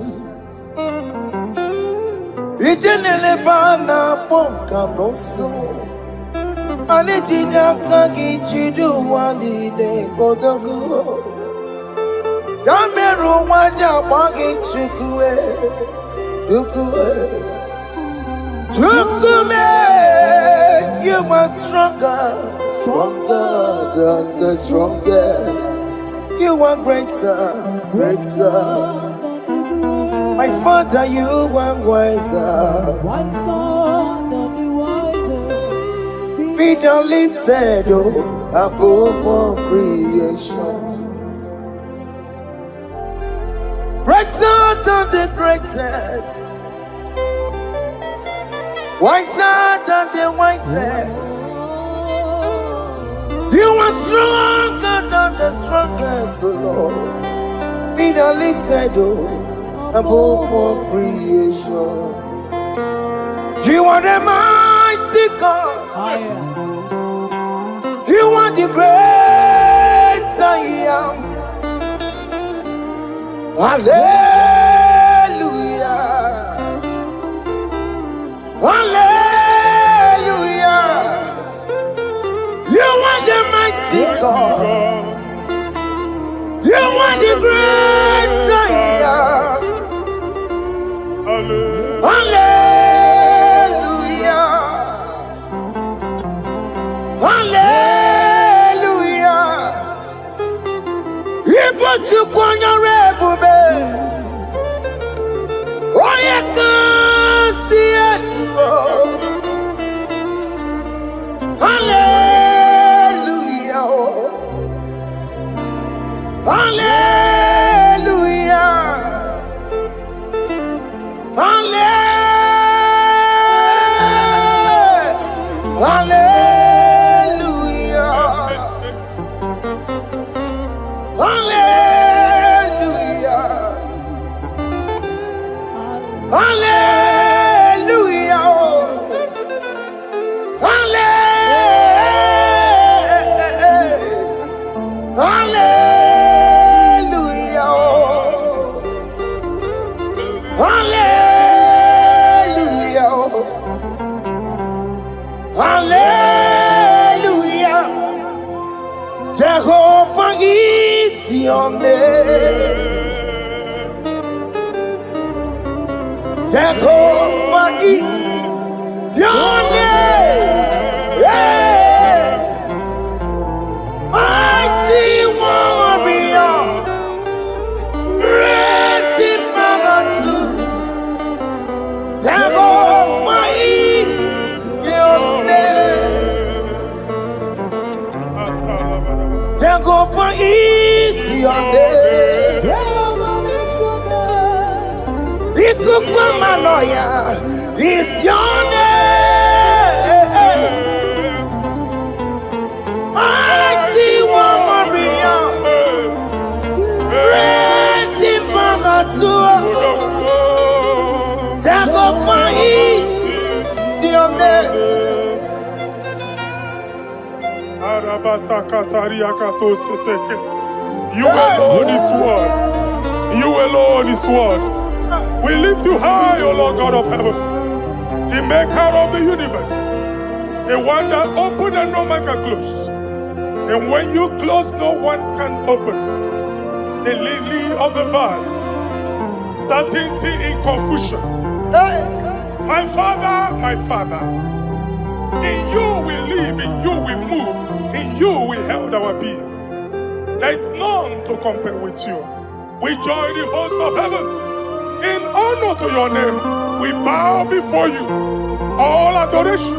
Ijenele bana ponka noso, anejida kagi jidu wandi de kodogo. Yameru waja wagi chukue. You are stronger than the strongest. You are greater. My Father, you are wiser. Be thou lifted above all creation. Greater than the greatest. Wiser than the wisest. You are stronger than the strongest, O Lord. Be thou lifted above all creation. You are the mighty God. Yes. You are the great I am. Hallelujah. Hallelujah. You are the mighty God. You are the great I am. Hallelujah. Hallelujah. Jehovah is your name. Jehovah is your name. Yeah. Mighty warrior. Great in Magatu. Jehovah is your name. Jehovah is your name. Ikukumanoya is your name. Mighty warrior. Great in Magatu. Jehovah is your name. You alone is word. You alone is word. We lift you high, O Lord God of heaven, the maker of the universe, the one that opened and no man can close. And when you close, no one can open. The lily of the valley, certainty in confusion. My Father, in you we live, in you we move, in you we held our being. There is none to compare with you. We join the host of heaven. In honor to your name, we bow before you. All adoration,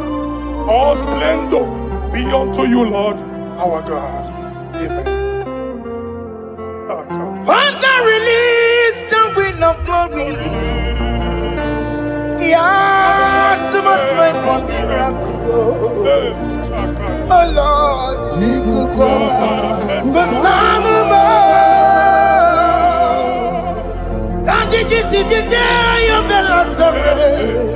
all splendor be unto you, Lord, our God. Amen. Father, release the wind of glory. Yes, must wait for miracle. Oh Lord, you could come out. The and this is the day of the Lord's rain.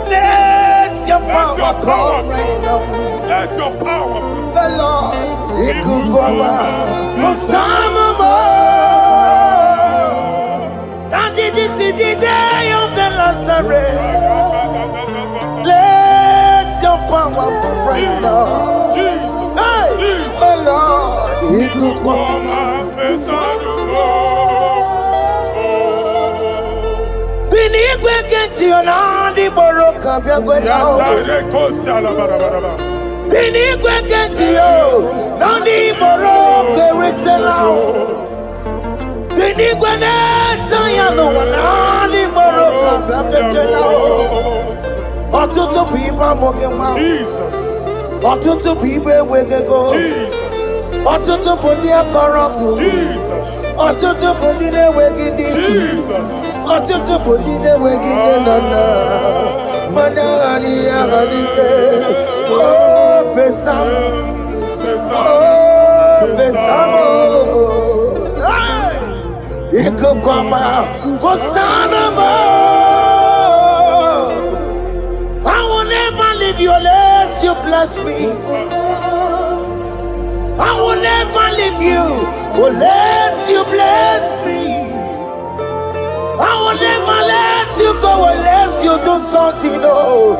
Let your power come right now. Let your power flow. The Lord, He could come out. And this is the day of the Lord's rain. Let your power come right now. Jesus, hey, the Lord, He could come out. Tinigwe kenti onandi boroka biagwela. Tinigwe kenti yo nandi boroka ritela. Tinigwe neta ya no nandi boroka biagwela. Otutu pipa mogema. Jesus. Otutu pipa wegego. Jesus. Otutu bundi akoroku. Jesus. Otutu bundi ne wegidi. Jesus. Otutu bundi ne wegidi nana. Mana hani hanike. Oh fesam. Oh fesamo. Iko kwama kosanamo. I will never leave you unless you bless me. I will never leave you unless you bless me. I will never let you go unless you do something. Oh,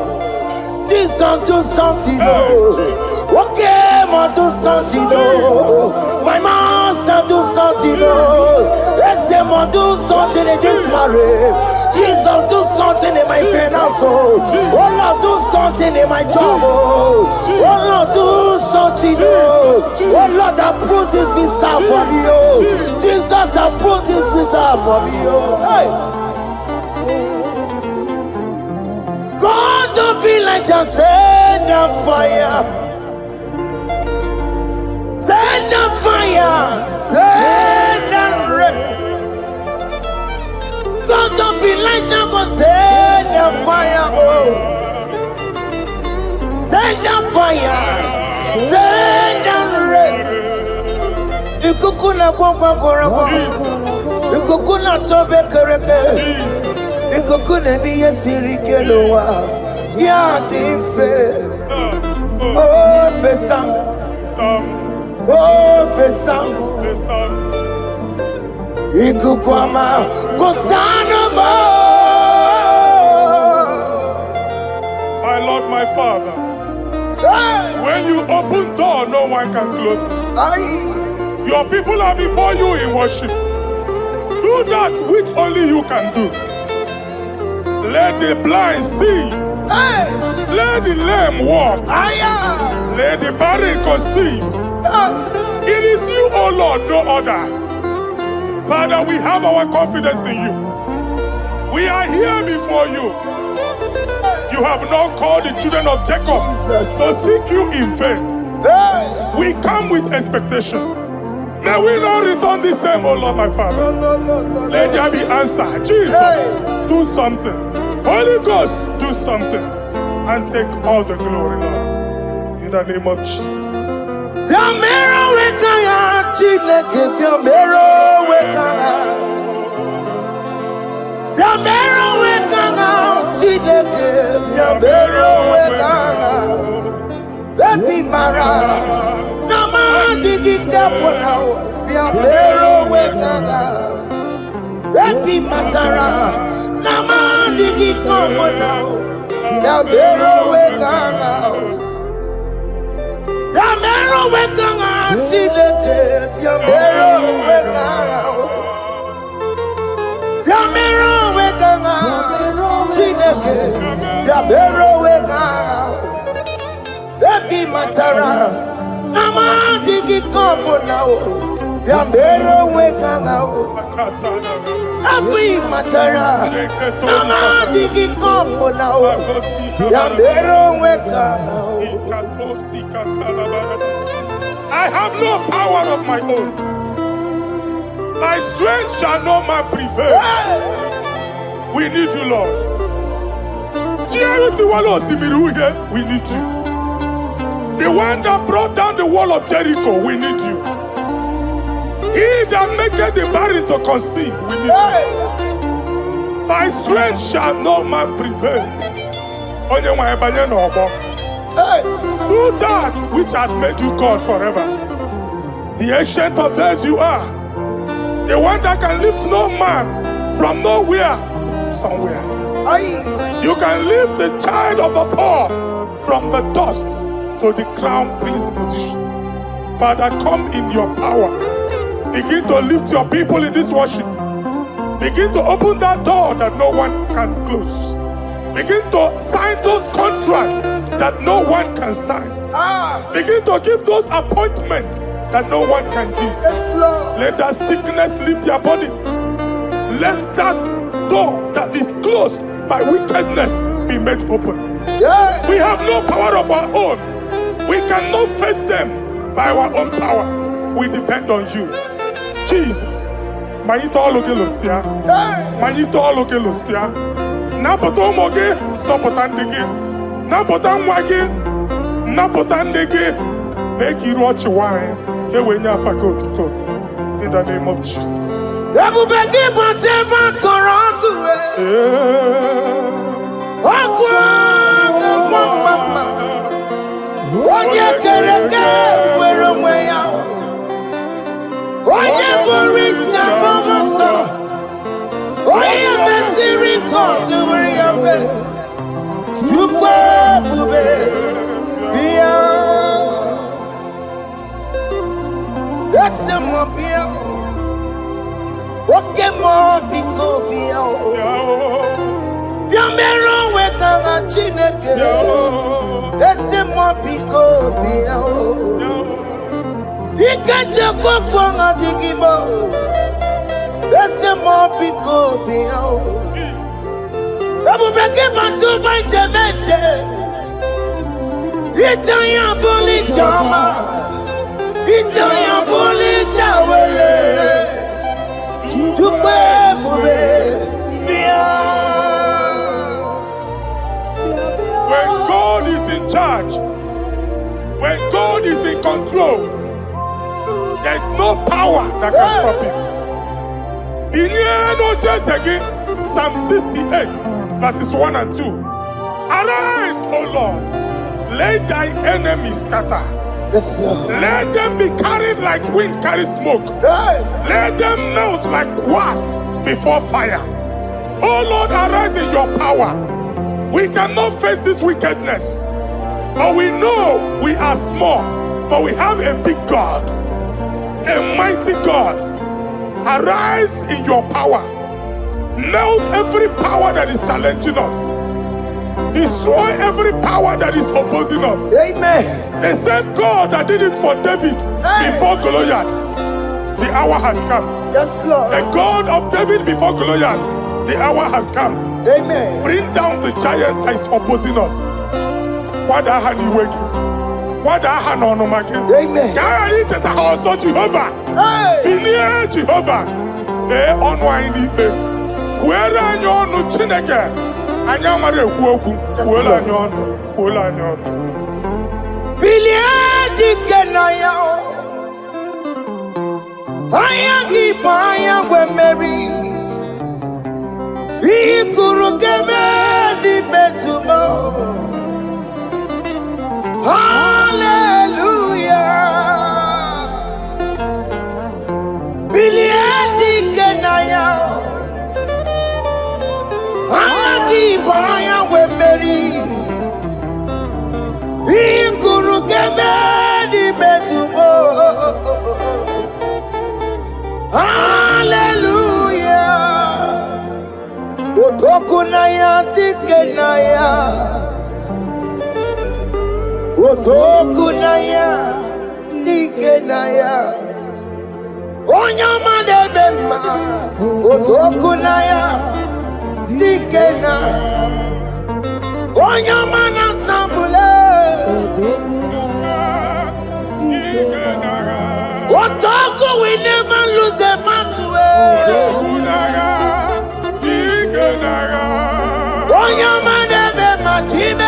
Jesus, do something. Oh, okay, ma do something. Oh, my master, do something. Oh, let's say, ma do something in this marriage. Jesus, do something in my finance. Oh, Lord, do something in my job. Oh, Lord, do something. Oh, Lord, approve this visa for me. Oh, Jesus, approve this visa for me. Oh, hey. God, don't feel like just send a fire. Send a fire. Send a rain. God don't feel like just go send the fire, oh. Send the fire, send the rain. The kukuna gwangwa gwangwa, the kukuna tobe kereke, the kukuna miye sirike loa, ya dimfe, oh fesam, oh fesam. Ikukwama Kosanama Father, when you open door, no one can close it. Your people are before you in worship. Do that which only you can do. Let the blind see. Let the lame walk. Let the barren conceive. It is you, O Lord, no other. Father, we have our confidence in you. We are here before you. You have not called the children of Jacob to seek you in vain. We come with expectation. May we not return the same, O Lord, my Father. Let there be answer. Jesus, do something. Holy Ghost, do something. And take all the glory, Lord. In the name of Jesus. I have no power of my own. My strength shall no man prevail. We need you, Lord. We need you. The one that brought down the wall of Jericho, we need you. He that maketh the barren to conceive, we need you. By strength shall no man prevail. Do that which has made you God forever. The ancient of days you are. The one that can lift no man from nowhere, somewhere. You can lift the child of the poor from the dust to the crown prince position. Father, come in your power. Begin to lift your people in this worship. Begin to open that door that no one can close. Begin to sign those contracts that no one can sign. Begin to give those appointments that no one can give. Let that sickness leave their body. Let that door that is closed by wickedness be made open. We have no power of our own. We cannot face them by our own power. We depend on you. Jesus. Manito Logelosia. Manito Logelosia. Napotomoge, Sopotandege. Napotamwage. Napotandege. Make you watch wine. In the name of Jesus. When God is in charge, when God is in control, there's no power that can stop him. Psalm 68, verses 1 and 2. Arise, O Lord, let thy enemies scatter. Let them be carried like wind carries smoke. Let them melt like wax before fire. Oh Lord, arise in your power. We cannot face this wickedness. But we know we are small, but we have a big God, a mighty God. Arise in your power. Melt every power that is challenging us. Destroy every power that is opposing us. Amen. The same God that did it for David before Goliath, the hour has come. Yes, Lord. The God of David before Goliath, the hour has come. Amen. Bring down the giant that is opposing us. Amen. Jehovah. Hey. Jehovah. Where are you no chineke? Anyamare kuoku. Where are you? Biliadi kenaya. Ayagi paya we Mary. Ikuru keme di metumo. Hallelujah. Biliadi kenaya. Ayagi paya we Mary. Ikuru keme di metumo. Hallelujah. Otokunaya dikenaya. Otokunaya dikenaya. Onyama de bema. Otokunaya dikena. Onyama na tambule. Otoku, we never lose the battle. Onyama de bema time.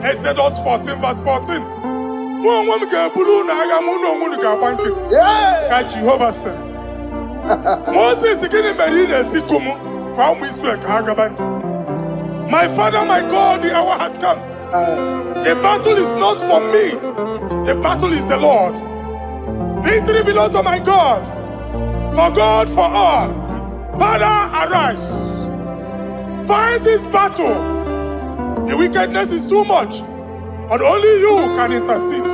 Exodus 14 verse 14. Jehovah said, Moses my father, my God, the hour has come. The battle is not for me. The battle is the Lord. Victory belongs to my God. For God, for all. Father, arise. Fight this battle. The wickedness is too much. But only you can intercede.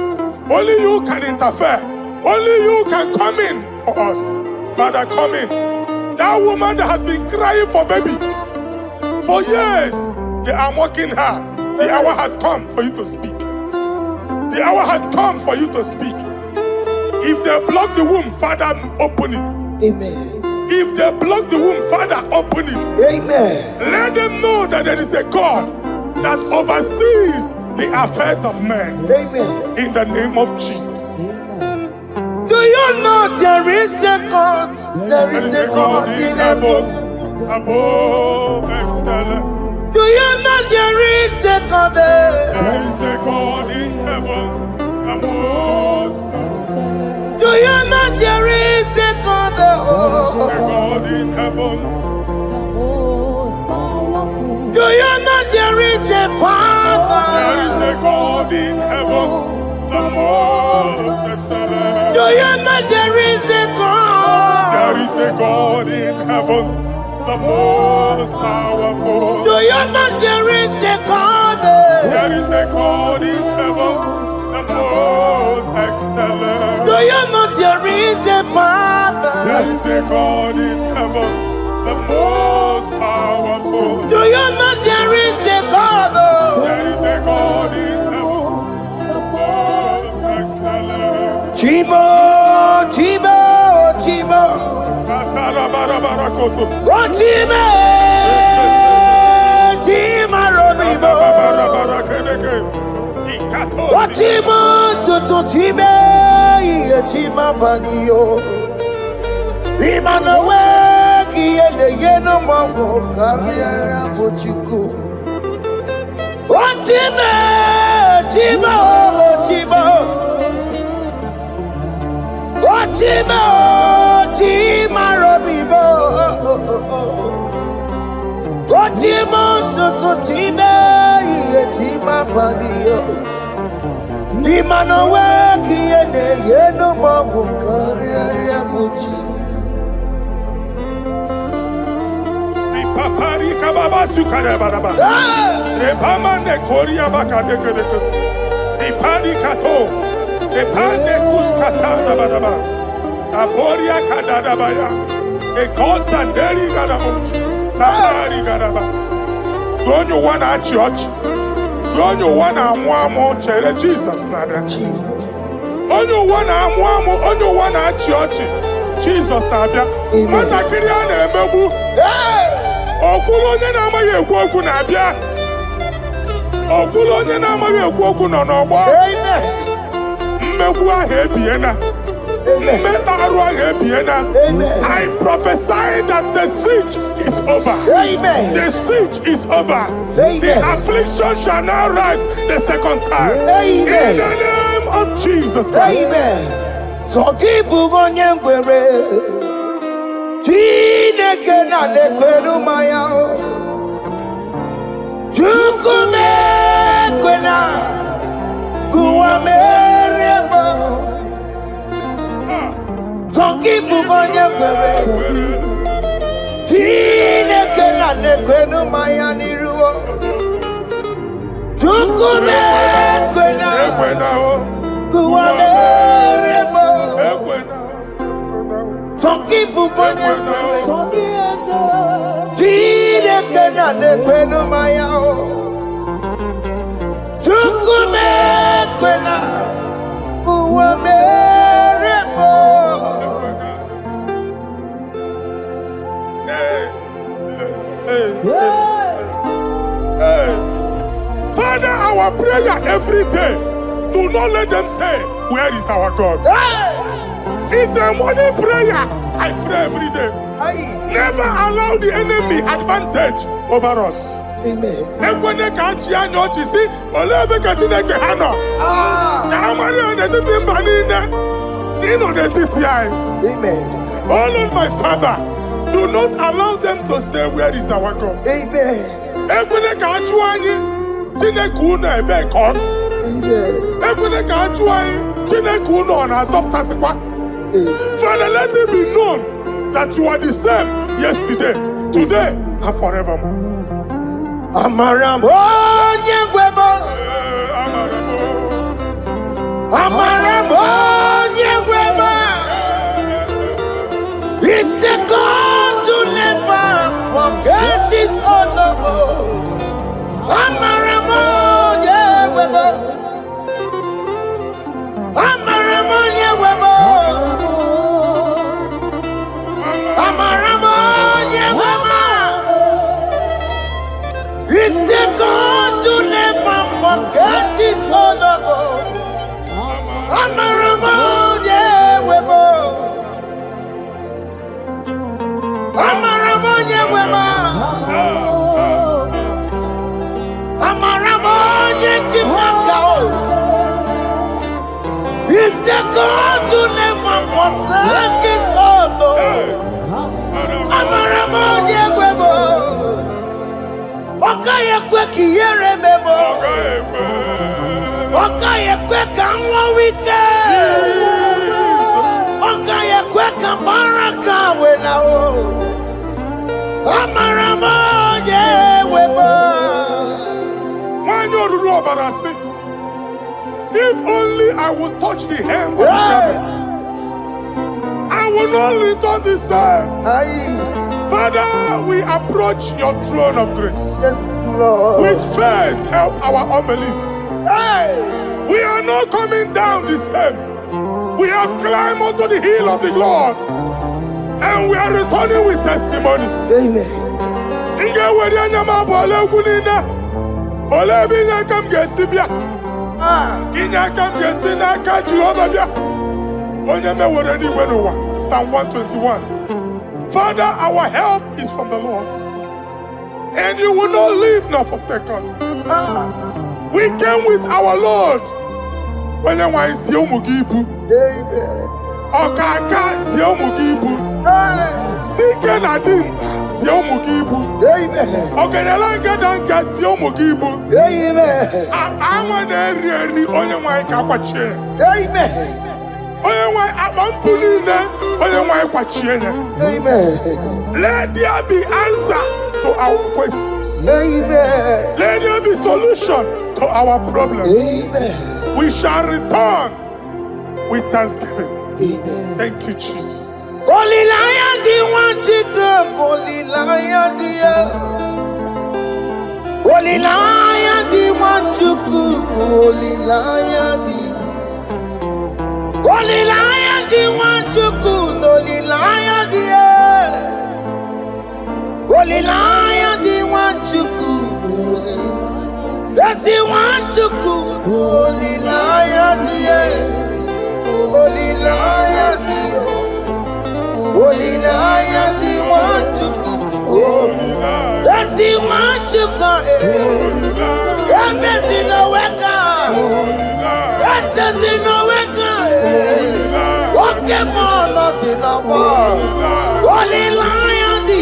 Only you can interfere. Only you can come in for us. Father, come in. That woman that has been crying for baby for years, they are mocking her. The hour has come for you to speak. The hour has come for you to speak. If they block the womb, Father, open it. Amen. If they block the womb, Father, open it. Amen. Let them know that there is a God that oversees the affairs of men. Amen. In the name of Jesus. Do you know there is a God? There is a God in heaven. Above excellent. Do you know there is a God there? There is a God in heaven. Above excellent. Do you know there is a God there? A God in heaven. Do you know there is a Father? There is a God in heaven. The most excellent. Do you know there is a God? There is a God in heaven, the most powerful. Do you know there is a God? There is a God in heaven, the most excellent. Do you know there is a Father? There is a God in heaven, the most powerful. Do you know there is a God? There is a God in heaven, the most excellent. Chibo, Chibo, Chibo. Oh, Chibo, Chima Robibo. Oh, Chibo, Tutu Chibe, Chima Panio. Imanowe, Kiende Yeno Mongo, Carriera Pochiku. Oh, Chibo, Chibo, Chibo. Chima, Chima Robibo. Chima, Chima. my body. Ni mano weki ene yeno mawu kariya buchi. Papari kababa sukare badaba. Repama ne koria baka deke deke. Repari kato. Repane kuskata badaba. Aboria kadada baya. E kosanderi gadabo. Safari gadaba. Don't you wanna church? Don't you wanna mwamo chere Jesus nada? Jesus. Don't you wanna church? Jesus nada. Mata kiriane emebu. Okulo onye na-amaghị ekwu okwu na-abịa. Okulo onye na-amaghị ekwu okwu nọ n'ọgbọ. Mmegbu ahụ ebiena. Mmeta arụ ahụ ebiena. I prophesy that the siege is over. Amen. The siege is over. The affliction shall now rise the second time. Amen. In the name of Jesus Christ. Amen. So keep onye ngwere. Chineke na nekwenu maya o. Chukume kwena kuwa merebo. Tokipu onye kwere. Chineke na nekwenu maya niruo. Chukume kwena kuwa merebo. Tokipu onye kwere. Chineke na nekwenu maya o. Chukume kwena kuwa merebo. Father, our prayer every day, do not let them say, where is our God? It's a morning prayer. I pray every day. Never allow the enemy advantage over us. Amen. Ekwene ka chi anya ochi si ole ebe ka Chineke ha nọ. Ka amara n'etiti mba niile ịnọ n'etiti anyị. Amen. Oh Lord my Father, do not allow them to say where is our God. Amen. Ekwene ka ajụ anyị Chineke unu ebe ka ọ nọ. Amen. Ekwene ka ajụ anyị Chineke unu ọ na-azọpụtasịkwa. Father, let it be known that you are the same yesterday, today, and forevermore. Amaram onye gwebo. Amaram onye gwebo. It's the God to never forget his honor. Amaram onye gwebo. Amaram onye gwebo. Amaram onye gwebo. It's the God to never forget his honor. Amaram onye gwebo. Amaram onye gwebo. Amaram onye chimaka. It's the God to never forsake his honor. Amaram onye gwebo. Okaye kwe ki yere mebo. Okaye kwe ka nwa wike. Okaye kwe ka baraka wena o. Amaram onye gwebo. Nwanyị oruru ọbara sị, if only I would touch the hem of his garment, I will not return the same. Father, we approach your throne of grace. Yes, Lord. With faith, help our unbelief. We are not coming down the same. We have climbed onto the hill of the Lord, and we are returning with testimony. Amen. Inge weri anyama bụ ole egwu niile. Ole ebe inye aka m ga-esi bịa. Inye aka m ga-esi n'aka Jehova bịa. Onye mewere n'igwe n'ụwa. Psalm 121. Father, our help is from the Lord, and you will not leave nor forsake us. We came with our Lord. Onye nwanyị sie ụmụ gị ibu. Ọkaka sie ụmụ gị ibu. Dike na dimkpa si ụmụ gị ibu. Amen. Ọgaranya ngada nke si ụmụ gị ibu. Amen. Anwa na-eri eri onye nwanyị ka kwachie. Amen. Onye nwanyị akpa mpụ niile onye nwanyị kwachie ya. Amen. Let there be answer to our questions. Amen. Let there be solution to our problems. Amen. We shall return with thanksgiving. Amen. Thank you, Jesus. Holy Lion, the one to go. Holy Lion, the Holy Lion, the one to go. Holy Lion, the Holy Lion, the one to go. Holy Lion, the Holy Lion, the one to go. That's the one to go. Holy Lion, the Holy Lion, the Holy Lion, the one to go. That's the one to go. That's in the weka. That's in the weka. Okay, man, us in the bar. Holy Lion, the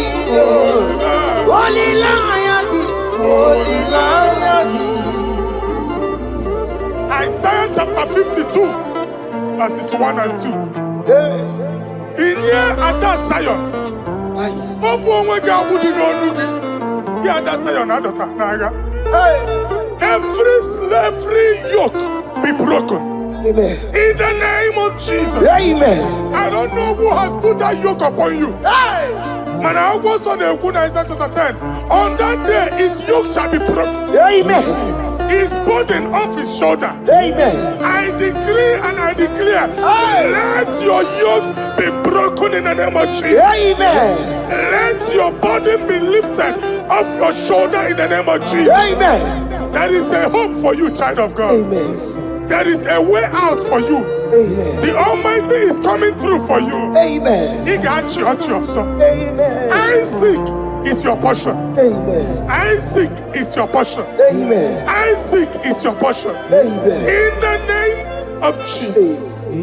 Holy Lion, the Holy Lion, the Isaiah chapter 52, verses 1 and 2. In here at that Zion, every slavery yoke be broken. Amen. In the name of Jesus. Amen. I don't know who has put that yoke upon you. And I was on the Isaiah chapter 10. On that day, its yoke shall be broken. Amen. His burden off his shoulder. Amen. I decree and I declare, let your yokes be broken in the name of Jesus. Amen. Let your burden be lifted off your shoulder in the name of Jesus. Amen. There is a hope for you, child of God. Amen. There is a way out for you. Amen. The Almighty is coming through for you. Amen. He got you also. Amen. Isaac is your portion. Amen. Isaac is your portion. Amen. Isaac is your portion. Amen. In the name of Jesus.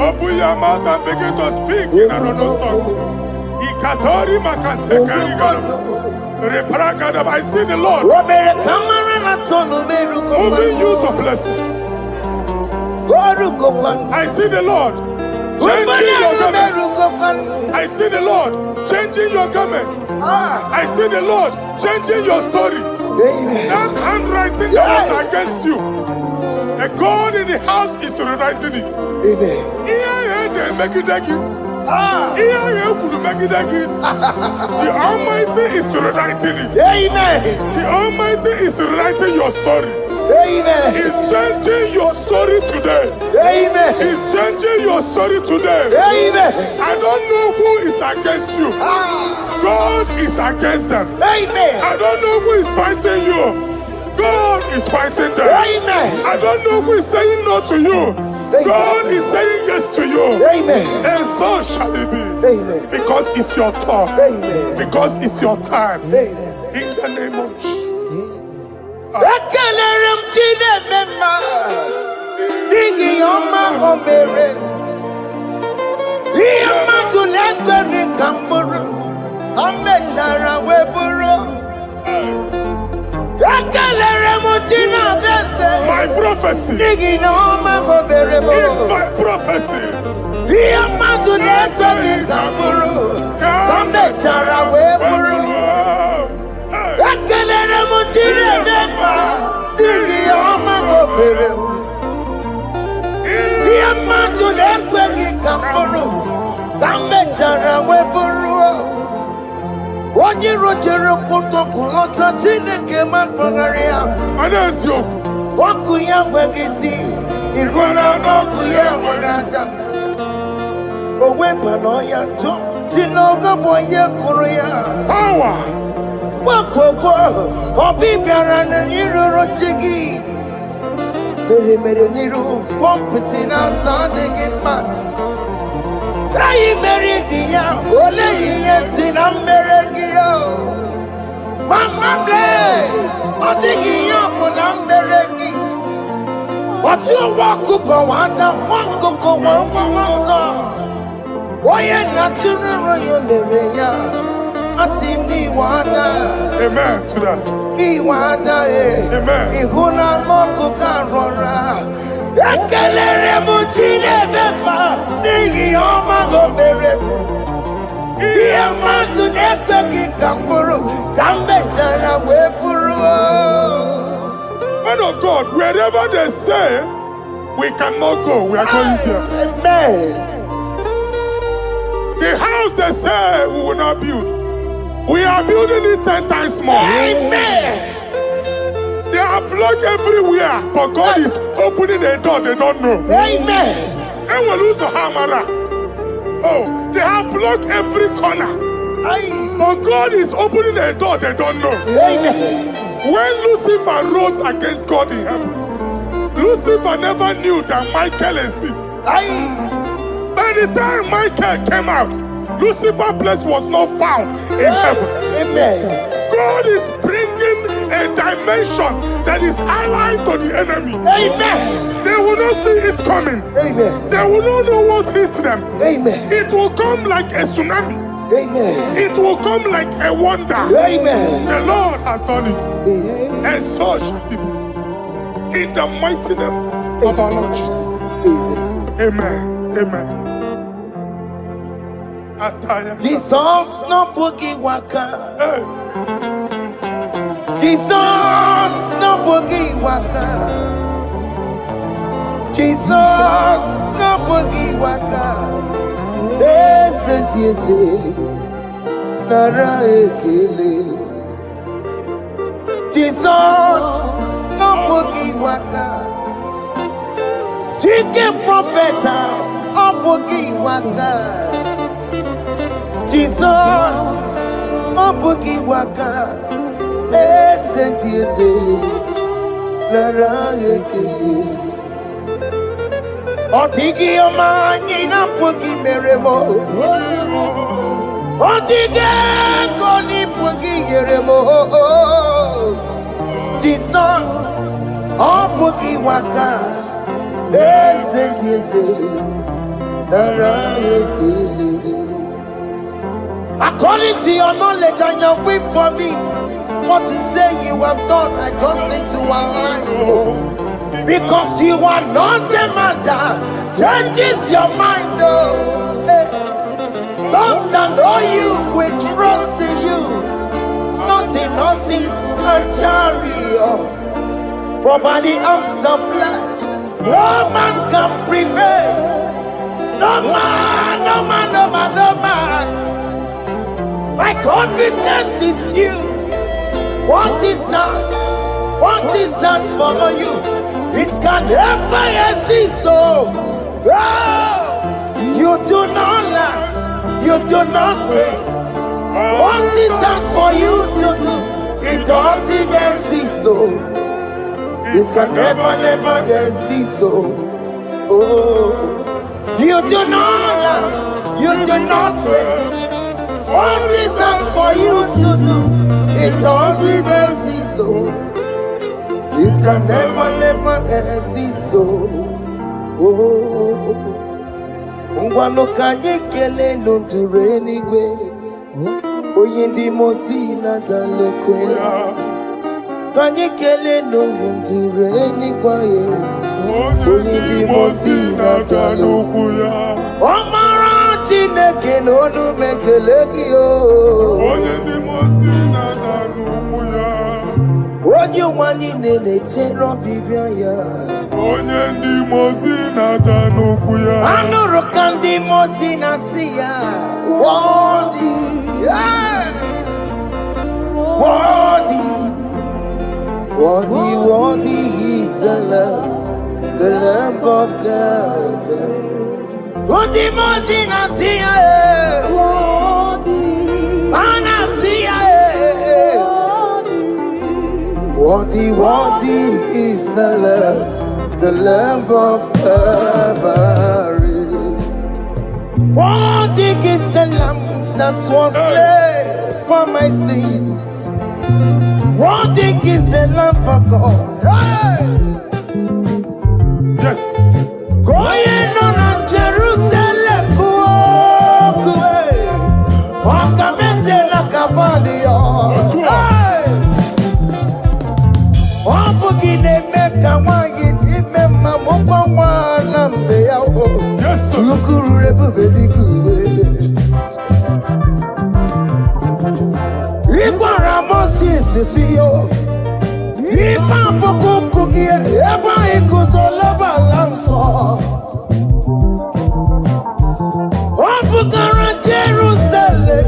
Open your mouth and begin to speak in another tongues. I see the Lord moving you to places. I see the Lord changing your garment. I see the Lord changing your garment. I see the Lord changing your story. That handwriting that was against you, a God in the house is rewriting it. The Almighty is rewriting it. The Almighty is rewriting your story. He's changing your story today. He's changing your story today. I don't know who is against you. God is against them. I don't know who is fighting you. God is fighting them. I don't know who is saying no to you. God is saying yes to you. And so shall it be. Because it's your turn. Because it's your time. In the name of Jesus. My prophecy is my prophecy. jere koto kulota Chineke makpagaria. Anezio. Waku ya wegisi. Igona noku ya wegasa. Owe panoya jo. Sinoga boye kuruya. Power. Wakoko. Obi biarana niroro chigi. Mere niru. Pompiti na sade gima. Ayi meridia, ole yesi na meregia. Mama ble, odigia na meregi. Otu wakuko wada, wakuko wawasa. Oye natural yo mereya, asini wada. Amen to that. Iwada Amen. Ihuna moko karora. Ekelere muchine beba, nigi oma gomere. Dia matu neko ki kamburu, kambe jana wepuru. Man of God, wherever they say we cannot go, we are going there. Amen. The house they say we will not build, we are building it 10 times more. Amen. They are blocked everywhere, but God is opening a door they don't know. Amen. And we lose the hammer. Oh, they have blocked every corner, but God is opening a door they don't know. Amen. When Lucifer rose against God in heaven, Lucifer never knew that Michael exists. By the time Michael came out, Lucifer's place was not found in heaven. Amen. God is bringing a dimension that is allied to the enemy. Amen. They will not see it coming. Amen. They will not know what hits them. Amen. It will come like a tsunami. Amen. It will come like a wonder. Amen. The Lord has done it. Amen. And so shall it be. In the mighty name of our Lord Jesus. Amen. Amen. Amen. Ataya. Jesus no boogie waka. Hey. Jesus no boogie waka. Jesus no boogie waka. Yes, Nara ekele. Jesus no boogie waka. Chicken prophet no boogie waka. Jesus no boogie waka. Yes, Nara ekele. Otigi omani na pogi meremo. Otige koni pogi yeremo. Jesus, o pogi waka. Eze nara ekele. According to your knowledge and your will for me, what you say you have done, I just need to align. Because you are not a man that changes your mind, though. Don't stand on you, we trust in you. Not in horses and chariot, but by the arms of flesh, no man can prevail. No man, no man, no man, no man. My confidence is you. What is that? What is that for you? It can never exist, so you do not lie, you do not fail. What is that for you to do? It doesn't exist, so it can never exist, so you do not lie, you do not fail. What is that for you to do? It doesn't exist, so it can never exist, so Ngwano kanye kele nundure nigwe Oyindi mosi na dalokwe Kanye kele nundure nigwe Oyindi mosi na dalokwe Omara chineke nonu mekele giyo Oyindi mosi na dalokwe Onye wani nene chero bibia ya Onye ndi mozi na danuku ya Anuru kandi mozi na siya Wodi Worthy is the Lamb of God. Worthy, Nasia, Worthy is the Lamb of Calvary. Worthy is the Lamb that was slain for my sin. Worthy is the Lamb of God. Hey! Yes. Going on Jerusalem, walk away. Walk a mess like a body. Hey! Yes, sir. Jerusalem,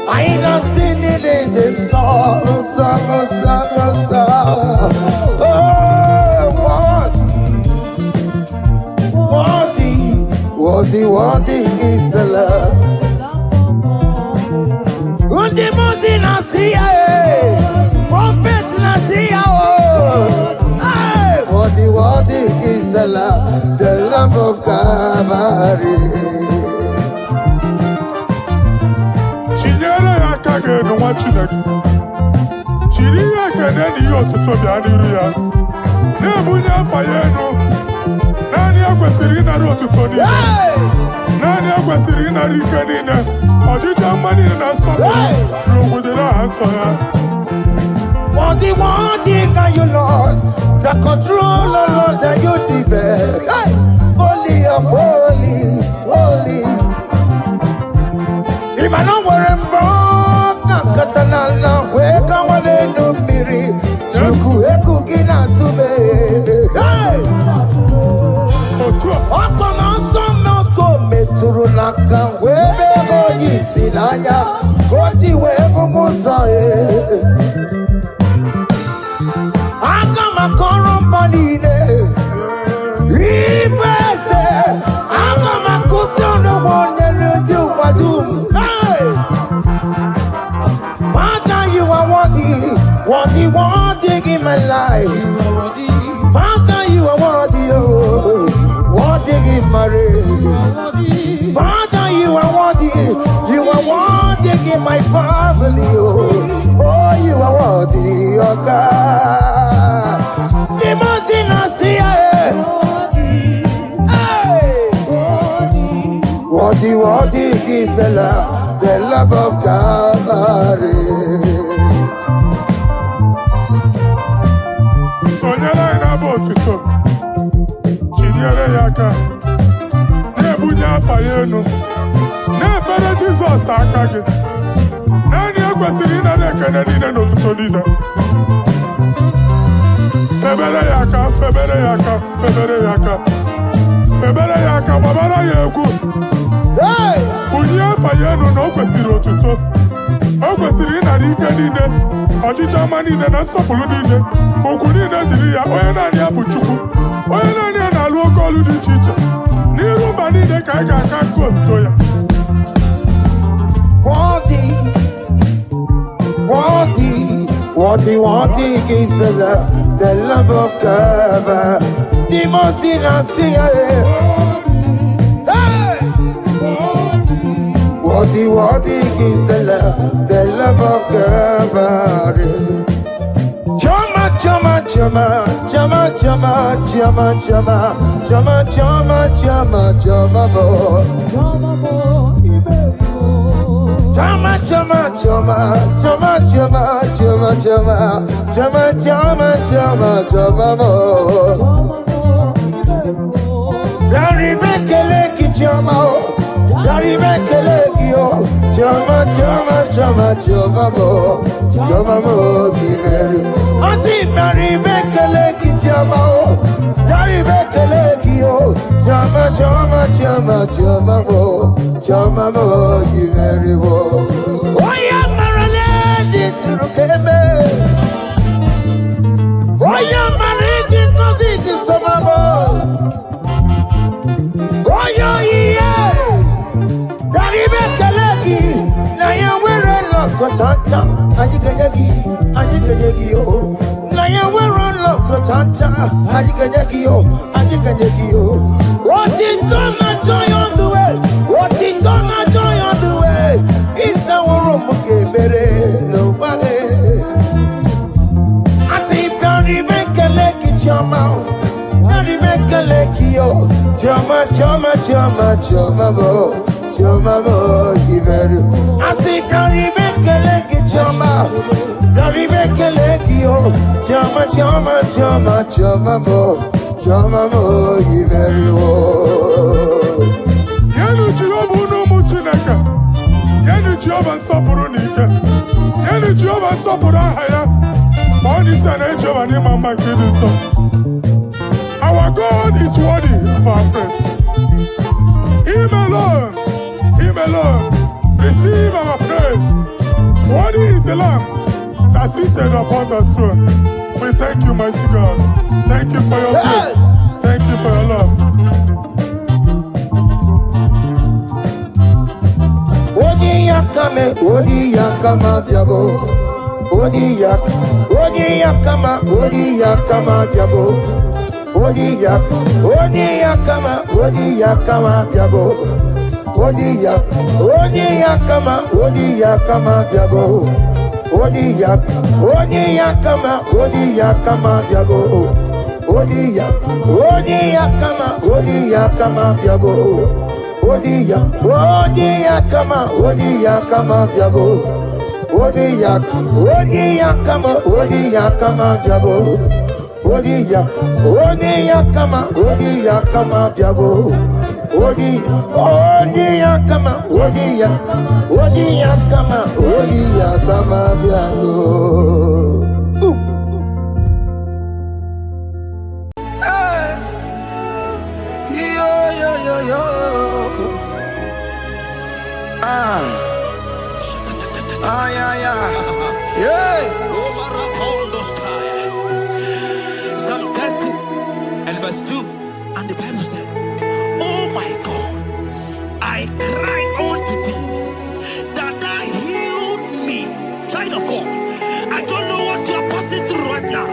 I ain't not seen it in song. Worthy is the love. Undi Nasia, Prophet Nasia. Worthy is the Lamb of Calvary. Chinyere ya aka ga-enu nwa Chineke. Chiri ya ekene n'ihe ọtụtụ bịa n'iru ya. Na-ebunye afa ya enu. Naanị ya kwesịrị ịnara ọtụtụ niile. Naanị ya kwesịrị ịnara ike niile. Ọjịja mma niile na nsọpụrụ n'obodo aha nsọ ya. Worthy are you, Lord, the controller, Lord, that you develop. Hey! Holy of holies. Imano warembo, katanala, weka walenu miri, chuku eku gina tube. Hey! Oko manso moko meturu naka, webe hoji silanya, koti wevu musae. Makorombanine, Ibese, Agamakusono one you badum. Hey! Father, you are worthy in my life. Father, you are worthy in my race. Father, you are worthy in my family. Oh, you are worthy, oh God. Worthy is the love of Calvary. Sonyere na bụ otuto. Chinyere ya aka. Na-ebunye afa ya enu. Na-efere Jizọs aka gị. Naanị ya kwesịrị ịnara ekene niile n'otuto niile. Febere ya aka, gbabara ya egwu. Bunye afa ya enu na o kwesịrị otuto. O kwesịrị ịnara ike niile, ọchịchị ọma niile na nsọpụrụ niile. Ugwu niile dịrị ya, onye naanị ya bụ Chukwu. Onye naanị ya na-alụ oke ọlụ dị iche iche. N'iru mba niile ka anyị ga-aka nke otuto ya. Worthy is the love of God. The mountain I see. Hey! Worthy is the love of God. Chama, Chama, choma, choma, choma, mo, choma, mo, you very well. Oh, yeah, Marilyn, this is Rukeme. Oh, yeah, Marilyn, this is Tomamo. Oh, yeah, Garibe Kalaki, Naya, we're a Lokotanta, Aniganyagi, oh. Naya, we're a Lokotanta, Aniganyagi, oh. What is done, I joy on the way. What is done, I joy on the way. It's our room, okay, better, nobody. I say, Garibe Kalaki, Chama. Yo, chama, chama, chama, chama, mo, chama, mo, giveru. I say, Garibe chama, Garibe yo, chama, chama, chama, chama, mo, giveru. Yenu Jehova no muchineka, Yenu Jehova sopuru nika, Yenu Jehova sopuru ahaya. Monie sana Jehova ni mama kidiso. Our God is worthy of our praise. Him alone, receive our praise. Worthy is the Lamb that seated upon the throne. We thank you, mighty God. Thank you for your grace. Thank you for your love. Odi yakama diabo. Odi yakama diabo. Odi yakama diabo. Odi yakama diabo. Odi yakama diabo. Odi yakama diabo. Psalm 30 and verse 2, and the Bible said, oh my God, I cried unto thee, that thou healed me. Child of God, I don't know what you are passing through right now,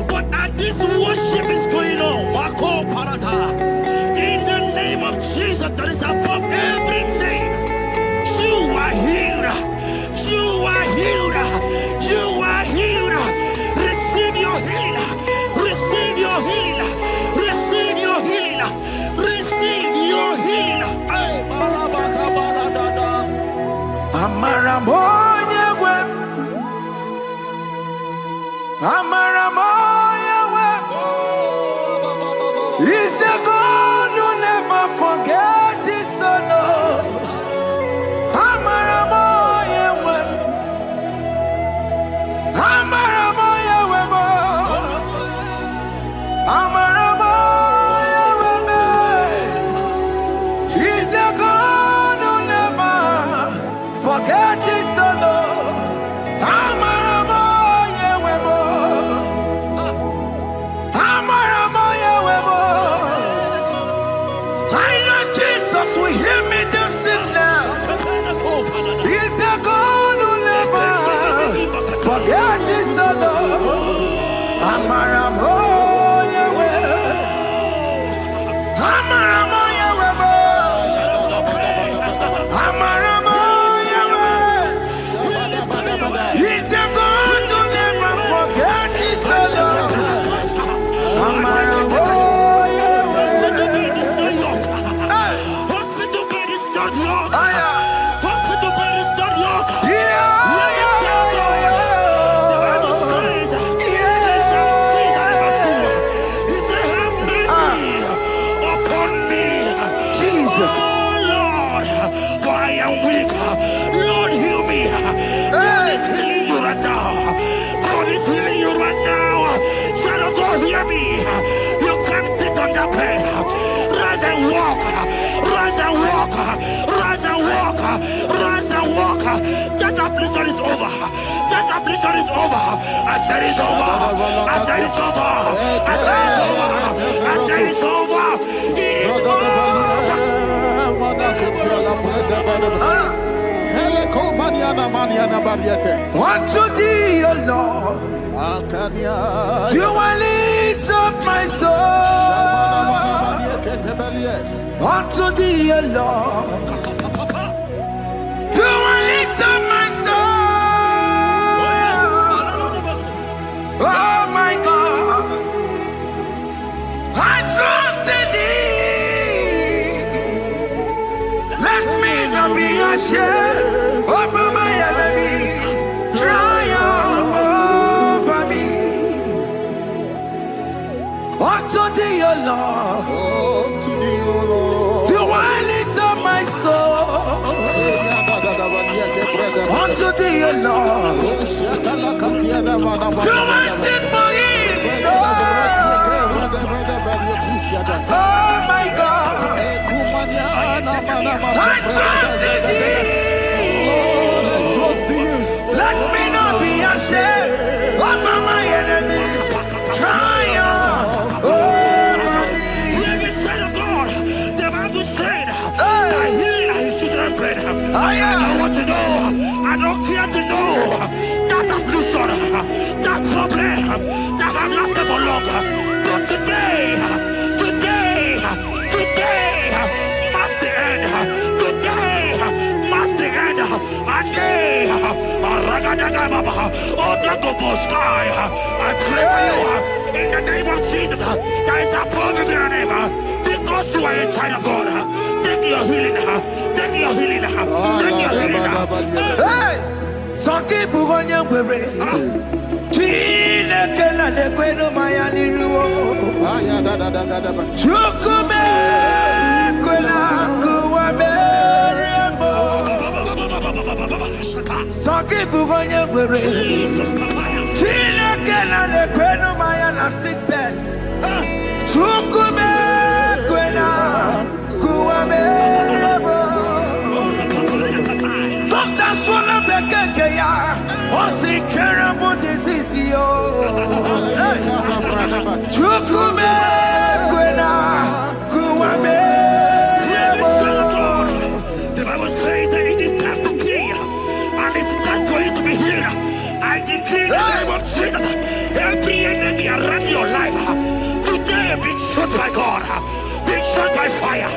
but as this worship is going on, Wako Parata, in the name of Jesus that is above every name, you are healed. You are healed. You are healed. Receive your healing. Receive your healing. Receive your healing. Receive your healing. Hey, Balabaka Baladada. Amaramoya web. Amaramoya web. He's a God who never forgets his son. Hear me. You can't sit on the bed. Rise and walk. walk. Rise and walk. Rise and walk. Rise and walk. That affliction is over. That affliction is over. I said it's over. I said it's over. I said it's over. I said it's over. Unto thee, O Lord, do I lift up my soul. Unto thee, O Lord, do I lift up my soul. Oh my God, I trust in thee. Let me not be ashamed over my enemy. Triumph over me. Unto thee, O Lord, do I lift up my soul. Unto thee, O Lord, do I sing for him. Oh my God, I trust in thee. Let me not be ashamed over my enemies. Triumph over me. Hear the said of God. The Bible said, I heal his children bread. I don't want to know. I don't care to know. That affliction, that problem, that have lasted for long. But today, must the end. Today, must the end. And day, I pray for you in the name of Jesus. There is a problem in your name. Because you are a child of God. Take your healing. Take your healing. Take your healing. Hey, Sanki Bugonya Were. Chile Kela de Queno Mayani Ruo. Chukume Quena Kuame. Sanki Bugonya Were. Chile Kela de Queno Mayana sick bed. Chukume Quena Kuame. Doctor Swallow Bekeya. What's the terrible disease? Chukume Quena Kuame. The Bible says that it is time to kill, and it is time for you to be healed. I decree in the name of Jesus, every enemy around your life, today be shot by God, be shot by fire,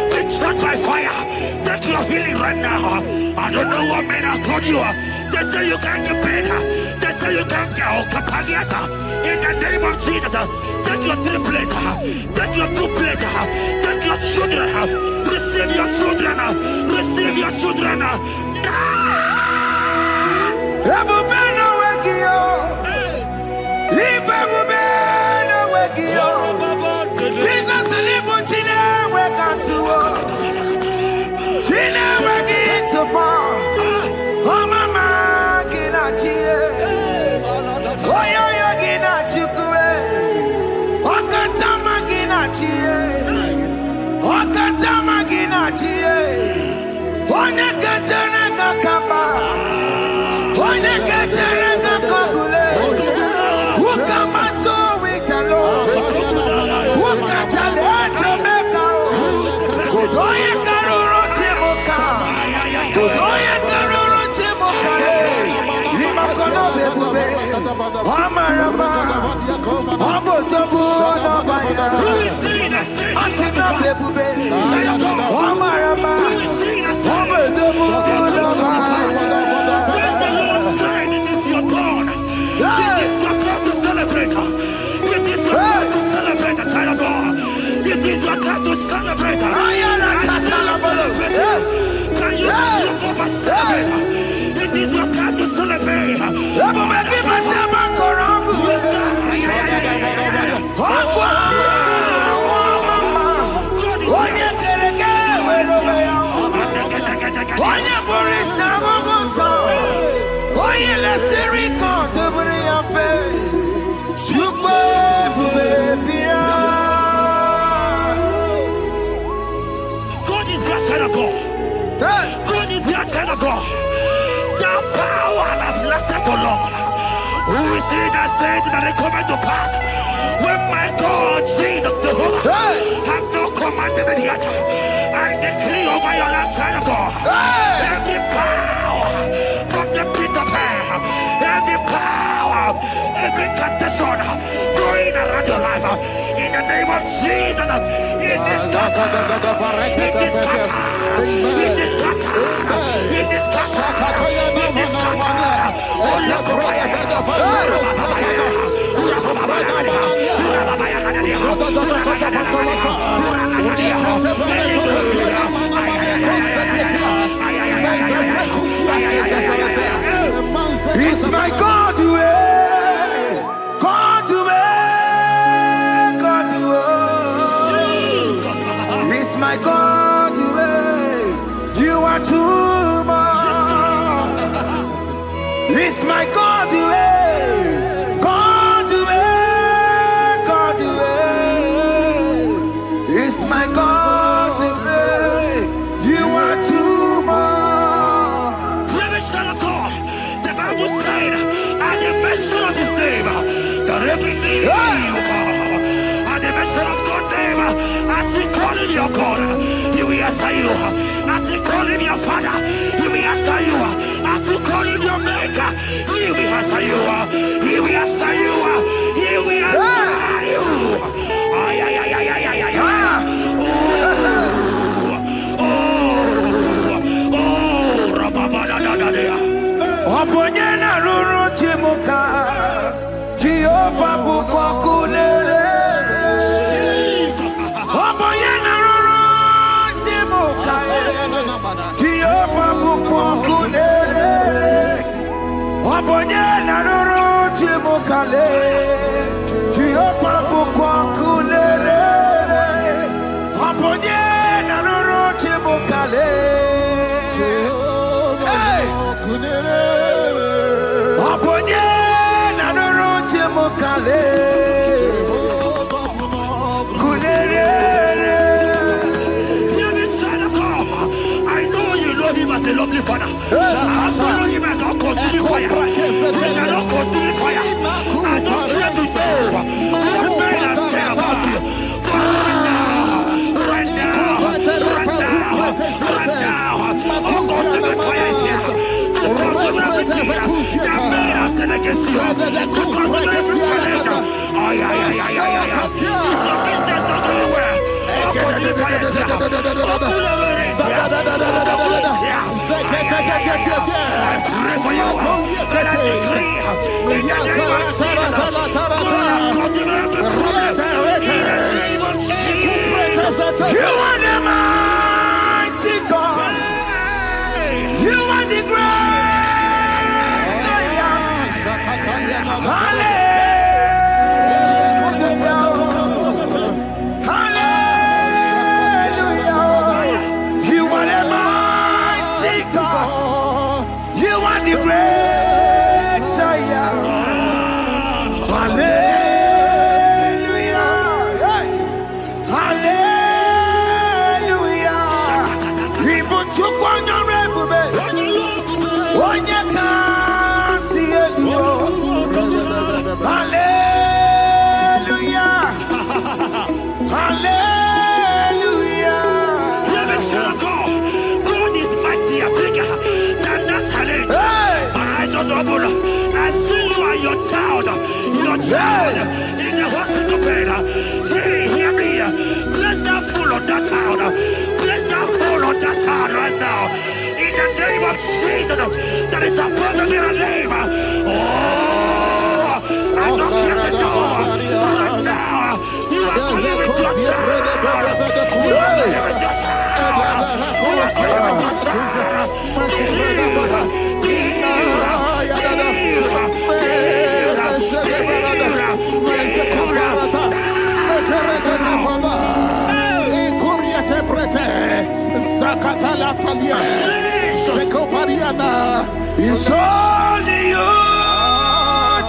be shot by fire. Take your healing right now. I don't know what men have told you. They say you can't get paid. They say you can't get Okapagiata. In the name of Jesus, take your triplet, take your two-plate, take your children, receive your children, receive your children. Ebubena Wekio, Ibebubena Wekio, Jesus Libutine Wekantuo, Tina Weki to Paul, Oh Mama Ginatie, Oyo Yagina Chukue, Okatama Ginatie, Okatama Ginatie, Onekatana Kakamba. it that it come to pass. When my God, Jesus Jehovah, have not commanded it yet, I decree over your life, child of God, every power from the pit of hell, every power, every condition going around your life, in the name of Jesus, it is scattered, it is scattered, it is scattered, it is scattered, it is scattered. It's my God to God to God to It's my God to you are too much. It's my God to God to God to It's my God to you are too much. Son of God, the Bible said, at the mention of his name, that every knee will bow. At the mention of God's name, as he call him your God, he will answer you. As he call him your Father, he will answer you. As he call him your Maker, he will answer you. He will answer you. He will answer you. Ay, ay, ay, ay, ay, ay, ay. Oponyena ruru timuka Jehova bukwa kulele Oponyena ruru timuka Jehova bukwa kulele Oponyena ruru timuka le Jehova bukwa kulele Oponyena ruru timuka le Aponye na nuru timukale kunere. I know you know him as a lovely father. I also know him as a consuming fire. He cannot consume fire. I don't care to say what men have said about you. But right now, oh, consuming fire is here. You are the mighty God. You are the great. Hallelujah. Hallelujah. You are the mighty God. You are the great I am. Hallelujah. Hallelujah. Even to hallelujah. Hallelujah. God is mightier, bigger than that challenge. My eyes are open. I see you and your child in the hospital bed. Hear me. Bless that fool on that child. Bless that fool on that child right now. In the name of Jesus, that is supposed to be a name. Oh, I knock at the door right now. You are going with your child. You are going with your child. You are going It's only you,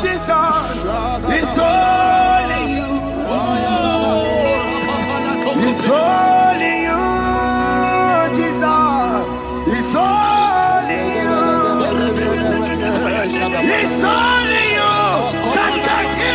Jesus. It's only you. It's only you, Jesus. It's only you. It's only you that can heal.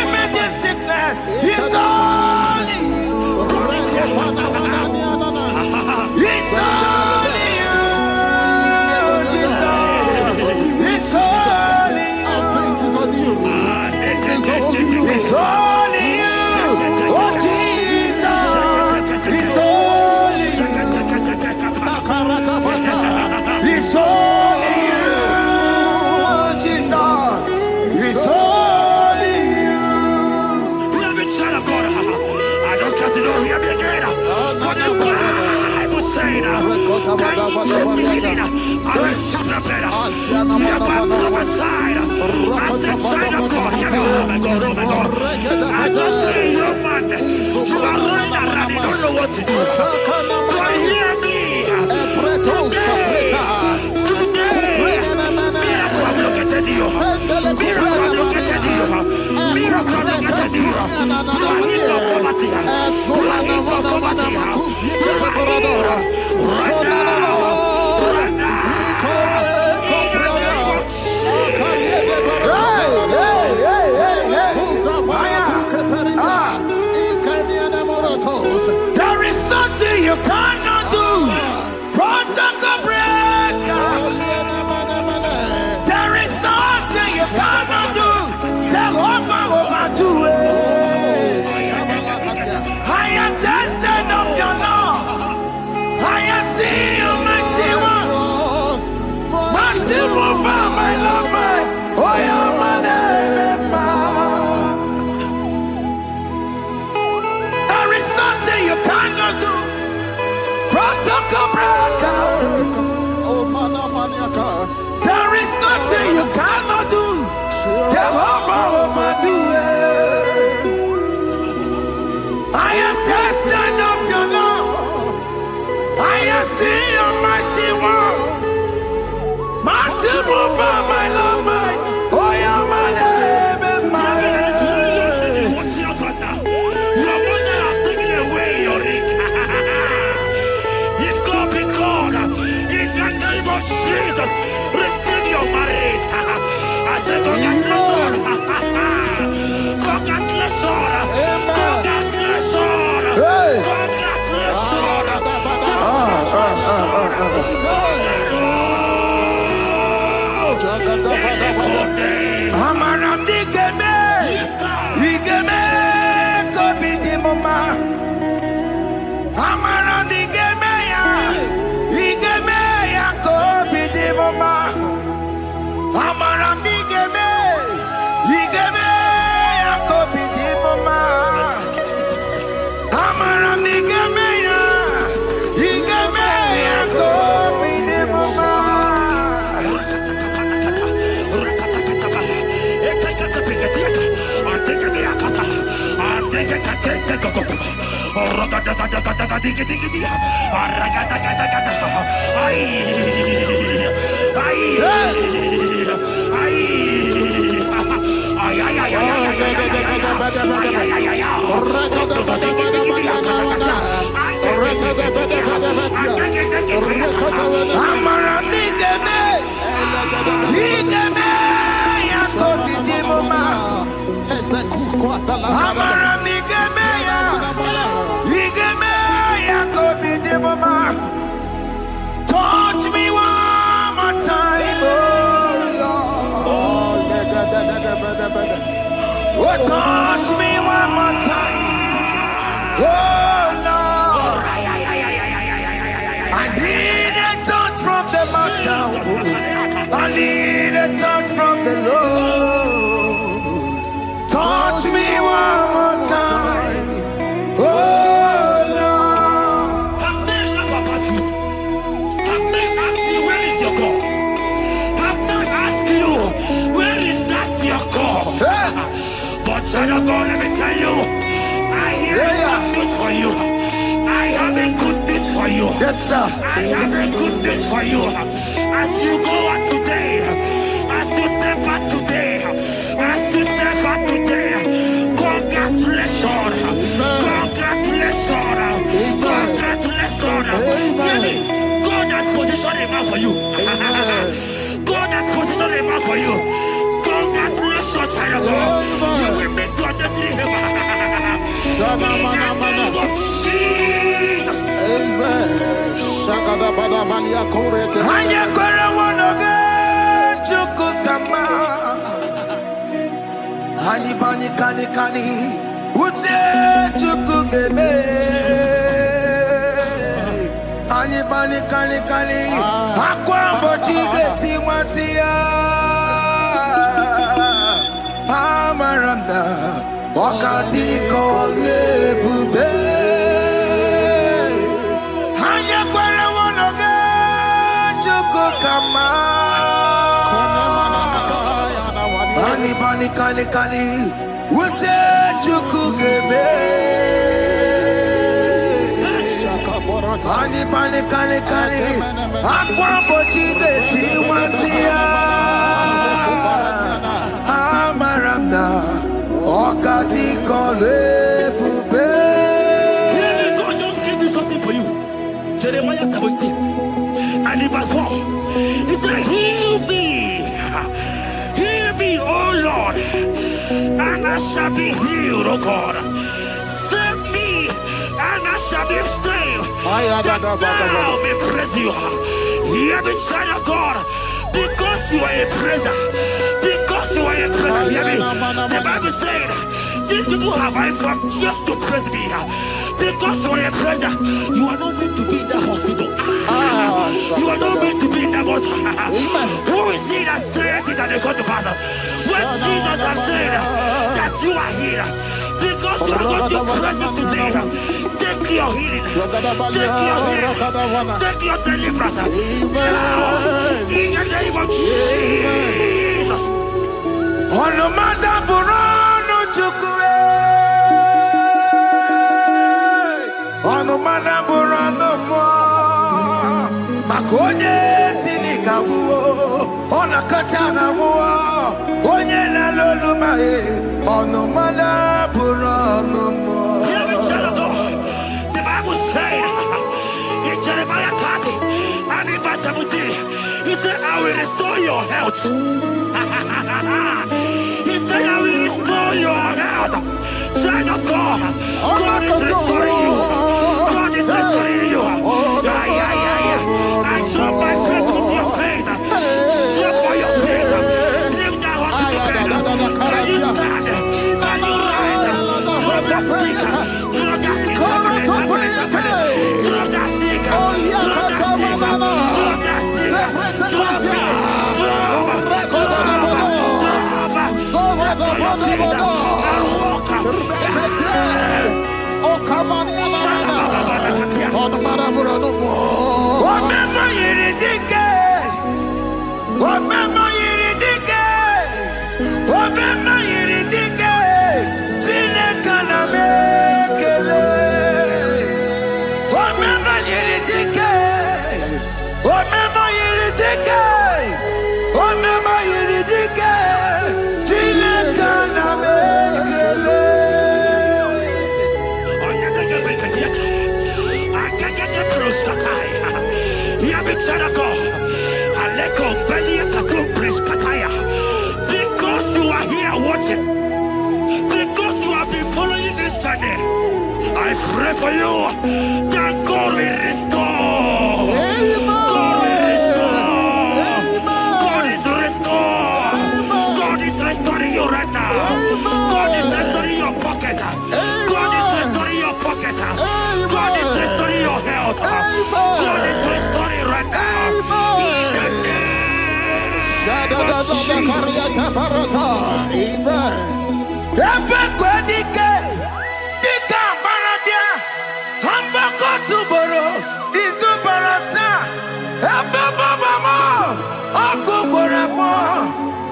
There is nothing you cannot do. Protocol breaker. There is nothing you cannot do. Jehovah overdo it. I am tested of your love. I am seeing you, mighty one. Mighty mover, my love, my. Oh, yeah, my name, there is nothing you cannot do. Protocol breaker. There is nothing you cannot do. Jehovah overdo it. I am tested of your love. I am seeing your mighty ones. Mighty mover, my love, my. Oh, yeah, my name and my. Your mother has taken away your ring. If God be God, in the name of Jesus, receive your marriage. I say congratulations. Congratulations. Congratulations. Hey. Congratulations. Amaram digeme, digeme, kobi di mama. Amaram digeme ya, kobi di mama. Amaram digeme, ya, kobi di mama. Amaram digeme ya, kobi di mama. Touch me one more time, oh Lord. Oh, touch me one more time, oh Lord. I need a touch from the Master. I need a touch from the Lord. Touch me one more time, oh Lord. Have men laugh about you. Have men ask you, where is your God? Have men ask you, where is that your God? But child of God, let me tell you, I have good news for you. I have a good news for you. Yes, sir. I have a good news for you. As you go out today, as you step out today, as you step out today, congratulations. Congratulations. Congratulations. Really, God has positioned a man for you. God has positioned a man for you. Congratulations, child of God. You will meet your destiny. In the name of Jesus. Amen. Hanya kwara wanoge chukukama. Hani bani kani kani uche chukugeme. Hani bani kani kani akwa mbochige timasia. Amaranda wakati kole bube. Hanya kwara kani. Ute chukugebe. Kani. Akwa bochige tiwasia. Amaramna. Okati kole bube. God just gave me something for you. Jeremiah 17 and in verse 4. He said, heal me, O Lord, and I shall be healed, O God. Save me, and I shall be saved. That thou may praise you. Hear me, child of God, because you are a praiser. Because you are a praiser, hear me. The Bible said, these people have I come just to praise me. Because you are a praiser, you are not meant to be in the hospital. You are not meant to be in the bottle. Who is he that said it and they go to pass? When Jesus has said that you are here, because you are going to praise him today, take your healing, take your deliverance. Now, in the name of Jesus. On the matter Burano Chukwe. On the matter Burano Mo. Makonye Sinikawo. On a Katana War. Onye na Lolo Mae. On the matter Burano Mo. The Bible said in Jeremiah 30 and in verse 17, he said, I will restore your health. He said, I will restore your health. Child of God, God is restoring you. God is restoring you. I drop my faith with your faith. Drop for your faith. Leave that hospital bed. Can you stand? Can you rise? Drop that sticker. Drop that sticker. Drop that sticker. Drop that sticker. Drop that sticker. Drop it. Because you are here watching, because you have been following this journey, I pray for you that God will restore. God will restore. God is restored. God is restoring you right now. God is restoring your pocket. God is restoring your pocket. God is restoring your health. God is restoring right now.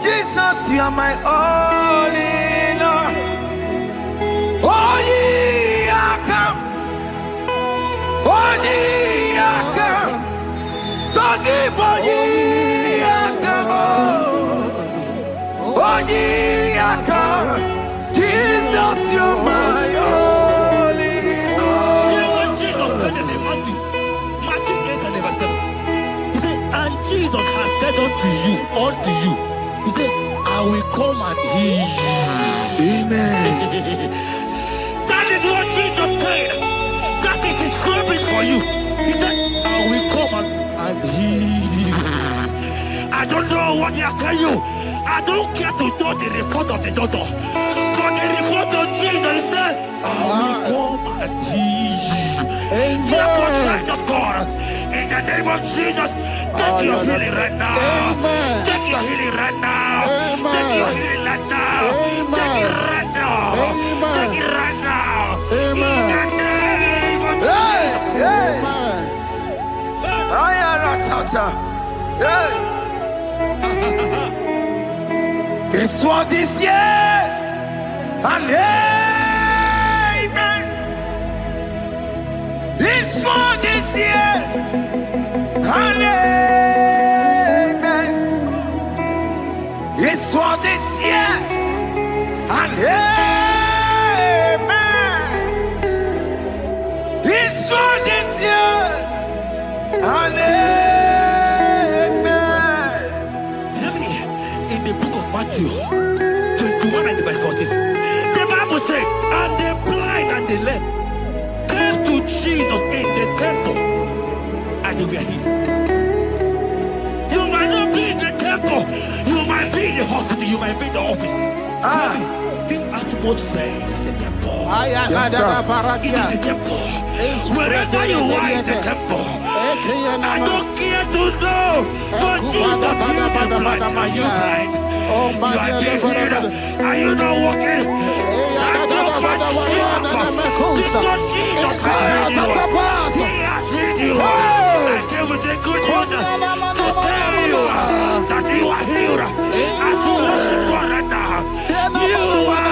Jesus, you are my all in all. Oh, ye are come. Oh, ye are come. Talking about ye are come. Oh, ye are come. Jesus, you are my all in all. You know what Jesus said in Matthew 8 and verse 7? He said, and Jesus has said unto you, he said, I will come and heal you. Amen. That is what Jesus said. That is his promise for you. He said, I will come and heal you. I don't know what they are telling you. I don't care to know the report of the doctor. But the report of Jesus, he said, I will come and heal you. Therefore, child of God, in the name of Jesus, take your healing right now. Amen. Take your healing right now. Amen. Take your healing right now. Amen. Take it right now. Amen. Take it right now. Amen. In the name of Jesus. Hey, Amen. I am not out. Hey. His word is yes and amen. His word is yes and amen. His word is yes and amen. His word is yes and amen. Hear me. In the book of Matthew 21 and verse 14, the Bible said, and the blind and the lame came to Jesus in the temple, and they were healed. You might not be in the temple, you might be in the hospital, you might be in the office. This atmosphere is the temple. Yes, it is the temple. Wherever you are in the temple, I don't care to know, but Jesus healed the blind. Are you blind? You are being healed. Are you not walking? Stand up and because Jesus has healed you. He has healed you. I came with the good news to tell you that you are healed. As you worship God right now, you are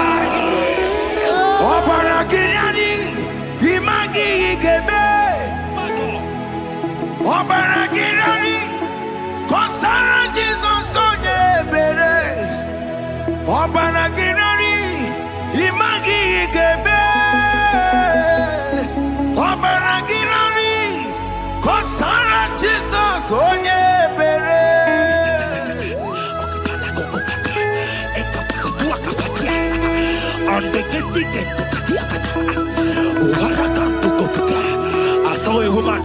I saw a woman.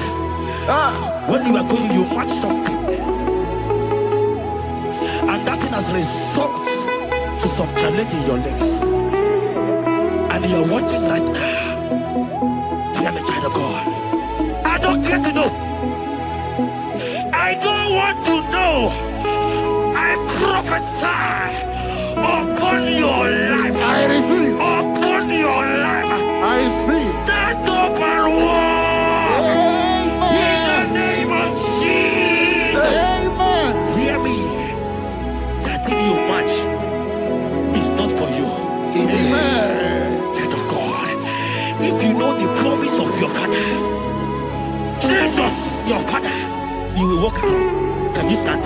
When you are going, you match something, and that thing has resulted to some challenge in your legs, and you are watching right now. Hear me, child of God. I don't care to know. I don't want to know. I prophesy upon your life. I receive. Upon your life. I receive. Stand up and walk. In the name of Jesus. Amen. Hear me. That thing you match is not for you. Amen. Child of God. If you know the promise of your father, Jesus, your father, you will walk around. Can you stand?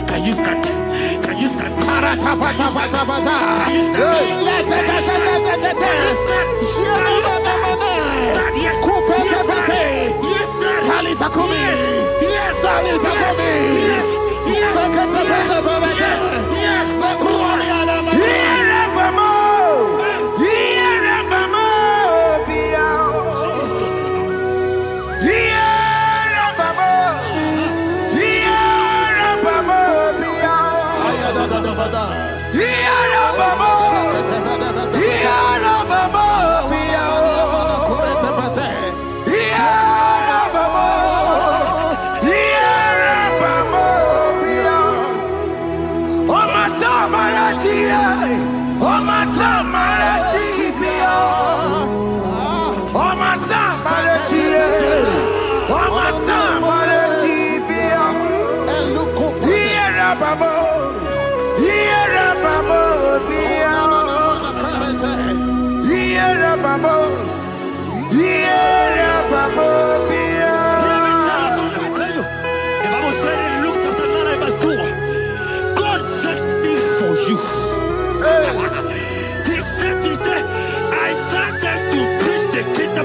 Can you stand? Can you stand? Can you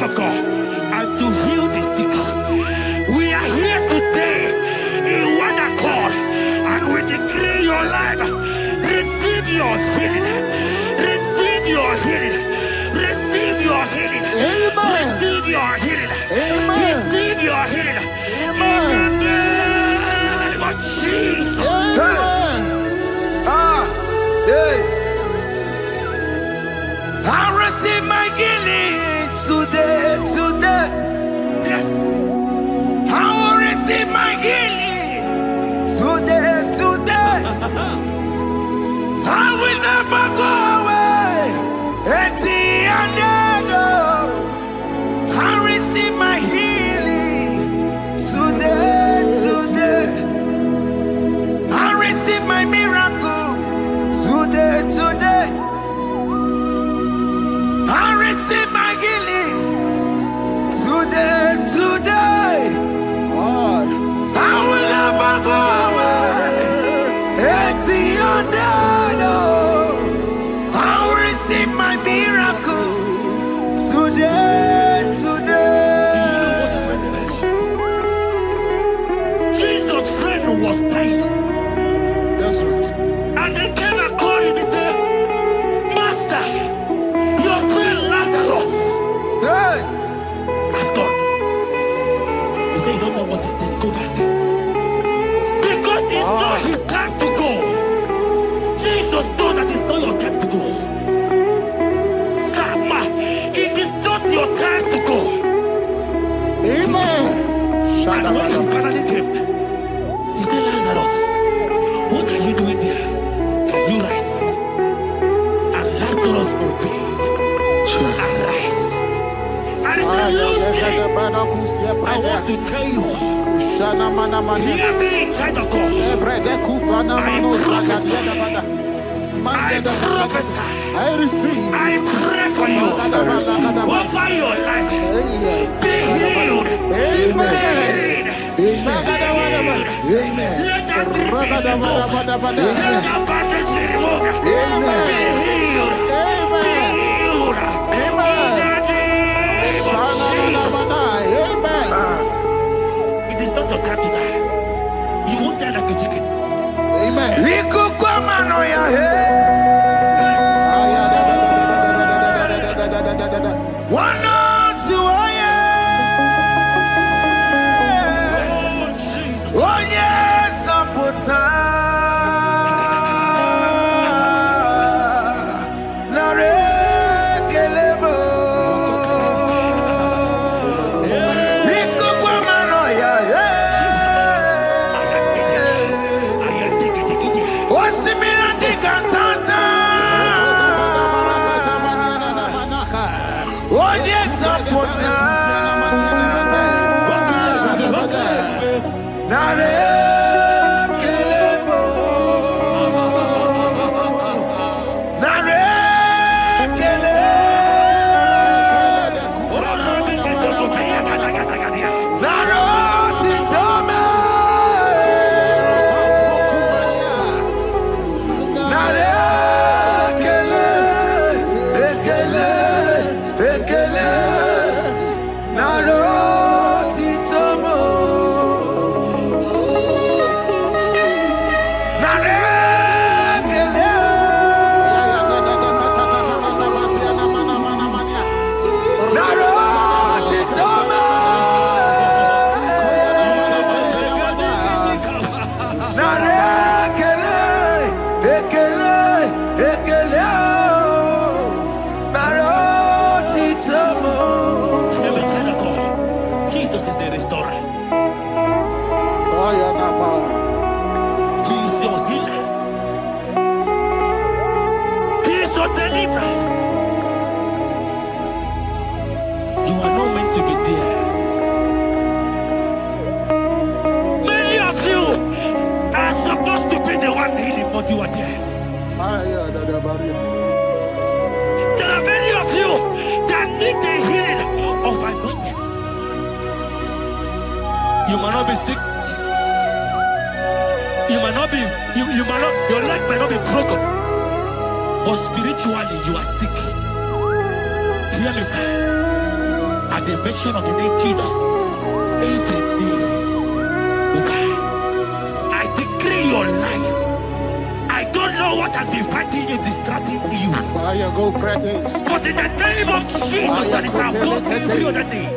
of God and to heal the sick. We are here today in one accord, and we decree your life. Receive your healing. Receive your healing. Receive your healing. Amen. Receive your healing. Amen. Receive your healing. Amen. In the name of Jesus. Amen. I receive my healing today. Yes. I will receive my healing today. I will never go away empty-handed. I receive my healing today. I receive my miracle today. receive my healing today. I will never go away. I will receive my miracle today. Jesus' friend was dying. That's right. And they came and called him and said, Master, your friend Lazarus has gone. He said, you don't know what he said. Go back. Because it's not his time to go. Jesus knows that it's not your time to go. Sama, it is not your time to go. Amen. And when he finally came, he said, Lazarus, what are you doing there? Can you rise? And Lazarus obeyed and rise. And he said, Lucy, I want to tell you, hear me in child of God. I prophesy. I receive. I pray for you. Over your life. Be healed. Amen. Amen. Let that be removed. Let that bandage be removed. Be healed. Be healed. In the name of Jesus. It is not your time to die. You won't die like a chicken. Amen. You might not be sick. You might not be, your leg might not be broken. But spiritually, you are sick. Hear me, sir. At the mention of the name Jesus, every day, okay, I decree your life. I don't know what has been fighting you, distracting you. But in the name of Jesus, that is above every other name.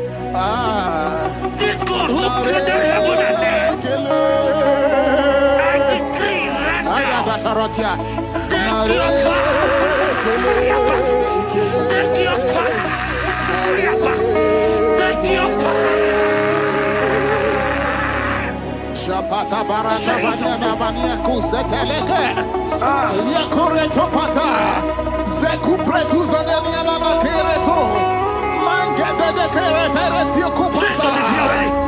This God who created heaven and earth, I decree right now, take your fire, take your fire, take your fire. Shapata barata banyana banya kuseteleke. Yakore topata. Zeku pretu zaneliana na kereto. Mangete de kerete kupasa.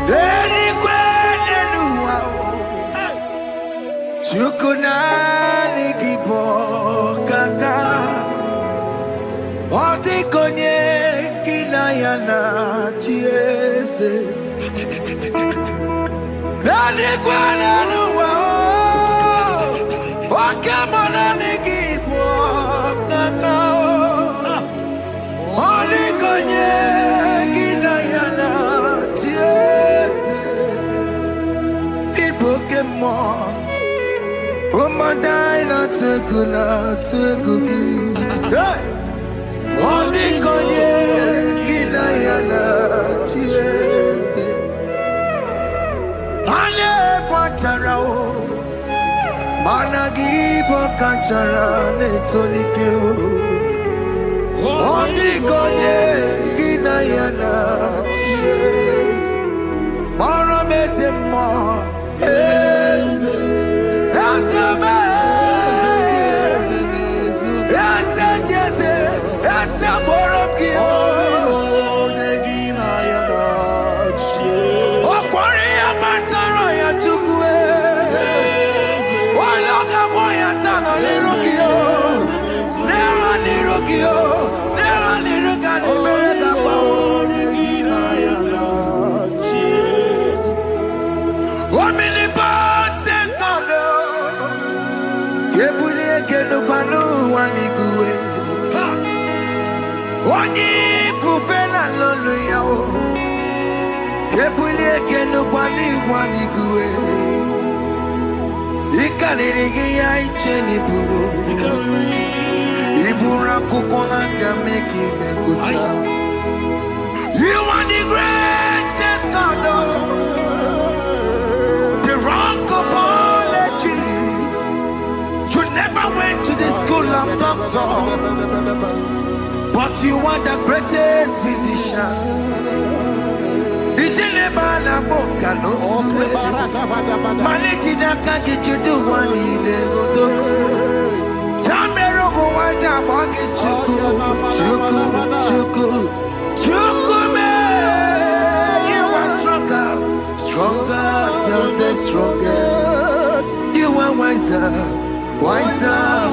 Deni kwene nuwa. Chukunani gibo kaka. Odi konye. yana chiese nani kwana nuwa wakamana nikipo kakao olikonye gina yana chiese ibokemo omadai na tegugi olikonye gina yana chiese ale patarao managi pokachara netonike olikonye gina yana chiese mara mezemo eze azame eze borobki negina yana okwari amataro ya tukwe waloga boya tano nirukio nera niruka nimereka kwa negina yana omnipotent God kebulie kenupanu waniguwe onye fufela lolu yawo kebulie kenupanu ikaniri gị ya iche n'iburu iburu akwụkwọ aka meki megocha. You are the greatest God, the rock of all ages. You never went to the school of doctor, but you are the greatest physician. Ijelebana boka no suwe Maliki naka kichudu wani negodoku Jamero go wata bagi chuku me. You are stronger than the strongest. You are wiser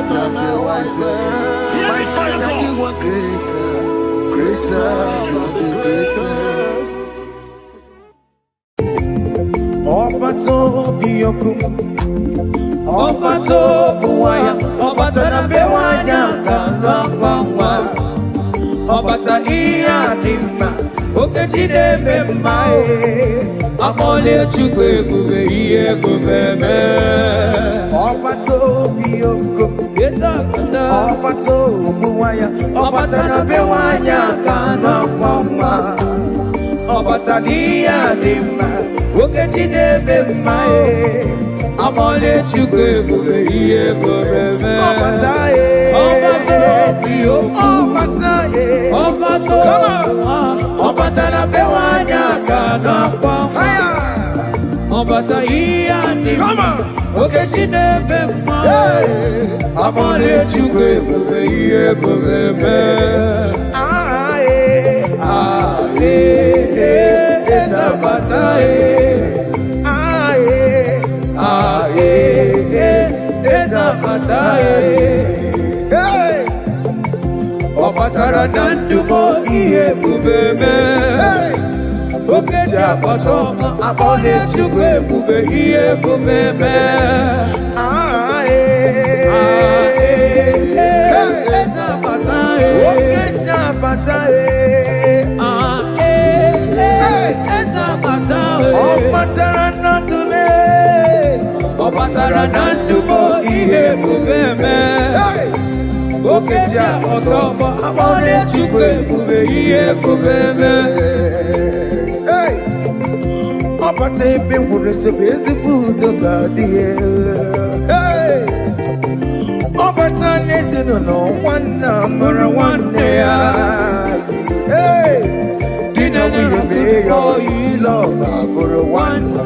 than the wiser. My Father, you are greater than the greatest. Obato biyokum, obato buwaya, obata na bewanya kalwa, obata iya dimma, okechide bemae, amole chukwe bube iye bubeme. Obato biyokum, obato buwaya, obata na bewanya kalwa, obata iya dimma. Okechide bemae, amole chukwe bube iye bubeme. Obata na bewanya kanakwa. Obata iya ni. Okechide bemae, amole chukwe bube iye bubeme. Opatara nandumo iye bubeme. Okechi apoto abole chukwe bube iye bubeme. Okechi apatae. Opatara nandume. Opatara nandumo iye bubeme. Okechi apoto abole chukwe bube iye bubeme. Opata ebe nwere sebe ezigbo udo ga-adịghị. Opata n'ezinụlọ nwanne mụrụ nwanne ya. Di na nwunye mee ya oyi love abụrụ nwanne.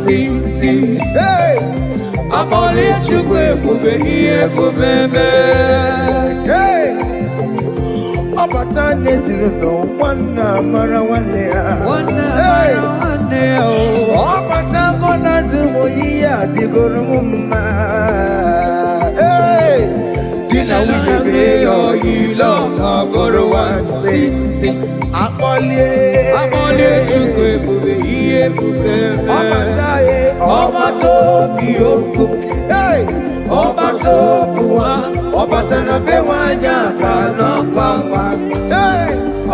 Abole chukwe bube iye bubeme. Opata n'ezinụlọ nwanne mụrụ nwanne ya. Opata gona dumo iya digoro mumma. Dina we all you love, our God one sing. Akole chukwe iye bube. Ọba tó bí òkú, ọba tó bù wá, ọba tẹ̀lé bẹ́ẹ̀ wá nyà kàná pàmpà.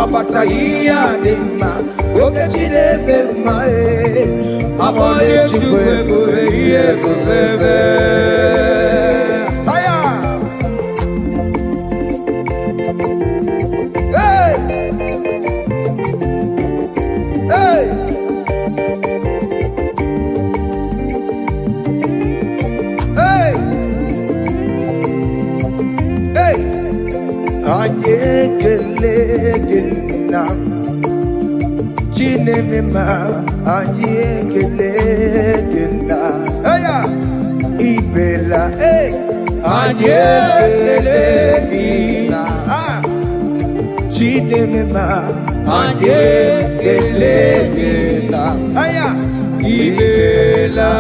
Ọba tàyí àdé mà, òkè jíde bẹ́ẹ̀ mà. Akole chukwe iye bube. Chinemema Ajekelegena Ibela Ajekelegena Chinemema Ajekelegena Ibela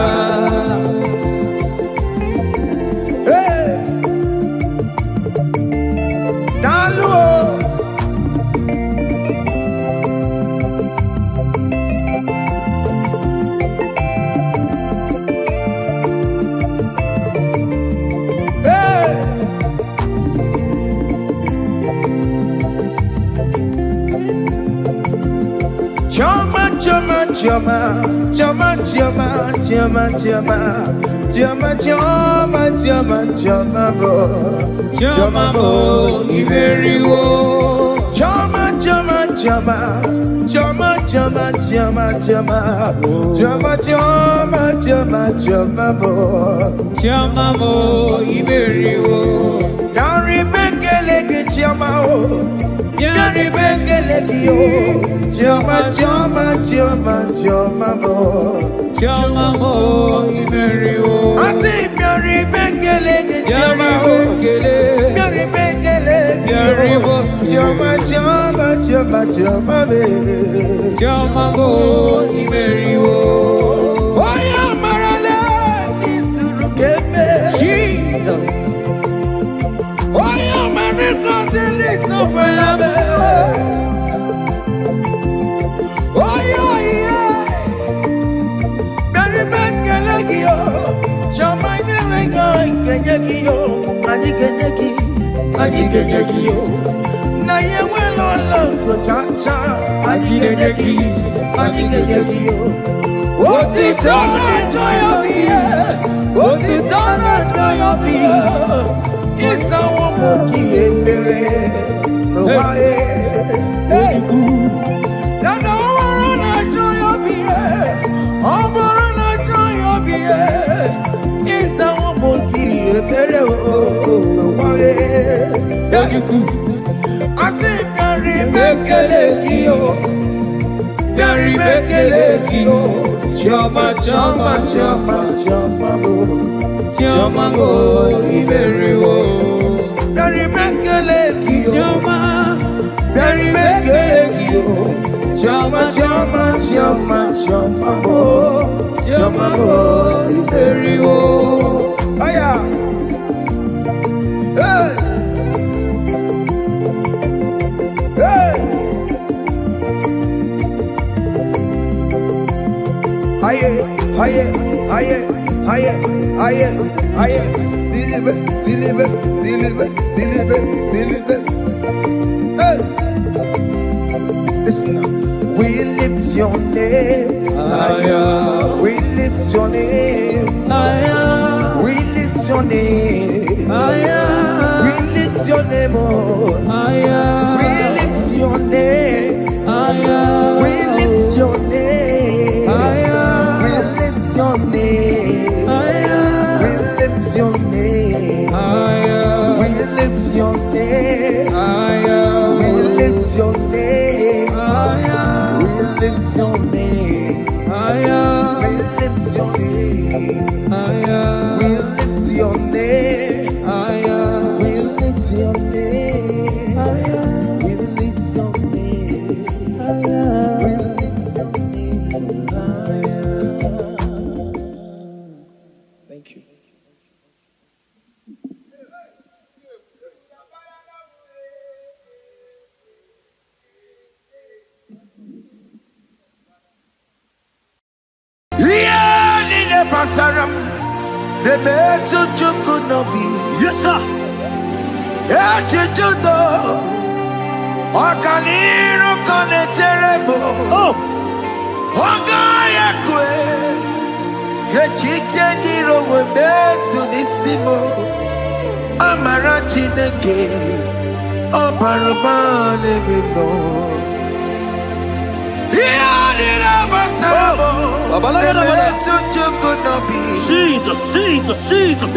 Chama Iberiwo. Chama Iberiwo. Yari bekeleke chama o. Yari bekeleke yo. Chama Iberiwo. Asi yari bekeleke chama o. Yari bekeleke yo. Chama Iberiwo. Oya marale nisuru kebe. Jesus. Oya marikos nisubelabe. Oya yeah. Beri bekeleke yo. Chama Iberiwo. Kenyeki yo. Na yewe lolo to cha. Kenyeki yo. Otitana joy of you. Isa womoki ebere. No wae. Na no na joy of you. Oboro na joy of you. Isa womoki ebere o. No wae. I say Yari bekeleki yo. Chama Iberiwo. Yari bekeleki yo. Chama Iberiwo. Aya. Aye. Silver. Hey. Listen now. We lift your name. We lift your name. We lift your name. We lift your name. We lift your name. We lift your name. We lift your name. We lift your name. We lift your name. We lift your name. We lift your name. We lift your name. We lift your name. We lift your name. We lift your name. We lift your name. Thank you. basaram. The meto chukunobi. Yes, sir. Echichudo. Okaniro koneterebo. Oh. Ogayakwe. Kechite ndiro webesu nisimo. Amara Chineke. Obarabane bino. Jesus, Jesus, Jesus.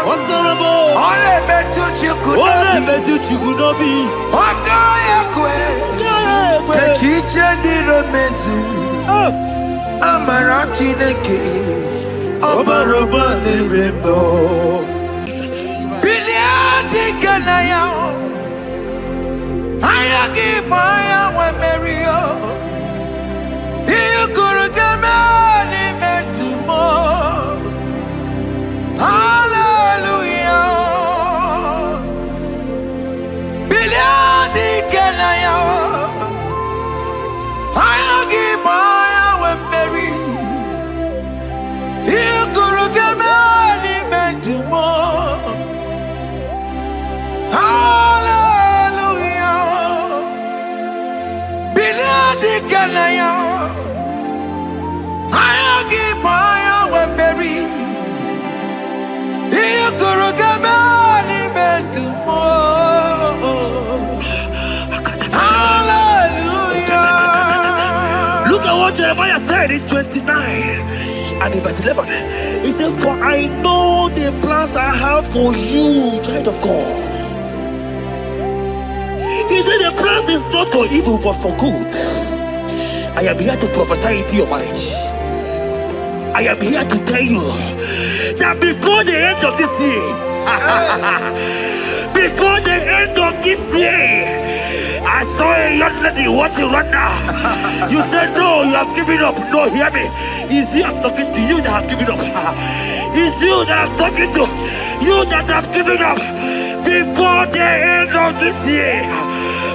What's the rubble? Ole betu chikunobi. Okayakwe. Kechiche ndiro mezu. Amara Chineke. Obaroba nebendo. Biliadi kanaya. Ayagi maya wa merio. Iyukurugamani metumo. Hallelujah. Biliadi kanaya. Ayagi maya wa meri. Iyukurugamani metumo. Hallelujah. Biliadi kanaya. Ayagi maya wa meri. Iyukurugamani metumo. Hallelujah. Look at what Jeremiah said in 29 and in verse 11. He says, for I know the plans I have for you, child of God. He said the plans is not for evil but for good. I am here to prophesy into your marriage. I am here to tell you that before the end of this year, before the end of this year, I saw a young lady watching right now. You said no, you have given up. No, hear me. It's you I'm talking to, you that have given up. It's you that I'm talking to, you that have given up. Before the end of this year,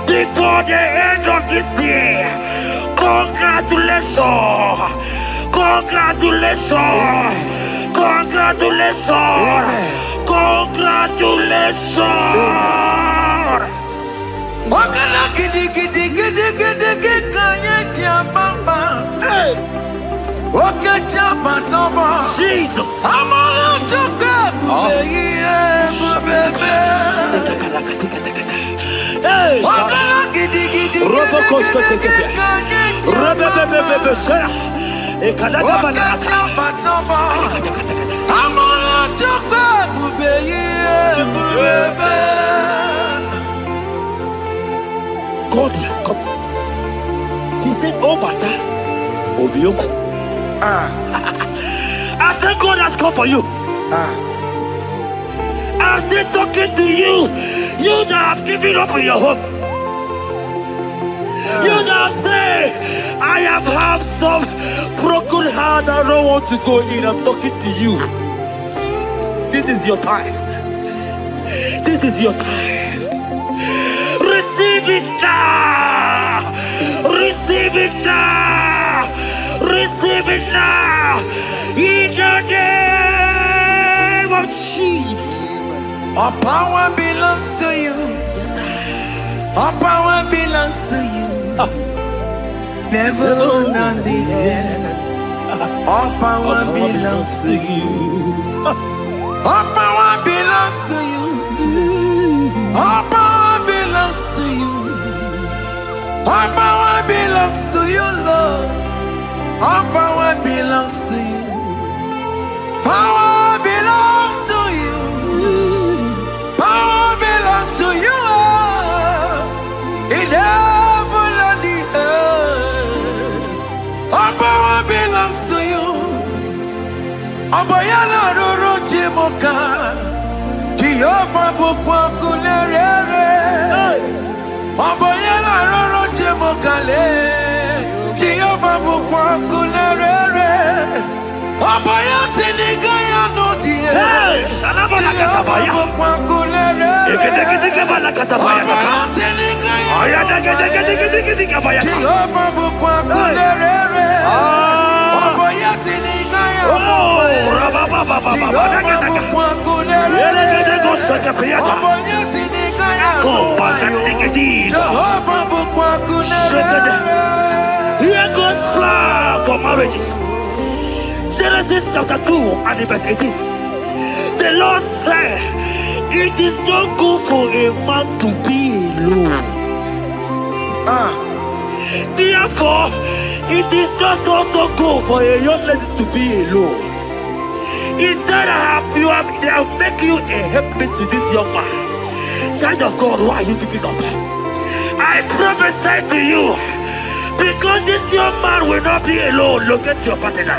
before the end of this year, congratulations, congratulations, congratulations, congratulations. Wakala gidi gidi gidi gidi gidi kanya mama. Hey. Wakacha matoma. Jesus. Amala choka bubeye bubebe. Hey. Wakala gidi gidi gidi gidi kanya. Rebebebebebe shara. Wakacha matoma. Amala choka bubeye bubebe. God has come. He said, oh, Bata, Obioku. I said, God has come for you. I said, talking to you, you that have given up on your hope. You that have said, I have had some broken heart, I don't want to go in. I'm talking to you. This is your time. This is your time. Receive it now! Receive it now! Receive it now! In the name of Jesus! All power belongs to you. All power belongs to you. Never on the air. All power belongs to you. All power belongs to you. All power belongs to you. All power belongs to you, Lord. All power belongs to you. Power belongs to you. Power belongs to you. In heaven and the earth. All power belongs to you. Oboyana Roro Jimoka. Jehovah bukwakulerere. Oboyela roro jemokale. Jehovah bukwakulerere. Oboya sinigaya no die. Salabala katabaya. Bukwakulerere. Ekebala katabaya. Jehovah bukwakulerere. Oboya sinigaya no die. Here goes plan for marriages. Genesis chapter 2 and verse 18. The Lord said, it is not good for a man to be alone. Therefore, it is not also good for a young lady to be alone. He said, they have make you a helpmate to this young man. Child of God, why are you giving up? I prophesy to you, because this young man will not be alone. Look at your partner.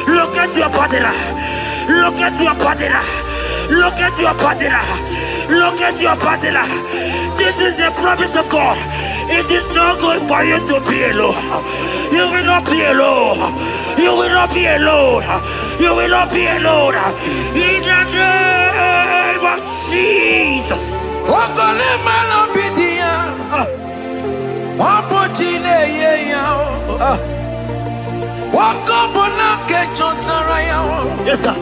Look at your partner. Look at your partner. Look at your partner. Look at your partner. This is the promise of God. It is not good for you to be alone. You will not be alone. You will not be alone. You will not be alone. In the name of Jesus. Yes, sir.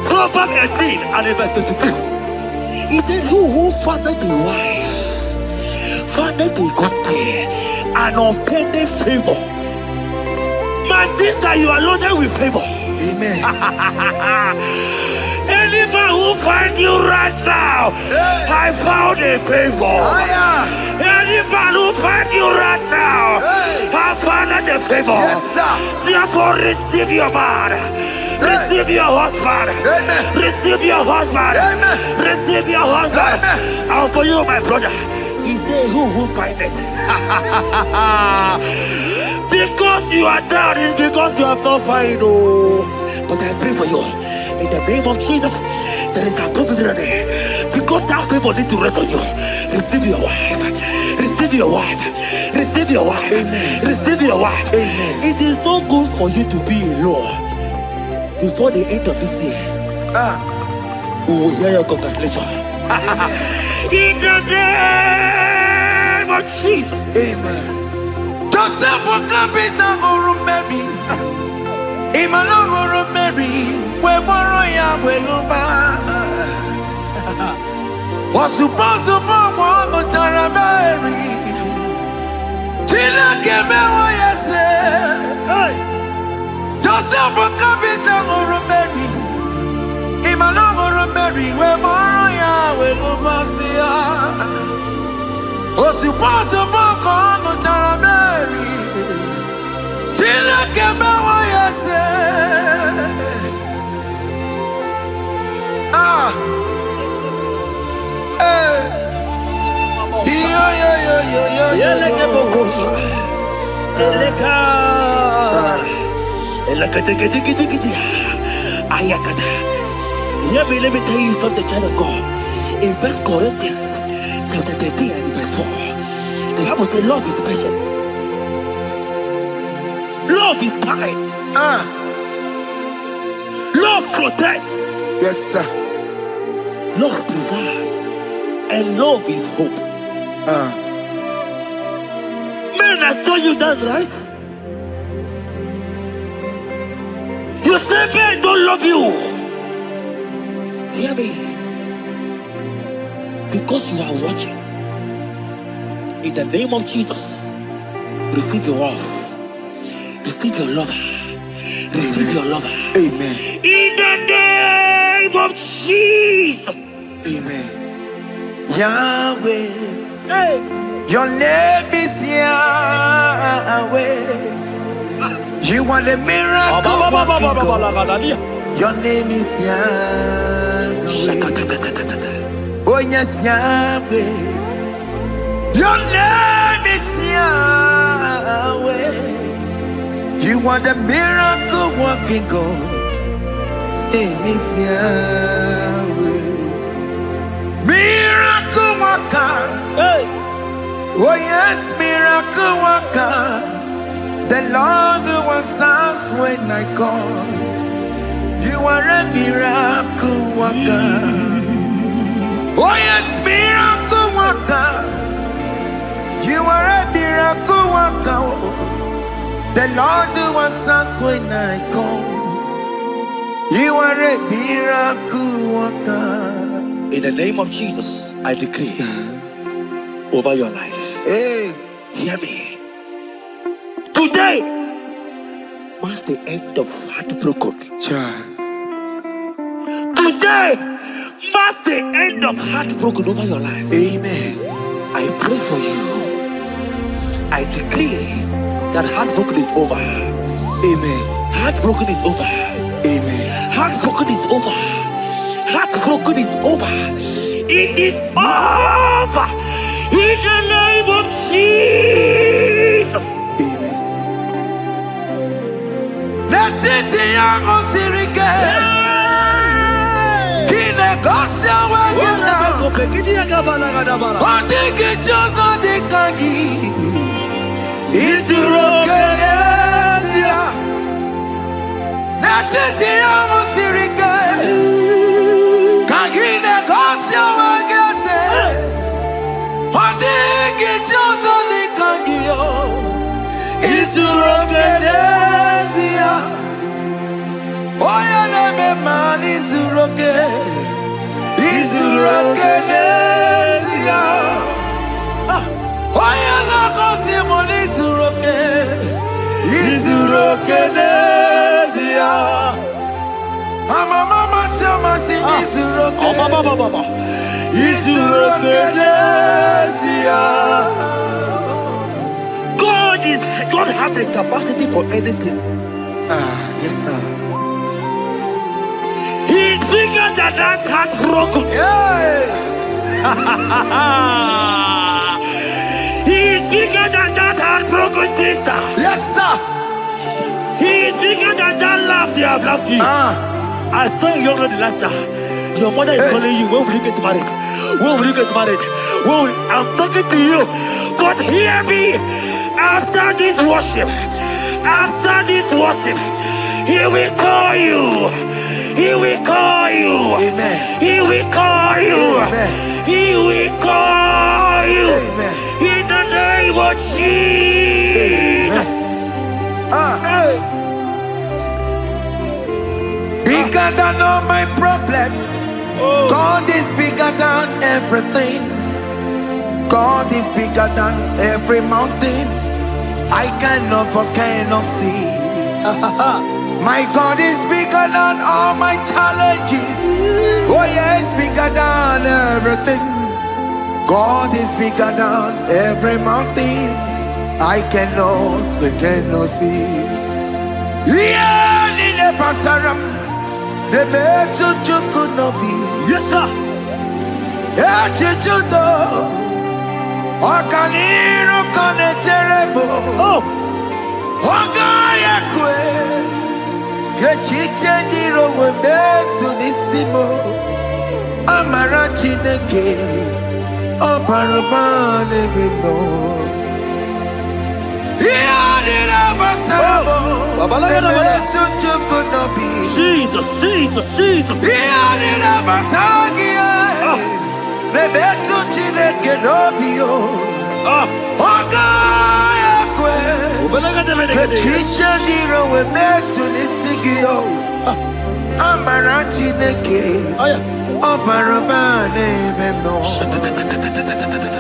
Proverbs 18 and verse 22. He said, who findeth a wife, findeth a good thing, and obtaineth favor. My sister, you are loaded with favor. Amen. Any man who finds you right now, I found a favor. Any man who finds you right now, I found a favor. Yes, sir. Therefore, receive your man. Receive your husband. Amen. Receive your husband. Amen. Receive your husband. Amen. And for you, my brother, he said, who find it? Because you are down, it's because you have not found. Oh. But I pray for you. In the name of Jesus, there is a opportunity. Because that favor need to rest on you. Receive your wife. Receive your wife. Receive your wife. Amen. Receive your wife. Amen. It is not good for you to be alone. Before the end of this year, we will hear your congratulations. In the name of Jesus. Amen. Joseph for capital or Mary. Emmanuel or Mary. Where Moroya Weluba. Was supposed to bomb on Taramari. Tina Kemewa, yes. Joseph for capital or Mary. Emmanuel or Mary. Where Moroya Weluba. Was supposed to bomb on Taramari. Tina Kemewa, yes. Let me tell you something, child of God. In 1 Corinthians chapter 13 and verse 4, the Bible says love is patient. Love is kind. Love protects. Yes, sir. Love preserves. And love is hope. Men has told you that, right? You say men don't love you. Hear me. Because you are watching. In the name of Jesus, receive your love. Receive your lover. Receive your lover. Amen. In the name of Jesus. Amen. Yahweh. Hey. Your name is Yahweh. You are the miracle. Your name is Yahweh. Oh yes, Yahweh. Your name is Yahweh. You are the miracle working God. Name is Yahweh. Miracle worker. Hey. Oh yes, miracle worker. The Lord who answers when I call. You are a miracle worker. Oh yes, miracle worker. You are a miracle worker. The Lord who answers when I call. You are a miracle worker. In the name of Jesus, I decree over your life. Hey, hear me. Today marks the end of heartbroken. Today marks the end of heartbroken over your life. Amen. I pray for you. I decree that heartbroken is over. Amen. Heartbroken is over. Amen. Heartbroken is over. Heartbroken is over. It is over. In the name of Jesus. Amen. Let it be your sirike. Kine gosia wagina. Ondigi jozo dikagi. Isurokenesia. Let it be your sirike. Kine gosia wagese. Ondigi jozo dikagi. Isurokenesia. Oya neme man isuroke. Isurokenesia. Oya na Testimonies isuroke. Isurokenesia. Mama sama sing isuroke. Isurokenesia. God have the capacity for anything. Yes sir. He's bigger than that heartbroken. He's bigger than that heartbroken sister. Yes sir. He's bigger than that laugh they have laughed you. I saw you younger than that. Your mother is calling you. When will you get married? When will you get married? I'm talking to you. But hear me. After this worship, he will call you. He will call you. Amen. He will call you. Amen. He will call you. Amen. In the name of Jesus. Bigger than all my problems. God is bigger than everything. God is bigger than every mountain. I cannot but cannot see. My God is bigger than all my challenges. Oh yes, bigger than everything. God is bigger than every mountain. I cannot but cannot see. Yeah, in the pasaram, the better could not be. Yes, sir. Yeah, Okaniro kane terrible. Ogaya kwe. Kechite ndiro webesu nisimo. Amara chineke. Oparubane bimbo. Iyadira basarabo. Nebetu chukunobi. Jesus. Iyadira basagia. Nebetu chineke nobio. Ogaya kwe. Kechicha ndiro webesu nisigio. Amara chineke. Oparubane bimbo.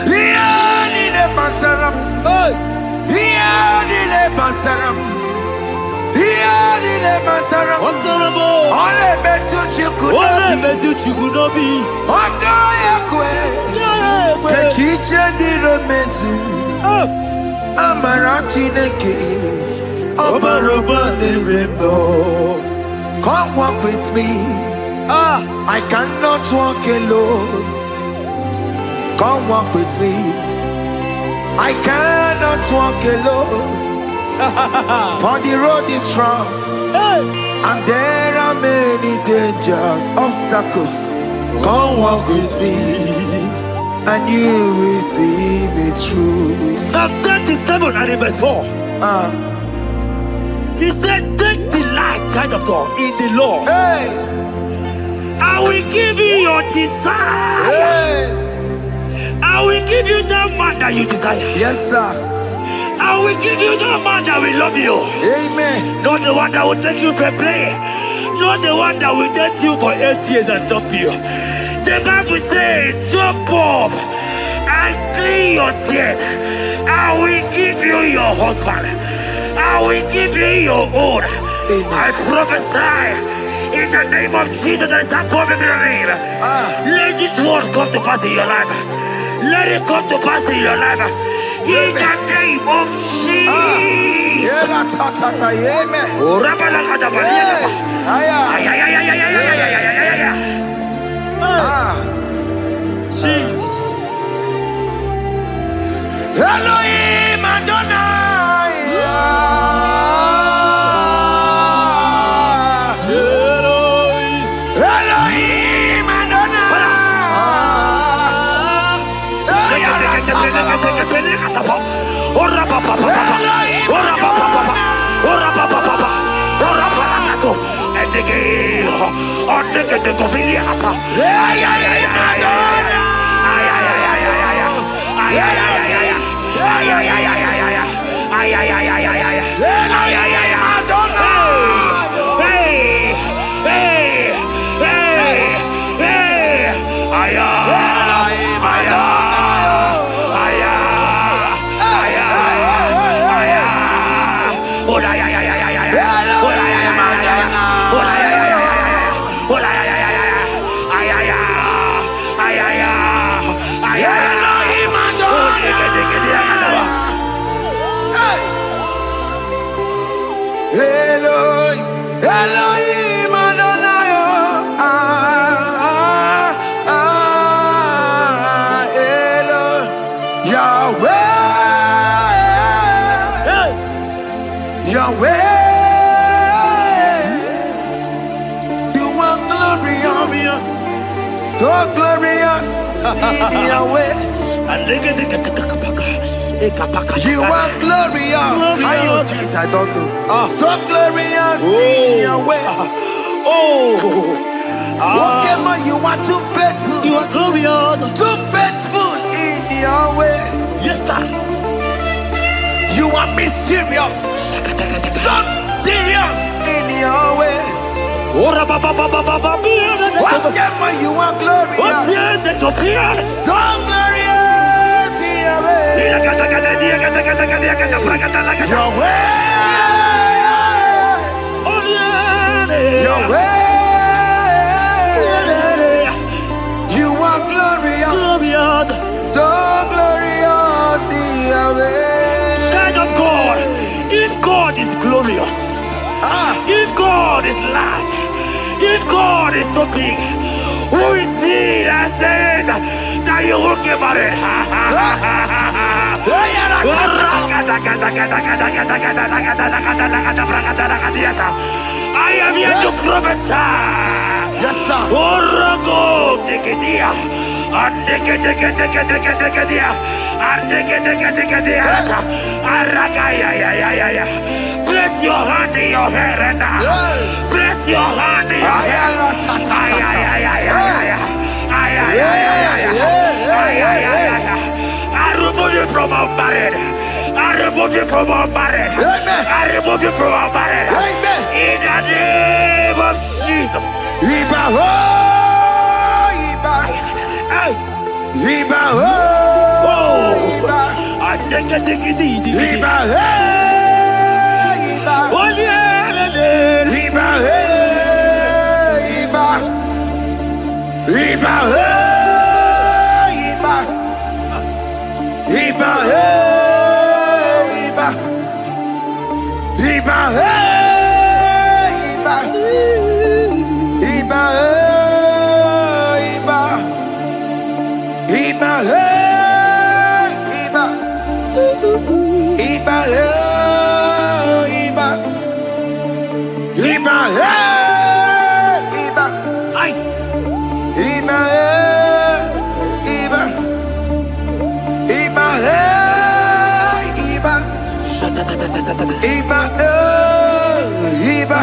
Iyadira basaram. Iyadira basaram. Ole betu chikunobi. Ogaya kwe. Kechiche ndiro mezu. Amara chineke. Obarubane bimbo. Come walk with me. I cannot walk alone. Come walk with me. I cannot walk alone. For the road is rough, and there are many dangers, obstacles. Come walk with me, and you will see me through. Psalm 37 and verse 4. He said, take delight, child of God, in the Lord. Hey, I will give you your desire. hey, I will give you that man that you desire. yes, sir. I will give you that man that will love you. Amen. Not the one that will take you for play. Not the one that will date you for 8 years and dump you. The Bible says, jump up and clean your tears. I will give you your husband. I will give you your own. I prophesy in the name of Jesus that is above every name. Let this word come to pass in your life. Let it come to pass in your life. In the name of Jesus. Amen. Jesus. Elohim Adonai. Elohim Elohim Adonai. Yahweh, you are glorious, so glorious in Yahweh. You are glorious. How you do it, I don't know. So glorious in Yahweh. Lokogoma, you are too faithful. You are glorious. Too faithful in Yahweh. Yes, sir. You are mysterious. So serious in Yahweh. Lokogoma, you are glorious. So glorious in Yahweh. Yahweh. Yahweh. You are glorious. So glorious in Yahweh. Child of God, if God is glorious, if God is large, if God is so big, who is he that said that you will get married? I am here to prophesy. Yes, sir. Place your hand in your hair right now. Place your hand in your hair. I remove you from our marriage. I remove you from our marriage. I remove you from our marriage. In the name of Jesus. Iba ho, Iba. Iba ho, Iba. Iba hey, Iba. Iba hey, Iba. Iba hey, Iba. Iba hey, Iba. Iba hey, Iba. Iba, Iba,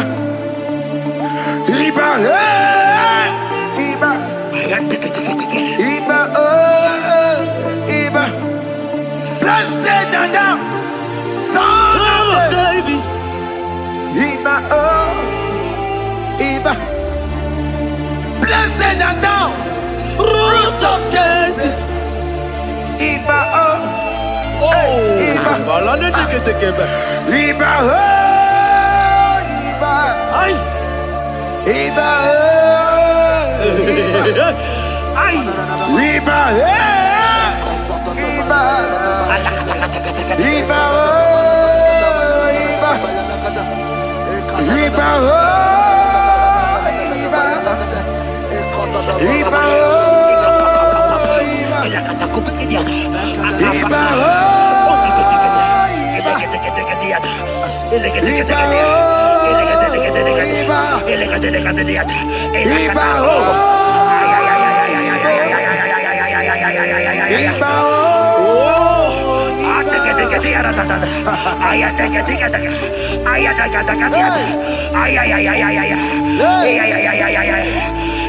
Iba, Iba, Iba, Iba. Blessed and down, son of David. Iba, Iba. Blessed and down, root of Jesse. Iba, Iba, Iba, Iba, Iba,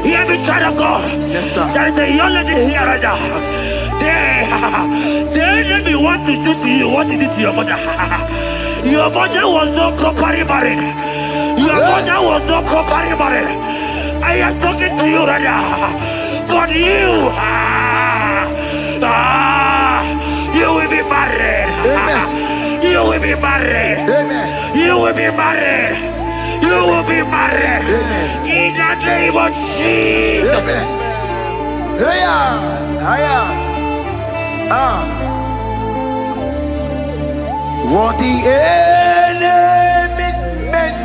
Hear me, child of God. Yes, sir. There is a young lady here right now. The enemy want to do to you what he did to your mother. Your mother was not properly married. Your mother was not properly married. I am talking to you right now. But you, you will be married. Amen. You will be married. Amen. You will be married. You will be married. Amen. In the name of Jesus. Amen. What the enemy meant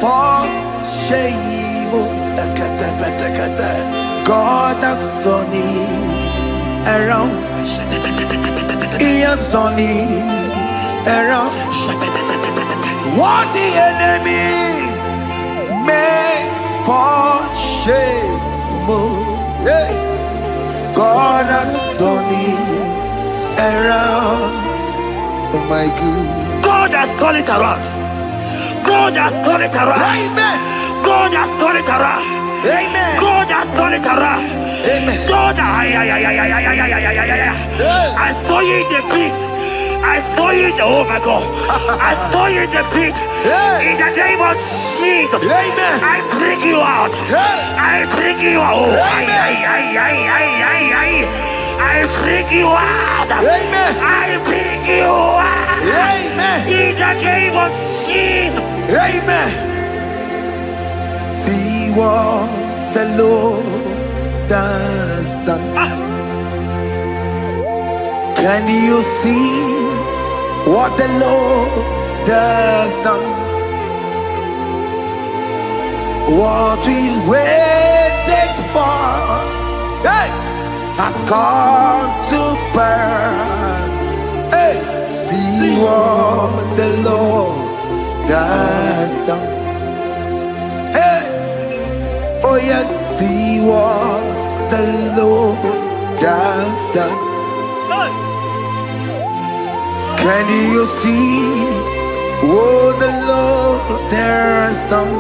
for shame, God has turned it around. He has turned it around. What the enemy makes for shame, God has turned it around. Oh my God. God has turned it around. God has turned it around. Amen. God has turned it around. Amen. God has turned it around. Amen. God, I saw you in the pit. I saw you in the, oh my God. I saw you in the pit. In the name of Jesus. Amen. I bring you out. I bring you out. Oh, I bring you out. Amen. I bring you out. Amen. In the name of Jesus. Amen. See what the Lord has done. Can you see what the Lord has done? What we waited for, hey, has come to pass. Hey, see what the Lord has done. Hey, oh yes, see what the Lord has done. Can you see what the Lord has done?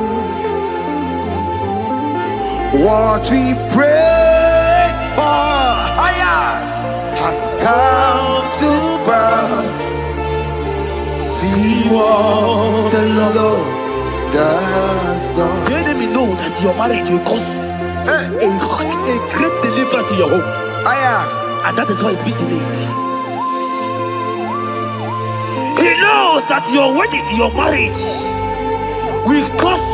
What we prayed for has come to pass. See what the Lord has done. The enemy know that your marriage will cause a great deliverance in your home. And that is why it's been delayed. He knows that your wedding, your marriage will cause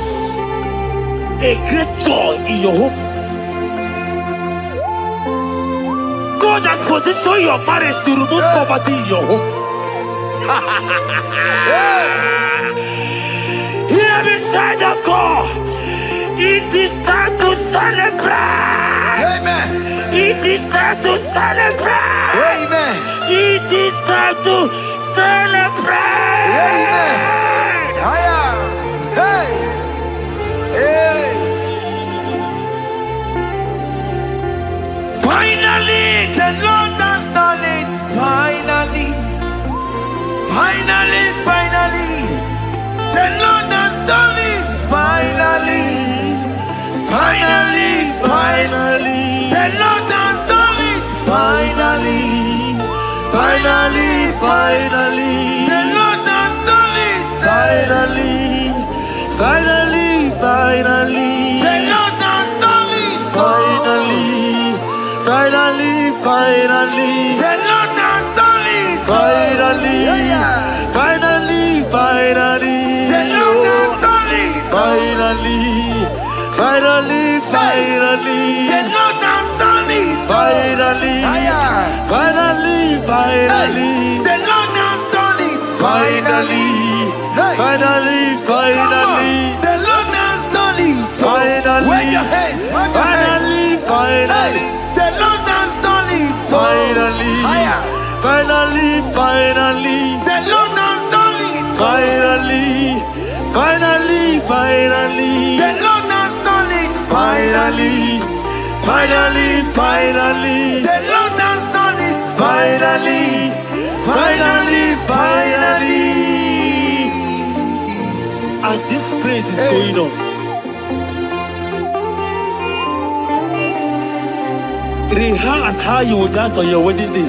a great joy in your home. God has positioned your marriage to remove poverty in your home. Hear me, child of God. It is time to celebrate. Amen. It is time to celebrate. Amen. It is time to celebrate. Amen. Hey. Hey. Finally, the Lord has done it. Finally. The Lord has done it. Finally. Finally. Finally. The Lord has done it. Finally. Finally. Finally. The Lord has done it. Finally. Finally. Finally. The Lord has done it. Finally. Finally. Finally. The Lord has done it. Finally. Finally. Finally. The Lord has done it. Finally. Finally. Finally. The Lord has done it. Finally. Finally. Finally. The Lord has done it. Finally. Finally. Finally. The Lord has done it. Finally. Wave your hands. Finally. Finally. The Lord has done it. Finally. Finally. Finally. The Lord has done it. Finally. Finally. Finally. The Lord has done it. Finally. Finally. Finally. The Lord has done it. Finally. Finally. Finally. As this praise is going on, rehearse how you will dance on your wedding day.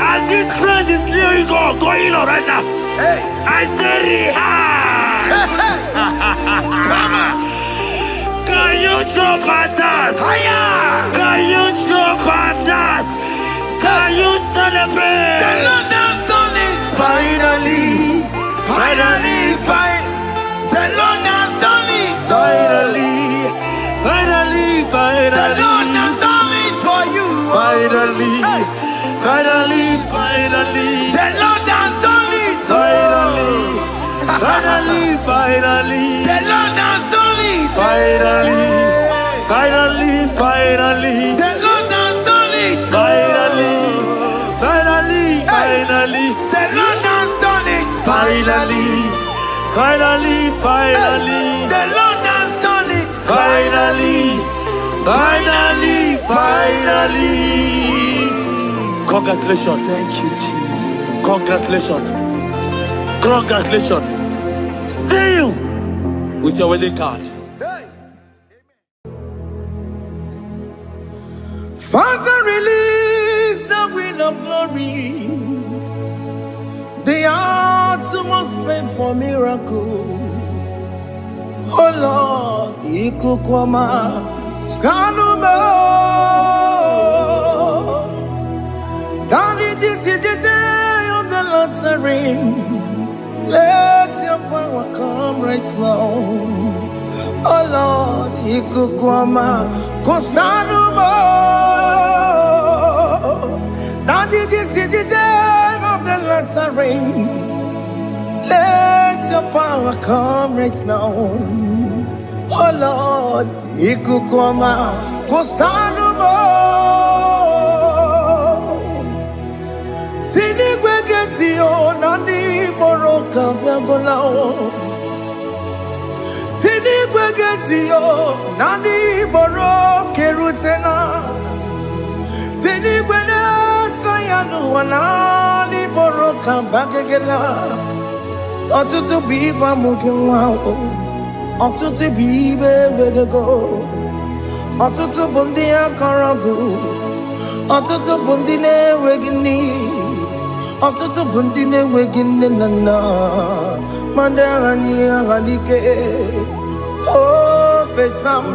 As this praise is going on right now, I say rehearse. Can you jump and dance? Can you jump and dance? Can you celebrate? The Lord has done it. Finally. Finally. The Lord has done it. Finally. Finally. Finally. The Lord has done it for you. Finally. Finally. Finally. The Lord has done it. Finally. Finally. Finally. The Lord has done it. Finally. Finally. Finally. The Lord has done it. Finally. Finally. Finally. The Lord has done it. Finally. Finally. Finally. The Lord has done it. Finally. Finally. Finally. Congratulations. Thank you, Jesus. Congratulations. Congratulations. See you with your wedding card. Father, release the wind of glory. The atmosphere for miracle. Oh Lord, Ikukwama, Skanuma. Daddy, this is the day of the lottery. Let your power come right now. Oh Lord, Ikukwama, Kosanuma. Daddy, this is the day of the lottery. Let your power come right now. Oh Lord, Ikukwama, Kosanuma. Sinigwegetio, Nandi Boroka, Viagolao. Sinigwegetio, Nandi Boroke Rutena. Sinigwena, Tayanu, Nandi Boroka, Bagagela. Otutu biba mukiwao, otutu bibe wegego, otutu bundi akaragu, otutu bundi ne wegini, otutu bundi ne wegini nana, mandarani halike, oh fesam,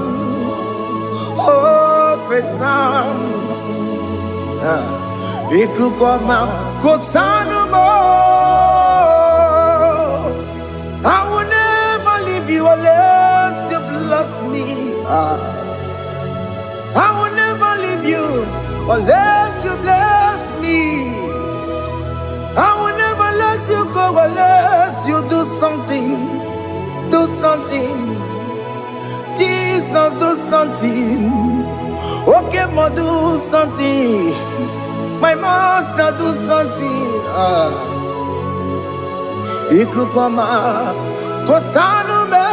ikukwama kosanuma. I will never leave you unless you bless me. I will never leave you unless you bless me. I will never let you go unless you do something. Do something. Jesus, do something. Okay, ma, do something. My master, do something. Ikukwama, Kosanume.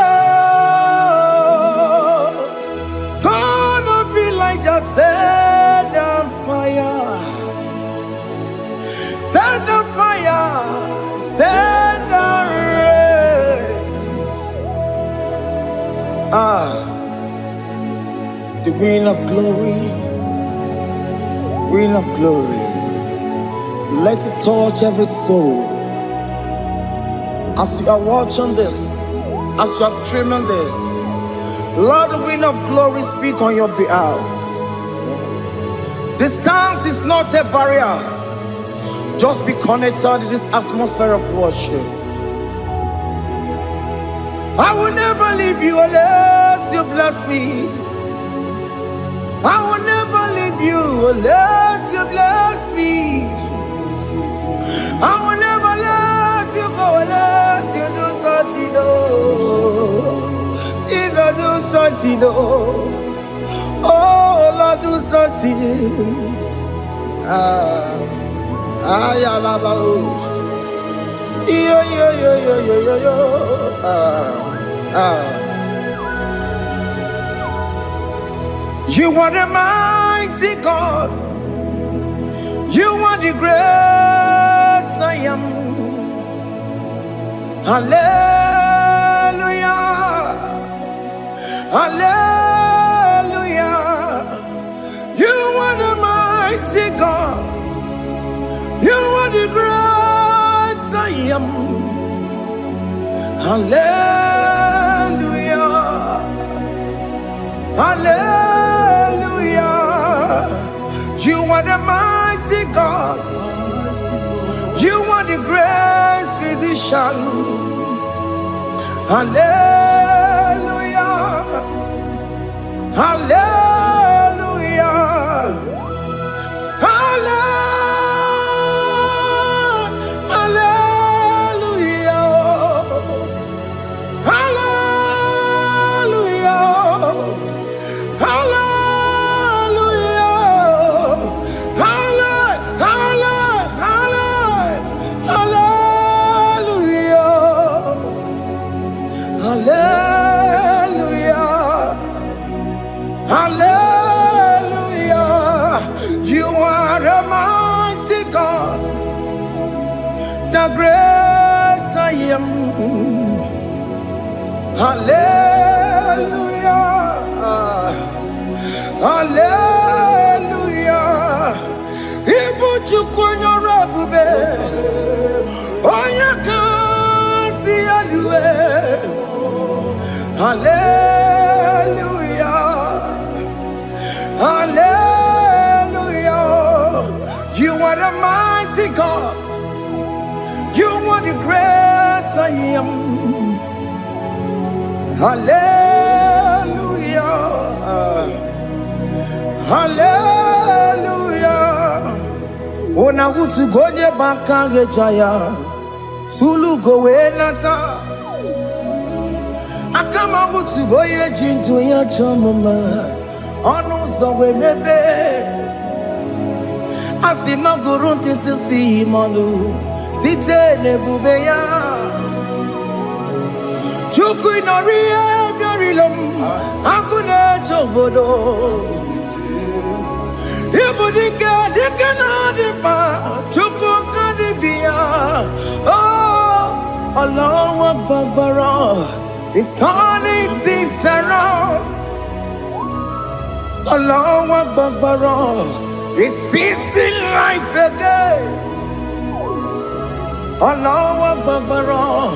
Gonna feel like just set on fire. Queen of glory, Queen of glory, let it touch every soul. As you are watching this, as you are streaming this, Lord, the Queen of glory, speak on your behalf. Distance is not a barrier. Just be connected to this atmosphere of worship. I will never leave you unless you bless me. I will never leave you unless you bless me. I will never let you go unless you do something. Jesus, do something. Oh, Lord, do something. You are the mighty God. You are the great I am. Hallelujah. Hallelujah. You are the mighty God. You are the great I am. Hallelujah. Hallelujah. You are the mighty God. You are the great physician. Hallelujah. Hallelujah. The great I am. Hallelujah. Hallelujah. Ibu chukwenyo rebube. Oya kasi alue. Hallelujah. Hallelujah. You are the mighty God. You are the great I am. Hallelujah. Hallelujah. Ona utu goje bakage jaya. Sulu gowe nata. Akama utu goye jintu ya chomama. Onu sowe mebe. Asina gurunti tisi manu. Site nebubeya Chuku inoria garilom Akune chobodo Ibudika dikana dipa Chuku kadibia Oh Allah Akbar It's turning things around Allah Akbar It's fixing life again Allah Akbar,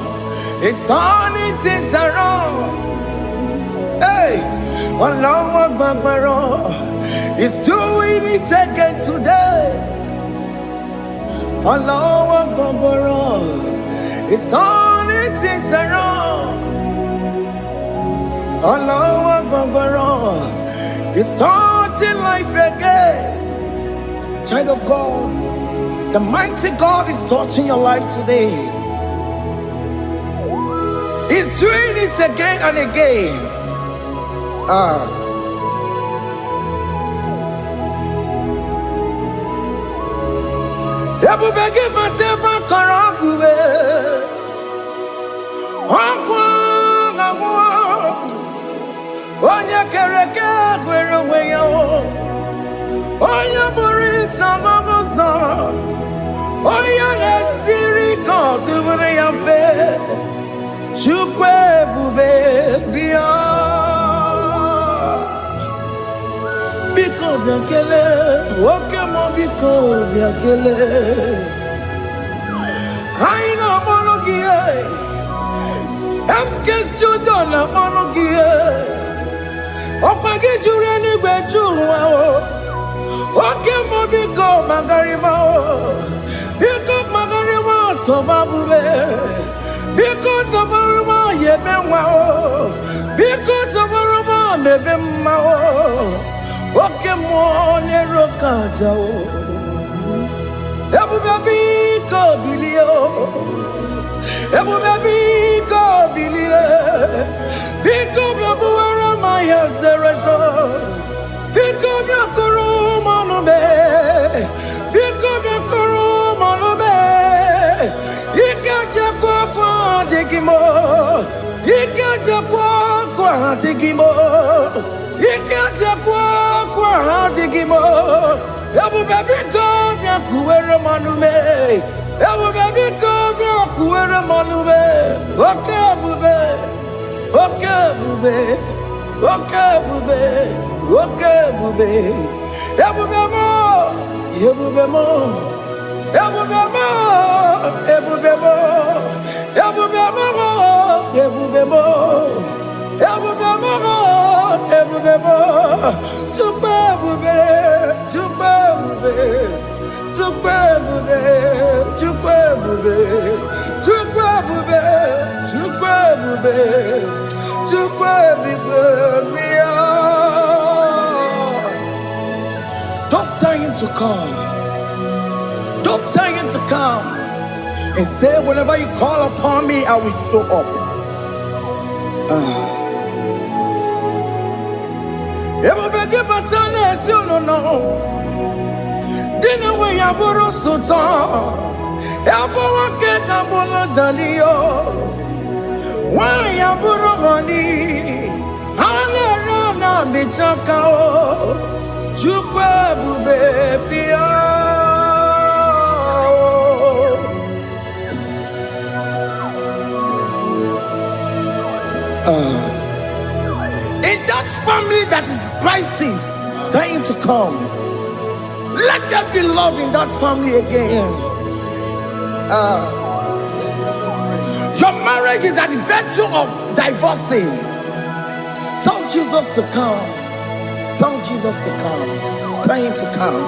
it's turning things around. Hey, Allah Akbar, it's doing it again today. Allah Akbar, it's turning things around. Allah Akbar, it's touching life again. Child of God, the mighty God is touching your life today. He's doing it again and again. Oya Boris Amagosa, Oya Nesiri Kotubure Yafe, Chukwe Bube Bia. biakele, oke mo biko biakele. Aina monogie, emske studio na monogie. Opage jure ni gbejuwa o, oke mo biko magariba o, biko magariba toba bube, biko toba yebenwa o, biko toba mebemma o. Oke mo nero kaja o, ebu baby ko bilio, ebu baby ko bilie, biko babu ara maya zerezo, biko biakoro manube, biko biakoro manube, ikaja kwa digimo, ikaja kwa digimo. Ikaja kwa digimo, ebu baby come ya kuwere manume, ebu baby come ya kuwere manume, oke bube, oke bube, oke bube, oke bube, ebu bemo, ebu bemo, ebu bemo, ebu bemo, ebu bemo, ebu bemo. Everybody, don't stay him to come. Don't stay him to come and say, whenever you call upon me, I will show up. Everybody, but you don't know. Dinner way aboro sultan. Aboro keta bolo dalio. Why aboro honey? Alerona michaka o. Chukwe bube pia. In that family that is crisis, dying to come, let there be love in that family again. Your marriage is at the verge of divorcing. Tell Jesus to come. Tell Jesus to come. Dying to come.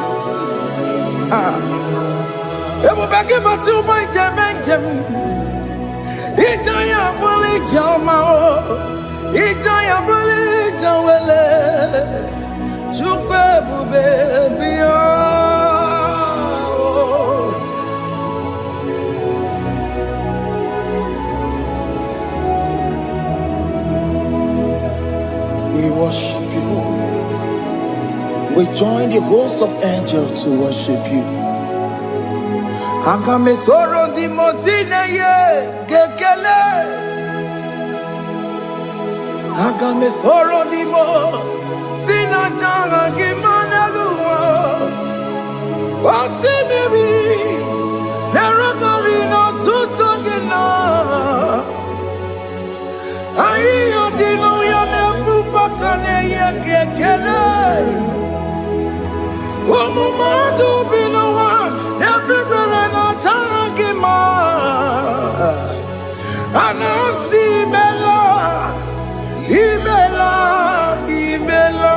Ijaya buli jamao, Ijaya buli jawele, Chukwe bube biya. We worship you. We join the host of angels to worship you. Akame soro di mosine ye kekele. Akame soro di mo sina changa kimana luwa. Wasimiri nerotari no tutogina. Ayo dino ya nefu pakane ye kekele. Omumadu binowa everywhere na tangima. Anasi mela, imela, imela.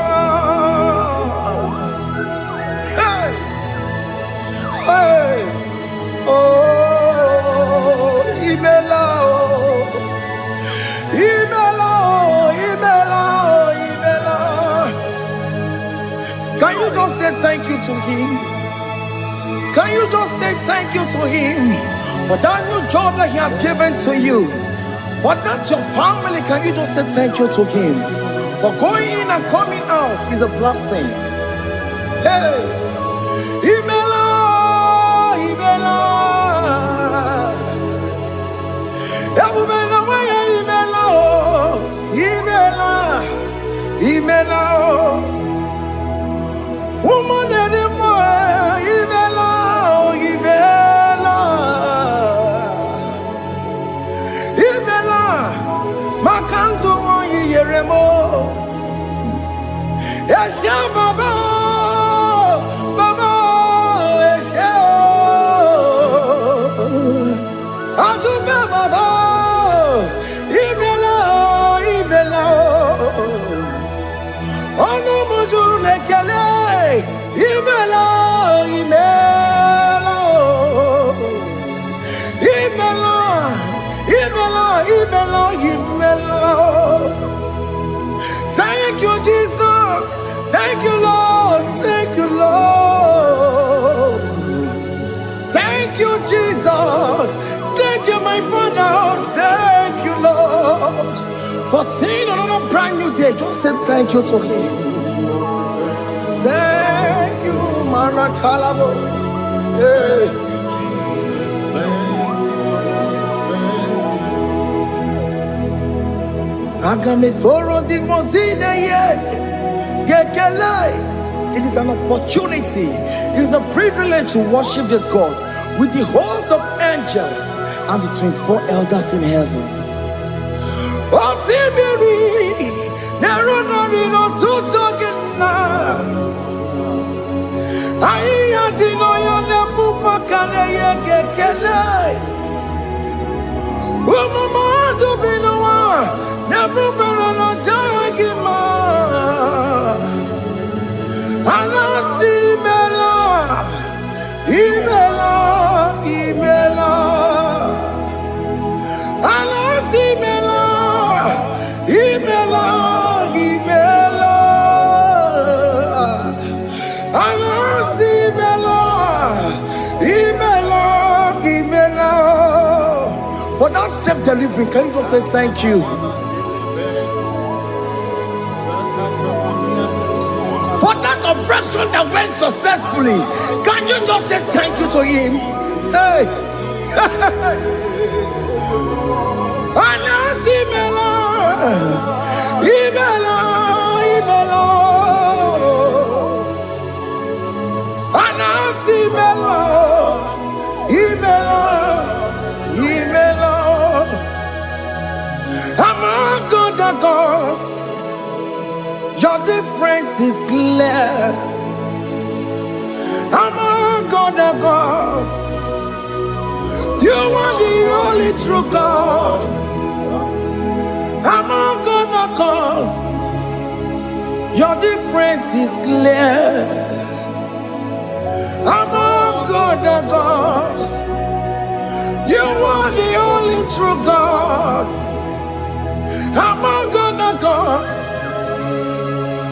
Hey, hey, oh, imela, oh, imela, oh, imela, oh, imela. Can you just say thank you to him? Can you just say thank you to him for that new job that he has given to you? For that your family, can you just say thank you to him? For going in and coming out is a blessing. Hey, Imela, Imela, Imela, Imela, Imela. Woman anymore, Ibela, Ibela, Ibela, Makanto, Yeremo, Yasha Baba. a brand new day, just say thank you to him. Thank you, Maratalabo. Yeah. It is an opportunity, it is a privilege to worship this God with the host of angels and the 24 elders in heaven. For that self-delivery, can you just say thank you? For that operation that went successfully, can you just say thank you to him? Hey! Among other gods, your difference is clear. Among other gods, you are the only true God. Among other gods, your difference is clear. Among other gods, you are the only true God. Among other gods,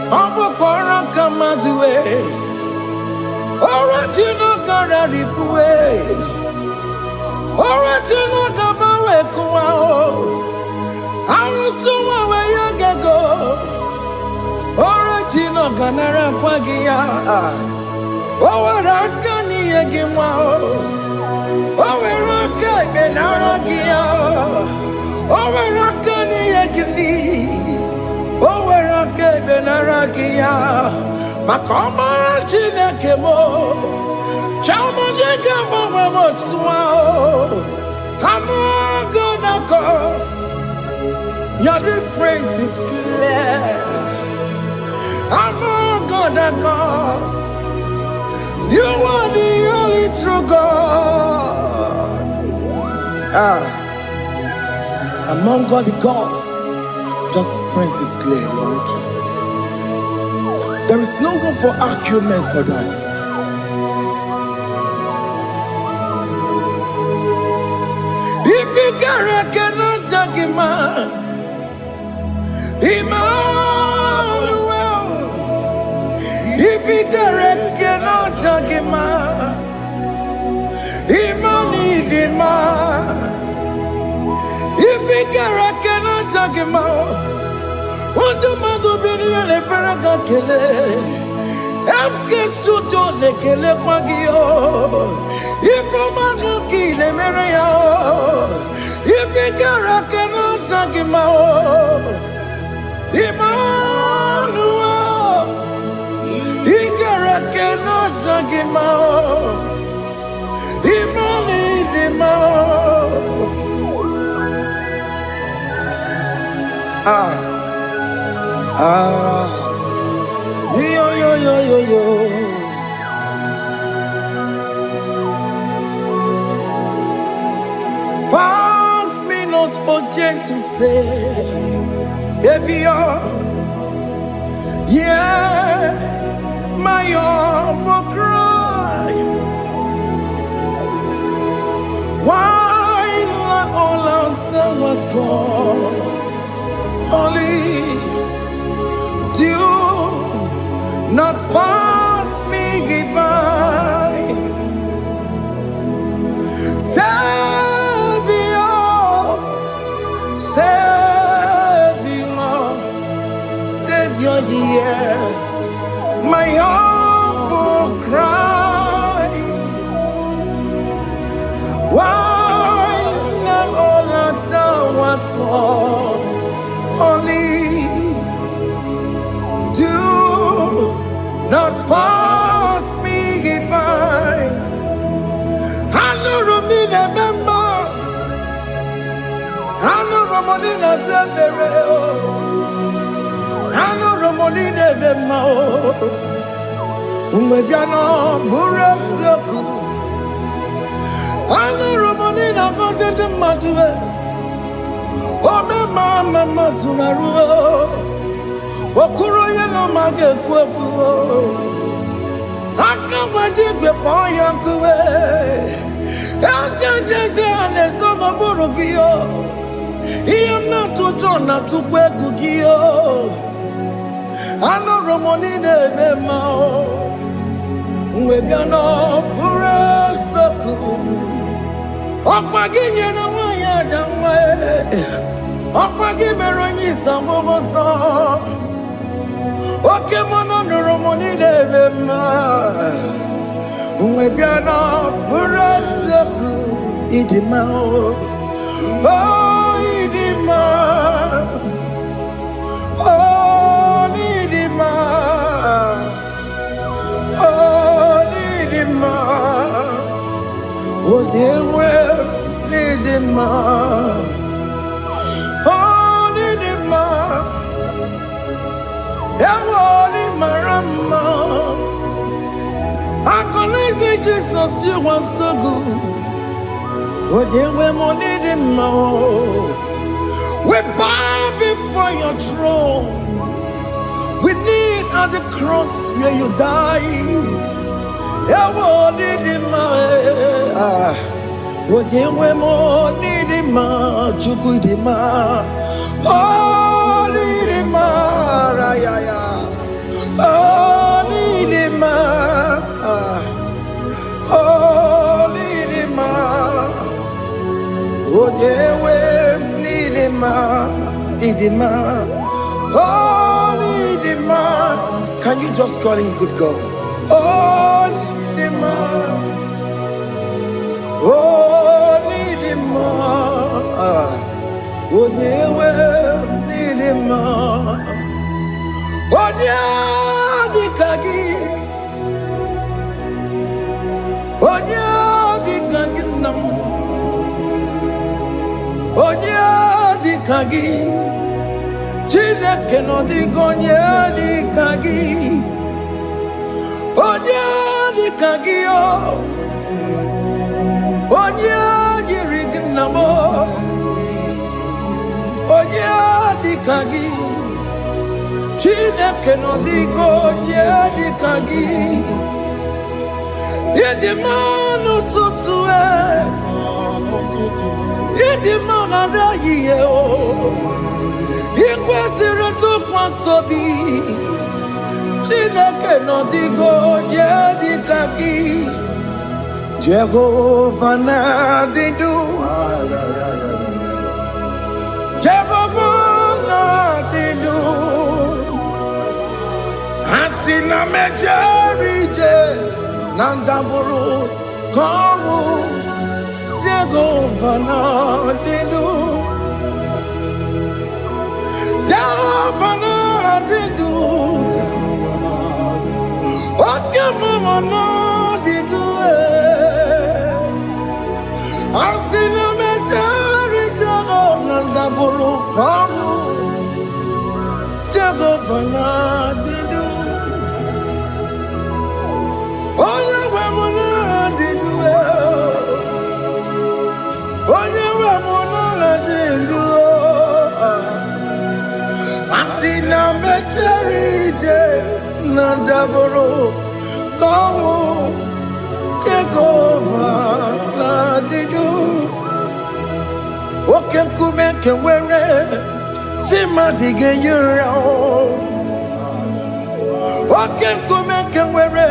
Abukora Kamadue, original Kararipue, original Kabawe Kuao, Arusuma Wayagago, original Ganara Kwagia, Owarakani Yagimao, Owaraka Benaragia. Owarakani Yagini, Owaraka Benaragia, Makoma Chinakemo, Chamanega Mamamotswao, Amagona Cos, your difference is clear. Amagona Cos, you are the only true God. Among all the gods, your difference is clear, Lord. There is no room for argument for that. If you cannot judge him, Emmanuel. If you cannot judge him, Emmanuel. If we cannot talk him out, what the mother be in a paraga kele? I'm guest to do the kele pagio. If a man kill a maria, if we cannot talk him out, Emmanuel, he cannot talk him out, Emmanuel. Yo. Pass me not, O gentle Savior. Yeah, my humble cry. Why not all else than what's gone? Only do not pass me by. Savior, only do not pass me by. Hanurumine member, Hanurumine Zebere, Hanurumine member, Umebiano Burasoku, Hanurumine Vazende Matue, Ome Mama Sunaru, Okuro Yano Mage Kweku. Akamajigwe poyankuwe Yaskanteze anesoma burugiyo Iyamna tutona tukwegugiyo Ano romonine nemao Mwebiano burasoku Okwaginye na wanya jamwe Okwagimeronyisa mwogosa Oke mono nuromoni devema Umebiana burasoku idima Oh idima Oh idima Oh idima Oh dewe idima Oh idima Yawoni marama I say Jesus, you are so good. Oh, dear, we're more needing more. We bow before your throne. We need at the cross where you died. Yawoni needing oh, dear, we're more needing more. Chukudima. Oh, needing more. Oh, Nidima, oh Nidima, oh dewe Nidima, Nidima, oh Nidima. Can you just call him good God? Oh Nidima, oh Nidima, oh dewe Nidima. Odia di kagi nam, odia di kagi, chile keno di gonye di kagi, odia di kagi odia yirig namo, odia di kagi. Chineke no digo di kagi Yedi manu tutue Yedi manada yiye o Ikwesire tukwa sobi Chineke no digo di kagi Jehovah na didu Jehovah na didu Asina mejerije Nandaburu Komu Jehovah na didu Jehovah na didu Okemama na didu Asina mejerije Nandaburu Komu Jehovah na didu Asina mecherije Nandaburu Komu Jehovah na didu Oke kumeke were Chimadige yura Oke kumeke were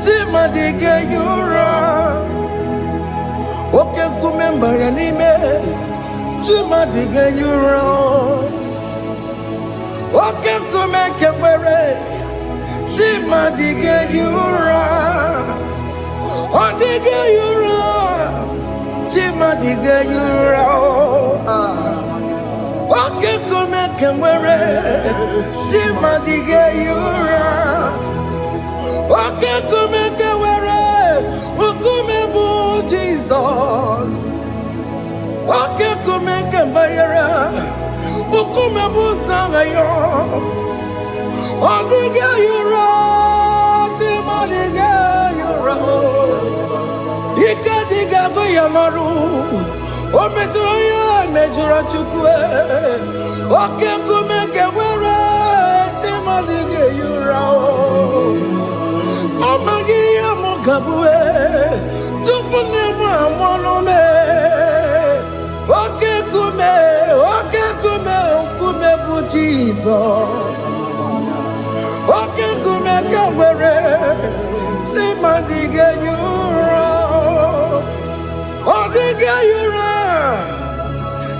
Chimadige yura Oke kumembara nime Chimadige yura Oke kumeke were Chimadige yura Odige yura Chimadige yura kemwere Jimadige yura Oke kume kemwere Ukume bu Jesus Oke kume kemwere Ukume bu sangayo Odige yura Jimadige yura Ikadiga goyamaru Ometroya mejura chukwe Oke kumeke were Chimadige yurao Omagi ya mukabwe Tupune mwamonome Oke kume bu Jesus Oke kumeke were Chimadige yurao Odige yura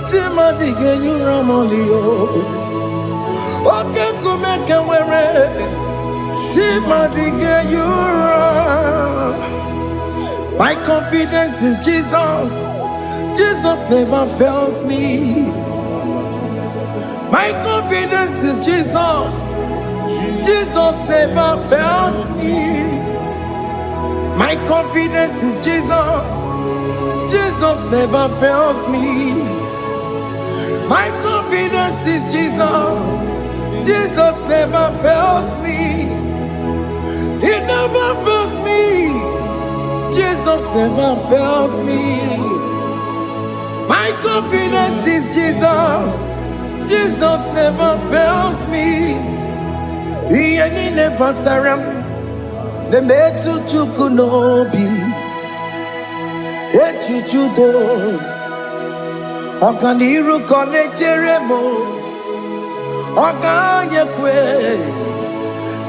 Chimadige yura molio Oke kumeke were Chimadige yura My confidence is Jesus Jesus never fails me My confidence is Jesus Jesus never fails me My confidence is Jesus Jesus never fails me. My confidence is Jesus. Jesus never fails me. He never fails me. Jesus never fails me. My confidence is Jesus. Jesus never fails me. He ain't never saram. The metu chukunobi. Echichudo Okaniru konecheremo Okanyekwe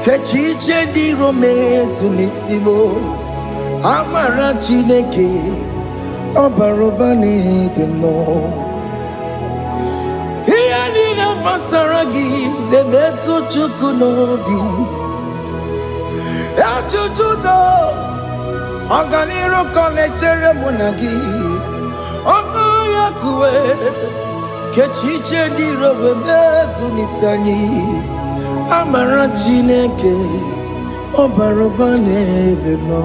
Kechiche di romezu nisimo Amara chineke Obarobani demo Hiya nina fasaragi Nebetu chukunobi Echichudo Oganiro konechere monagi Oya kuwe Kechiche di robe bezu nisani Amara chineke Obarobane vemo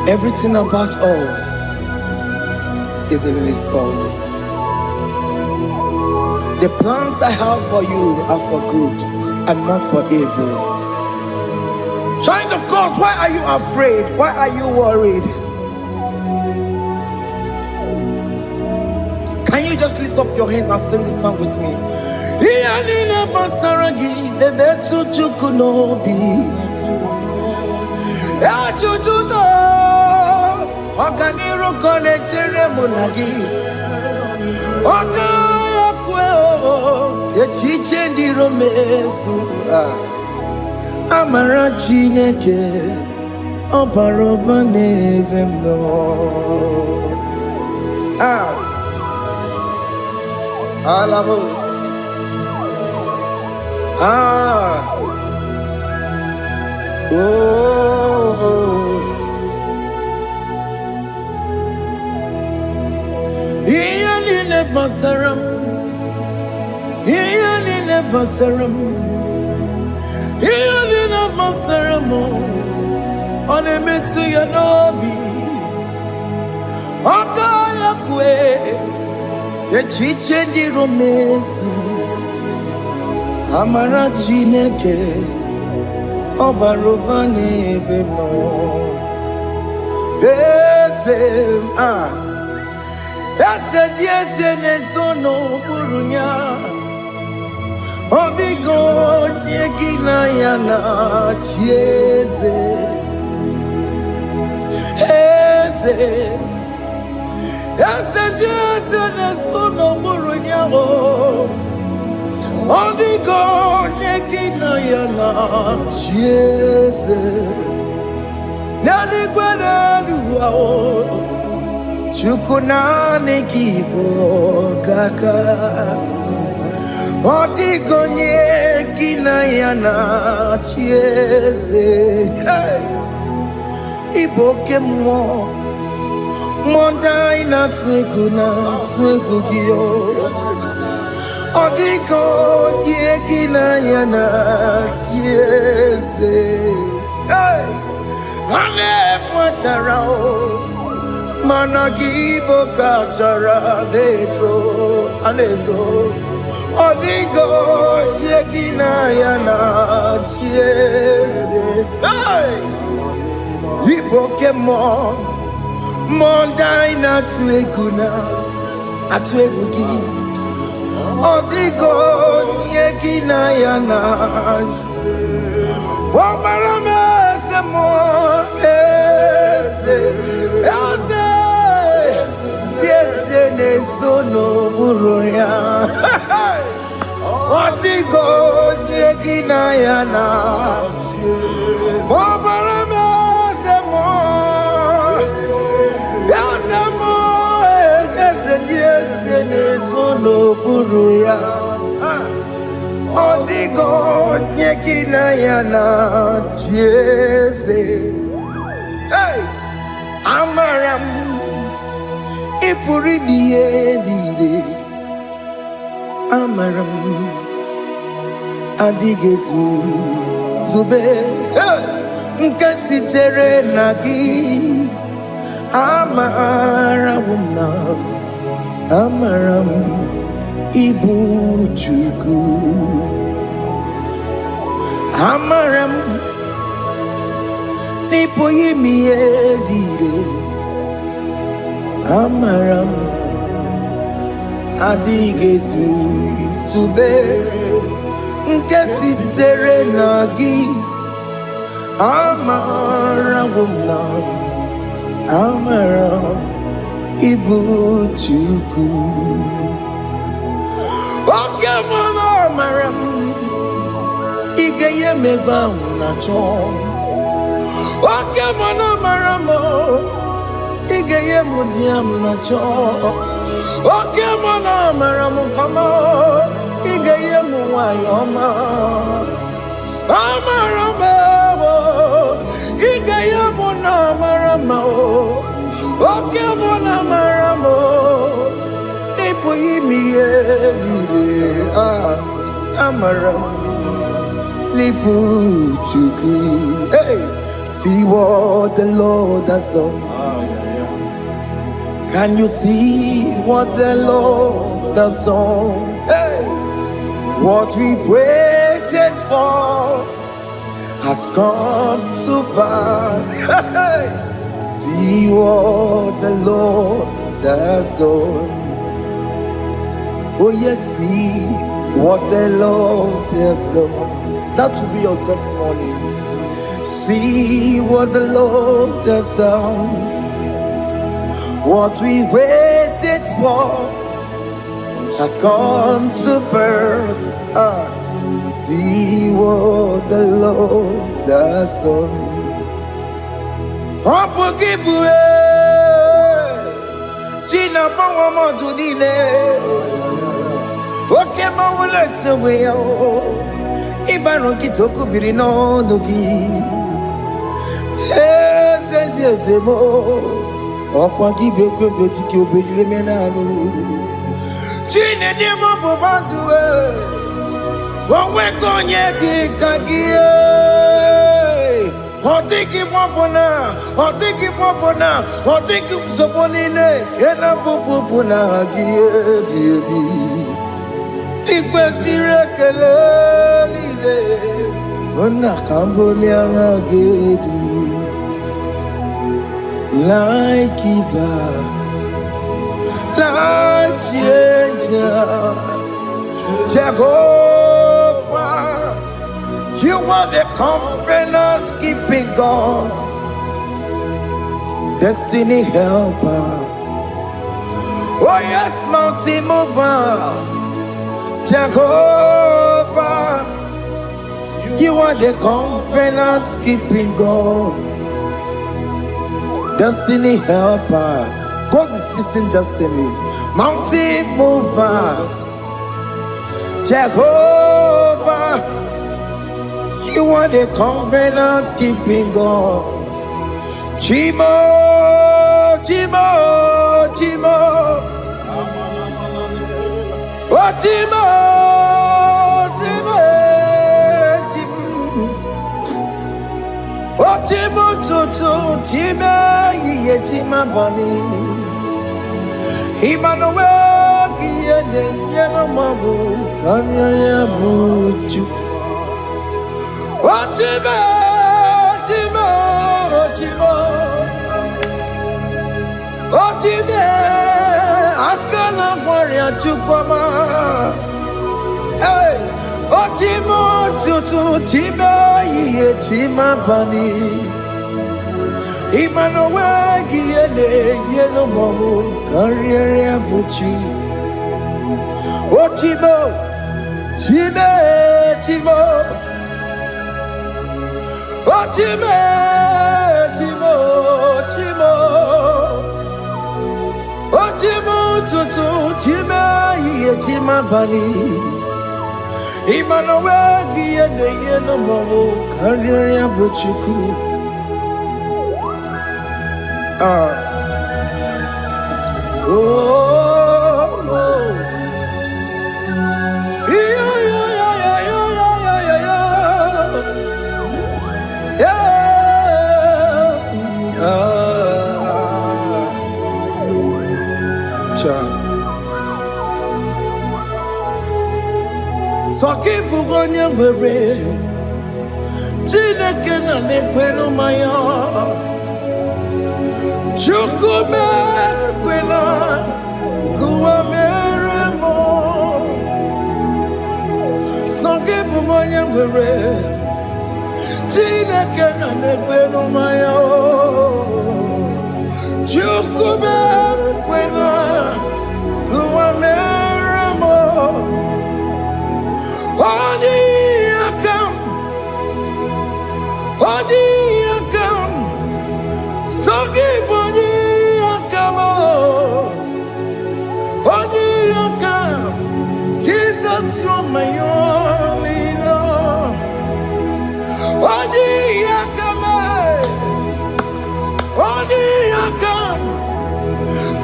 Everything about us is in His thoughts. The plans I have for you are for good and not for evil. Child of God, why are you afraid? Why are you worried? Can you just lift up your hands and sing this song with me? Echiche romesu Amara chineke Obaroba nevemno Alabos Iyani nebasaram Iyani nebasaram Iyani nebasaram Onemetu yanobi Okaya kwe Echiche di romesu Amara chineke Obaroba nevemno Ese diese nesono burunya Odigo nyegina yana chiese Ese diese nesono burunya Odigo nyegina yana chiese Nani gwenelu Chukunane kibo kaka Odigo nyegina yana chiese Ibo kemwo Mondai na twegu gio. Odiko dieki na yana tiese. Hey, ane pwacharao. Managibo kachara aneto. Odiko dieki na yana tiese. Hey, Ibokemo. Mondai na atwegu gi. Odigo yeki na yana. Omarame se mo ese tiese ne sono buruya. Odigo yeki na yana. Omarame se mo. No buruya Odigo nyekina yana jese. Hey, amaram ipuri diye amaram adigezu zube. Nkasi tere nagi amaramuna. Amaram Ibu Chuku Amaram Nipo yimi edide. Amaram Adigezu Tube Nkesi tere nagi Amaram Amaram Ibu Chuku. Okay, mama, maram. Igeye meba unacho. Okay, mama, maramo. Igeye mudiam nacho. Okay, mama, maramo kama. Igeye muwayoma. Amaramo. Igeye muna maramo. Okay, mona maramo, nipo yimi edide. Amaram, nipo chuku. Hey, see what the Lord has done. Can you see what the Lord has done? Hey, what we waited for has come to pass. Hey. See what the Lord has done. Oh yes, see what the Lord has done. That will be your testimony. See what the Lord has done. What we waited for has come to pass. See what the Lord has done. Opogibue China Pawa Motudine Oke Mawula Tseweyo Ibaron Kitoku Birino Nugi Sente Sebo Okwa Gibe Kwebe Tiki Obedile Menalo Chine Demo Bobanduwe Owe Konye Tikagie Otiki popona, otiki soponine, kena popona giebi. Ikwesire kelelile, ona kambolia gedu. Life giver, life changer, Jehovah. You are the covenant keeping God, destiny helper. Oh yes, mountain mover, Jehovah. You are the covenant keeping God, destiny helper. God is fixing destiny. Mountain mover, Jehovah. You are the covenant keeping God. Chimo Chimo, Chimo. Oh, Chimo, Chimo, Chimo. Oh, Chimo, Toto, Chimo, Ye, Chima, Bani. Emmanuel, Giede, Yellow Mabu, Kanya, Buchu. Oh, Chimo, Chimo, Chimo. Oh, Chimo, Akana, Warrior, Chukoma. Hey, oh, Chimo, Toto, Chimo, Ye, Chima, Bani. Emmanuel, Giede, Yellow Mabu, Kanya, Buchu. Oh, Chimo, Chimo, Chimo. Oh, Chimo, Chimo, Chimo. Oh, Chimo, Tutu, Chimo, Ye, Chima, Bani. Emmanuel, Giede, Yellow Mabu, Kanya, Buchuku. Oh, oh. Yeah, yeah, yeah, yeah, yeah, yeah, yeah. Soki bugonye ngwere Chineke na nekwenu maya Chukume kwena Kuwa meremo Soki bugonye ngwere Chineke na nekwenu maya Chukume kwena Kuwa meremo Odi akam, Sogi boni akam, Odi akam, Jesus you're my only love. Odi akam,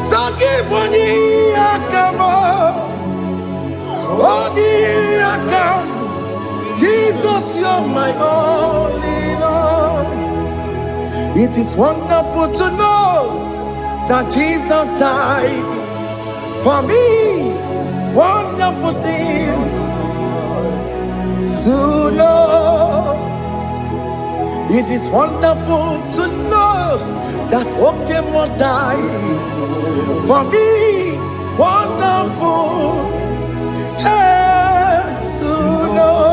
Sogi boni akam, Odi akam. Jesus, you're my only Lord. It is wonderful to know that Jesus died for me. Wonderful thing to know. It is wonderful to know that Okemo died for me. Wonderful. Hey, to know.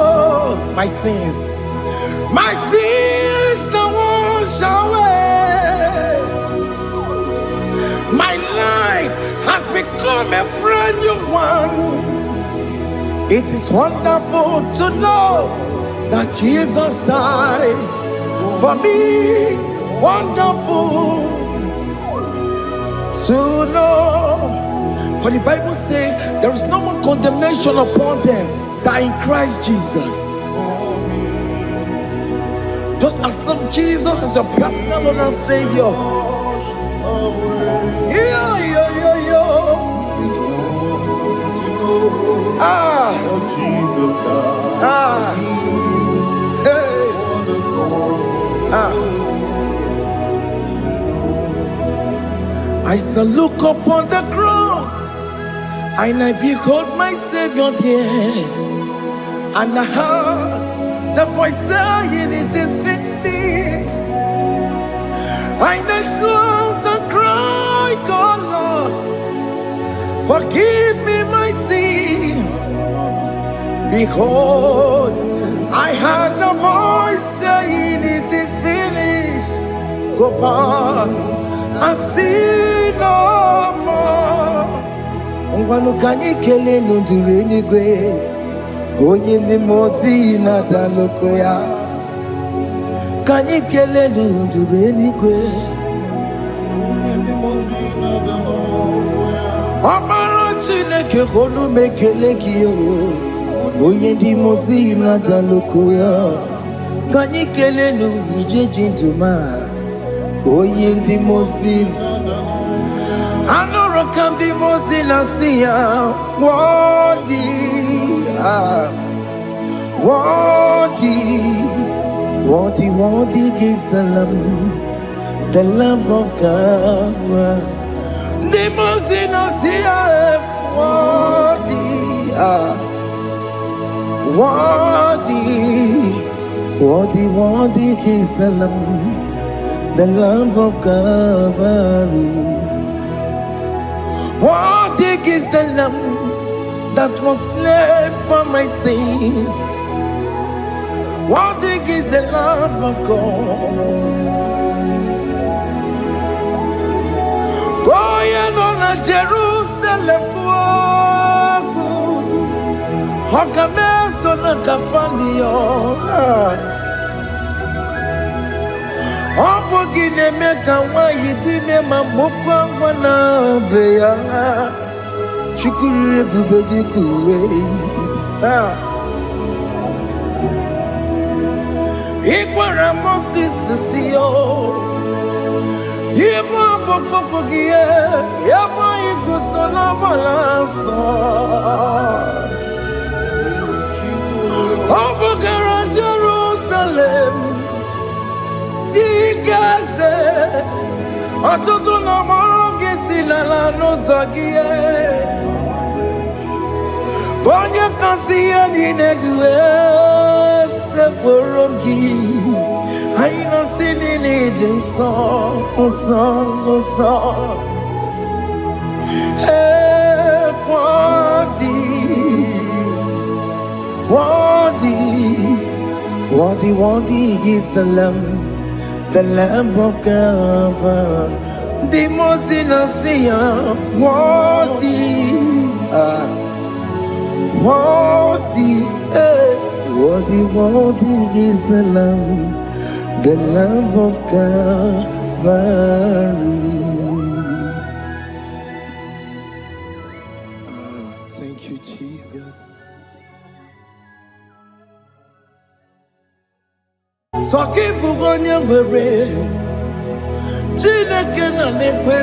My sins are washed away. My life has become a brand new one. It is wonderful to know that Jesus died for me. Wonderful to know. For the Bible says there is no more condemnation upon them that in Christ Jesus. Just accept Jesus as your personal Lord and Savior. Yeah, yeah, yeah, yeah. Ah, ah, hey, ah. I shall look upon the cross, and I behold my Savior there, and I heard the voice saying, "It is finished." I next looked and cried, "God, Lord, forgive me my sin." Behold, I heard the voice saying, "It is finished." Go back and sin no more. Ungwanu kanyi kele nundure nigwe. Onye ndi mozi na daloko ya. Kanyi kele nundure nigwe. Amaro Chineke honu mekele kiyo. Onye ndi mozi na daloko ya. Kanyi kele nu ije jinduma. Onye ndi mozi How come the most innocent worthy, worthy is the Lamb of God. The most innocent worthy, worthy is the Lamb of Calvary. Worthy is the Lamb that was slain for my sin. Worthy is the Lamb of God. Going on a Jerusalem, Hokameso na kapandio. Obogi ne meka wa yidime mamokwa wana beya. Chukuru bubedi kuwe. Ikwara Moses siyo. Yebo bokopogie, yebo igusola balanso. Obogara Jerusalem, Digaze, Atoto na mogesi na la nozagie. Bonya kansiya dinedue seporogi. Aina sinini jinso, osa. Worthy is the Lamb of God. The most innocent, worthy is the Lamb of Calvary. Thank you, Jesus. Soki bugonye gwere, Chineke na nekwero.